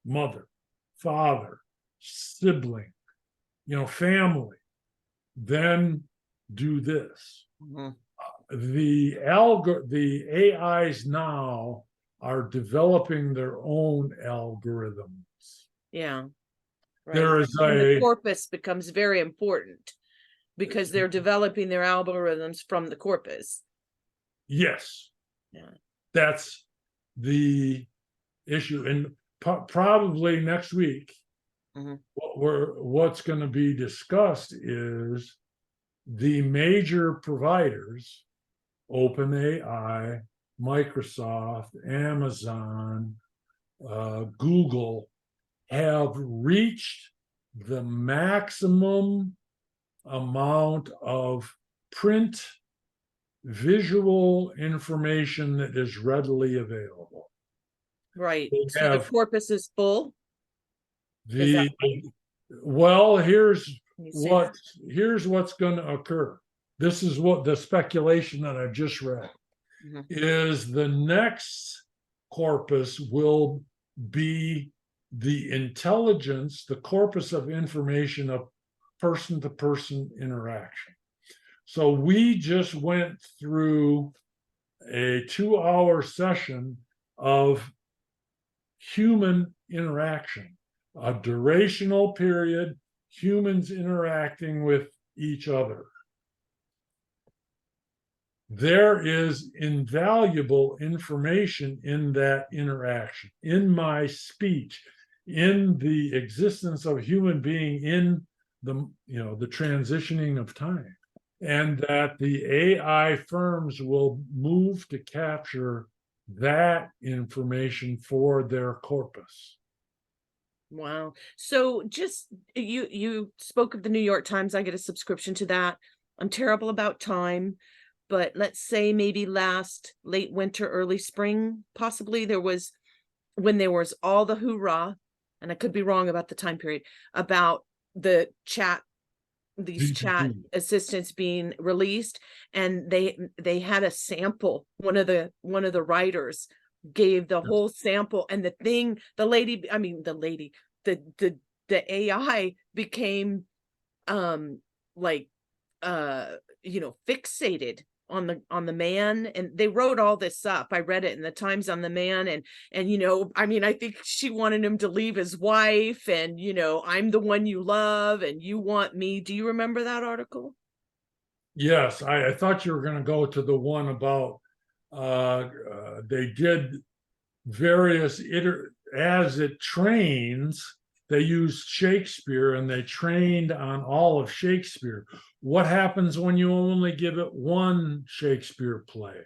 mother, father, sibling, family, then do this. The AIs now are developing their own algorithms. Yeah. Right. There is the corpus becomes very important because they're developing their algorithms from the corpus. Yes. Yeah. That's the issue. And probably next week, what's going to be discussed is the major providers, OpenAI, Microsoft, Amazon, Google, have reached the maximum amount of print visual information that is readily available. Right. They So the have corpus is full. Is that Well, here's Can you say that? what's going to occur. This is what the speculation that I just read Mhm. is the next corpus will be the intelligence, the corpus of information of person-to-person interaction. So we just went through a 2-hour session of human interaction, a durational period, humans interacting with each other. There is invaluable information in that interaction, in my speech, in the existence of a human being, in the transitioning of time, and that the AI firms will move to capture that information for their corpus. Wow. So just you spoke of the New York Times. I get a subscription to that. I'm terrible about time, but let's say maybe last late winter, early spring, possibly when there was all the hoorah, and I could be wrong about the time period, about these chat assistants being released, and they had a sample. One of the writers gave the whole sample, and the AI became fixated on the man, and they wrote all this up. I read it in the Times on the man, and I think she wanted him to leave his wife, and I'm the one you love and you want me. Do you remember that article? Yes, I thought you were going to go to the one about they did various as it trains. They used Shakespeare and they trained on all of Shakespeare. What happens when you only give it one Shakespeare play?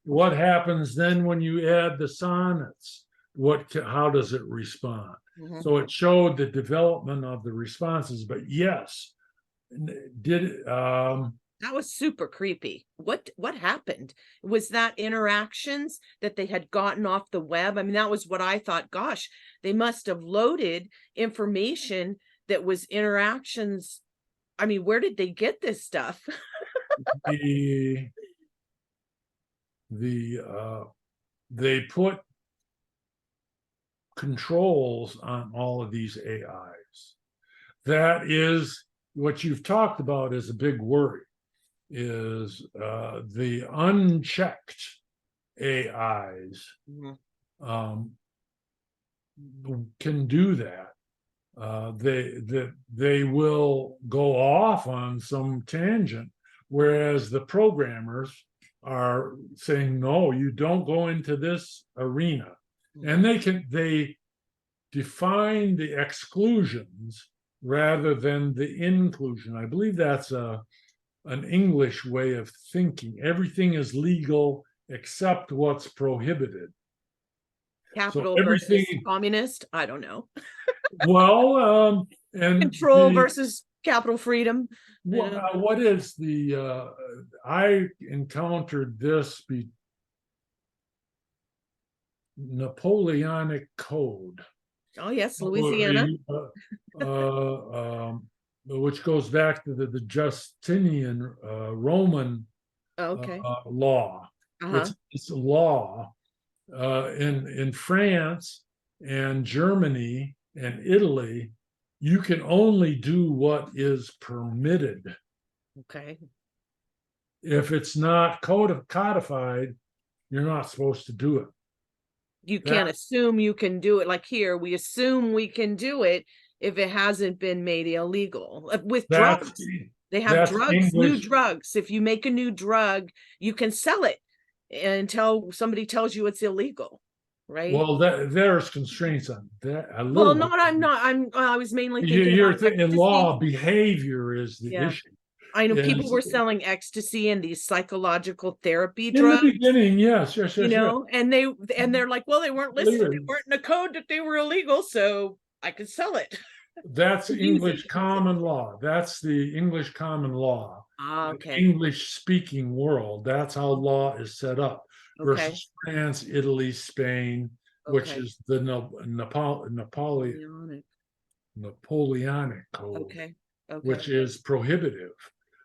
What happens then when you add the sonnets? How does it respond? Mhm. So it showed the development of the responses. But yes, That was super creepy. What happened? Was that interactions that they had gotten off the web? I mean, that was what I thought. Gosh, they must have loaded information that was interactions. I mean, where did they get this stuff? They put controls on all of these AIs. That is what you've talked about is a big worry, is the unchecked AIs Mhm. can do that. They will go off on some tangent, whereas the programmers are saying, no, you don't go into this arena. And they define the exclusions rather than the inclusion. I believe that's an English way of thinking. Everything is legal except what's prohibited. Capital So versus communist? I don't know. Well, and Control versus capital freedom. what is I encountered this Napoleonic Code. Oh yes, Louisiana. Which goes back to the Justinian Roman Okay. law. Uh-huh. It's law in France and Germany and Italy. You can only do what is permitted. Okay. If it's not codified, you're not supposed to do it. You can't assume you can do it. Like here, we assume we can do it if it hasn't been made illegal. With drugs, they have drugs, new drugs. If you make a new drug, you can sell it until somebody tells you it's illegal, right? Well, there's constraints on that. Well, I was mainly thinking you're about thinking ecstasy. Law behavior is the issue. I know people were selling ecstasy and these psychological therapy in drugs. the beginning, yes. And they're like, well, they weren't listed. They weren't in a code that they were illegal, so I could sell it. That's English common law. That's the English common law. Okay. English speaking world. That's how law is set up Okay. versus France, Italy, Spain, which Okay. is the Napoleonic code, Okay. Okay. which is prohibitive.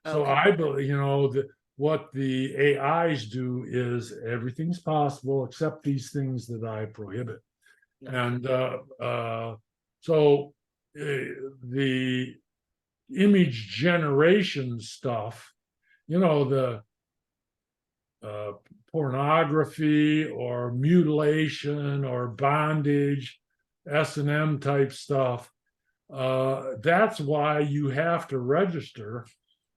So Okay. I believe, that what the AIs do is everything's possible except these things that I prohibit. Yeah. And so the image generation stuff, the pornography or mutilation or bondage, S&M type stuff, that's why you have to register.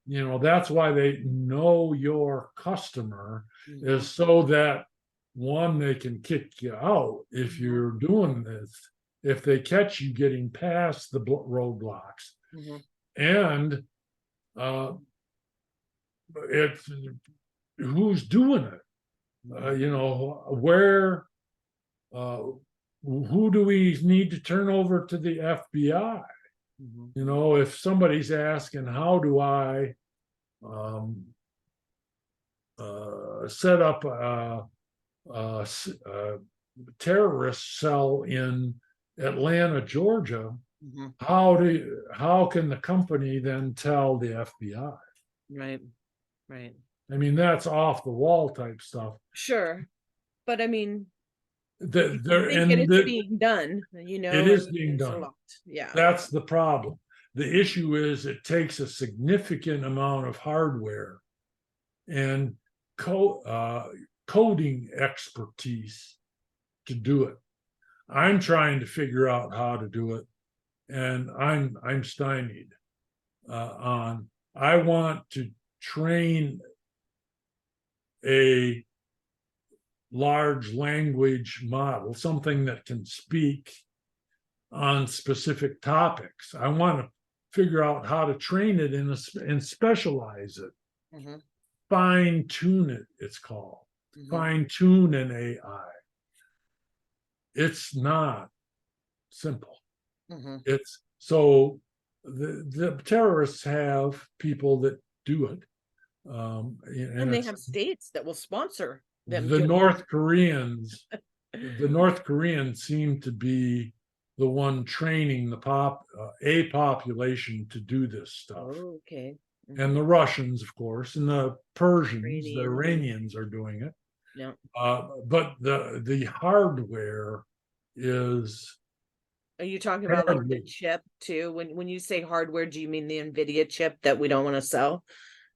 That's why they know your customer, is so that one, they can kick you out if you're doing this, if they catch you getting past the roadblocks. And it's who's doing it, where, who do we need to turn over to the FBI? If somebody's asking, how do I set up a terrorist cell in Atlanta, Georgia, how can the company then tell the FBI? Right. Right. I mean, that's off the wall type stuff. Sure. But I mean, There it's being done, it is being there's a done. lot. Yeah. That's the problem. The issue is it takes a significant amount of hardware and coding expertise to do it. I'm trying to figure out how to do it, and I'm stymied on. I want to train a large language model, something that can speak on specific topics. I want to figure out how to train it and specialize it, fine tune it, it's called. Fine tune an AI. It's not simple. It's so the terrorists have people that do it. And they have states that will sponsor them. The North Koreans, seem to be the one training a population to do this stuff. Oh, okay. And the Russians, of course, and the Persians, the Iranians are doing it. Yeah. But the hardware is. Are you talking about like the chip too? When you say hardware, do you mean the NVIDIA chip that we don't want to sell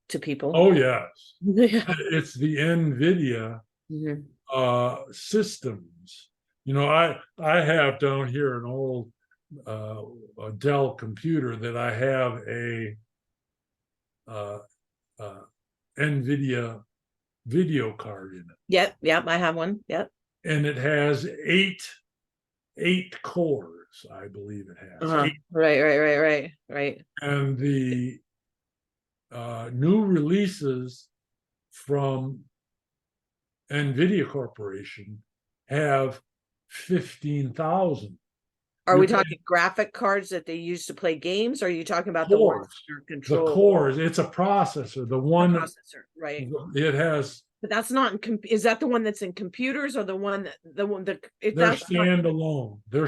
to people? Oh yes. Yeah. It's the NVIDIA systems. I have down here an old a Dell computer that I have a NVIDIA video card in it. Yep, I have one. Yep. And it has eight cores, I believe it has. Right. And the new releases from NVIDIA Corporation have 15,000. Are we talking graphic cards that they use to play games? Or are you talking about the ones that are controlled? The cores, it's a processor. The one processor, right? It has. But that's not in is that the one that's in computers or the one that they're standalone. They're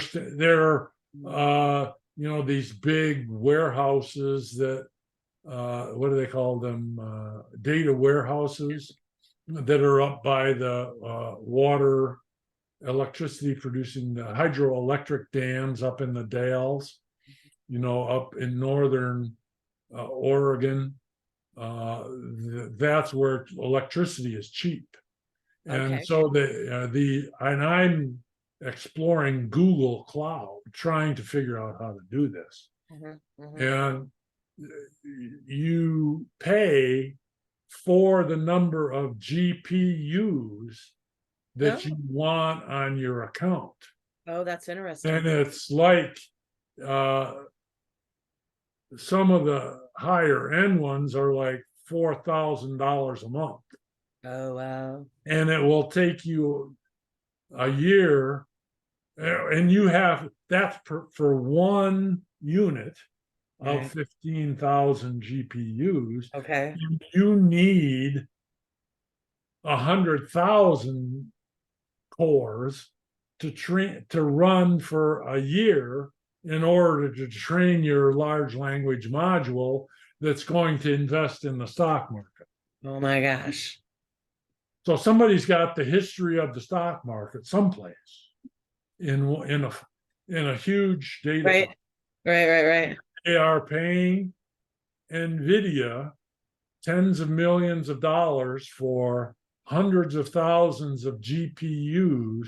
these big warehouses that what do they call them? Data warehouses that are up by the water, electricity producing, the hydroelectric dams up in the Dalles, up in northern Oregon. That's where electricity is cheap. And so and I'm exploring Google Cloud, trying to figure out how to do this. And you pay for the number of GPUs that you want on your account. Oh, that's interesting. And it's like some of the higher end ones are like $4,000 a month. Oh, wow. And it will take you a year, and you have that's for one unit of Okay. 15,000 GPUs. Okay. You need 100,000 cores to run for a year in order to train your large language module that's going to invest in the stock market. Oh my gosh. So somebody's got the history of the stock market someplace in a huge data Right. file. Right. They are paying NVIDIA tens of millions of dollars for hundreds of thousands of GPUs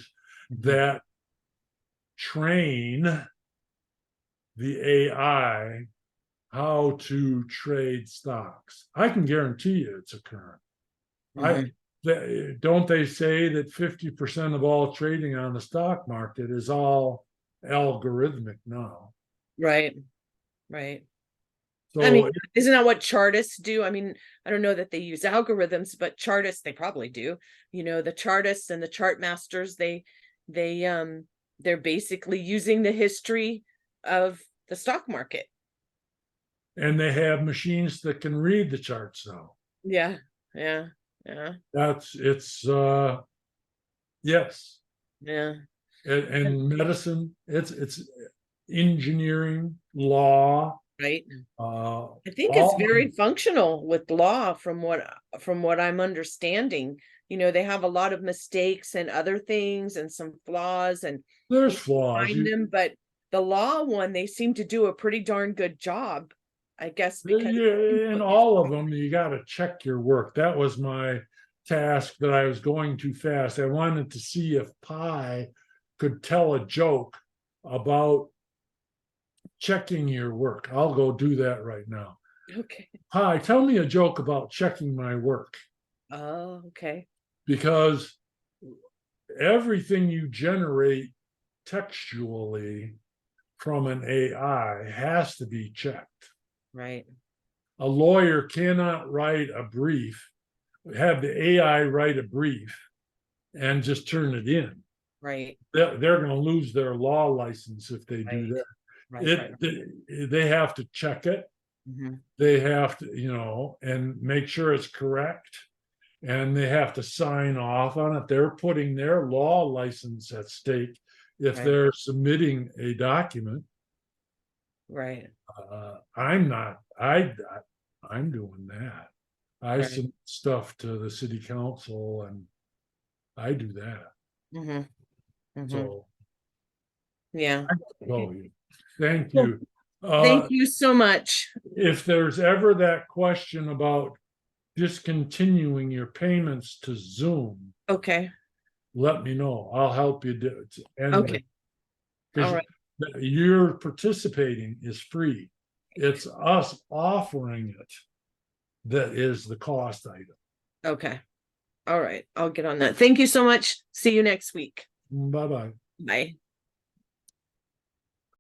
that train the AI how to trade stocks. I can guarantee you it's occurring. Don't they say that 50% of all trading on the stock market is all algorithmic now? Right. Right. So I mean, isn't that what chartists do? I mean, I don't know that they use algorithms, but chartists, they probably do. You know, the chartists and the chart masters, they're basically using the history of the stock market. and they have machines that can read the charts now. Yeah. Yes. Yeah. And medicine, it's engineering, law, Right. I I think it's very functional with law from what I'm understanding. You know, they have a lot of mistakes and other things and some flaws, and there's you flaws. find them, but the law one, they seem to do a pretty darn good job, I guess, because In all of them, you got to check your work. That was my task, that I was going too fast. I wanted to see if Pi could tell a joke about checking your work. I'll go do that right now. Okay. Pi, tell me a joke about checking my work, Oh, okay. because everything you generate textually from an AI has to be checked. Right. A lawyer cannot write a brief, have the AI write a brief and just turn it in. Right. They're going to lose their law license if they do that. Right. They have to check it. They have to, and make sure it's correct. And they have to sign off on it. They're putting their law license at stake if Right. they're submitting a document. Right. I'm not. I'm doing that. I Right. submit stuff to the city council, and I do that. So, Yeah. thank Well, you. Thank you so much. If there's ever that question about discontinuing your payments to Zoom, Okay. let me know. I'll help you do it. And Okay. All right. your participating is free. It's us offering it that is the cost item. Okay. All right. I'll get on that. Thank you so much. See you next week. Bye-bye. Bye.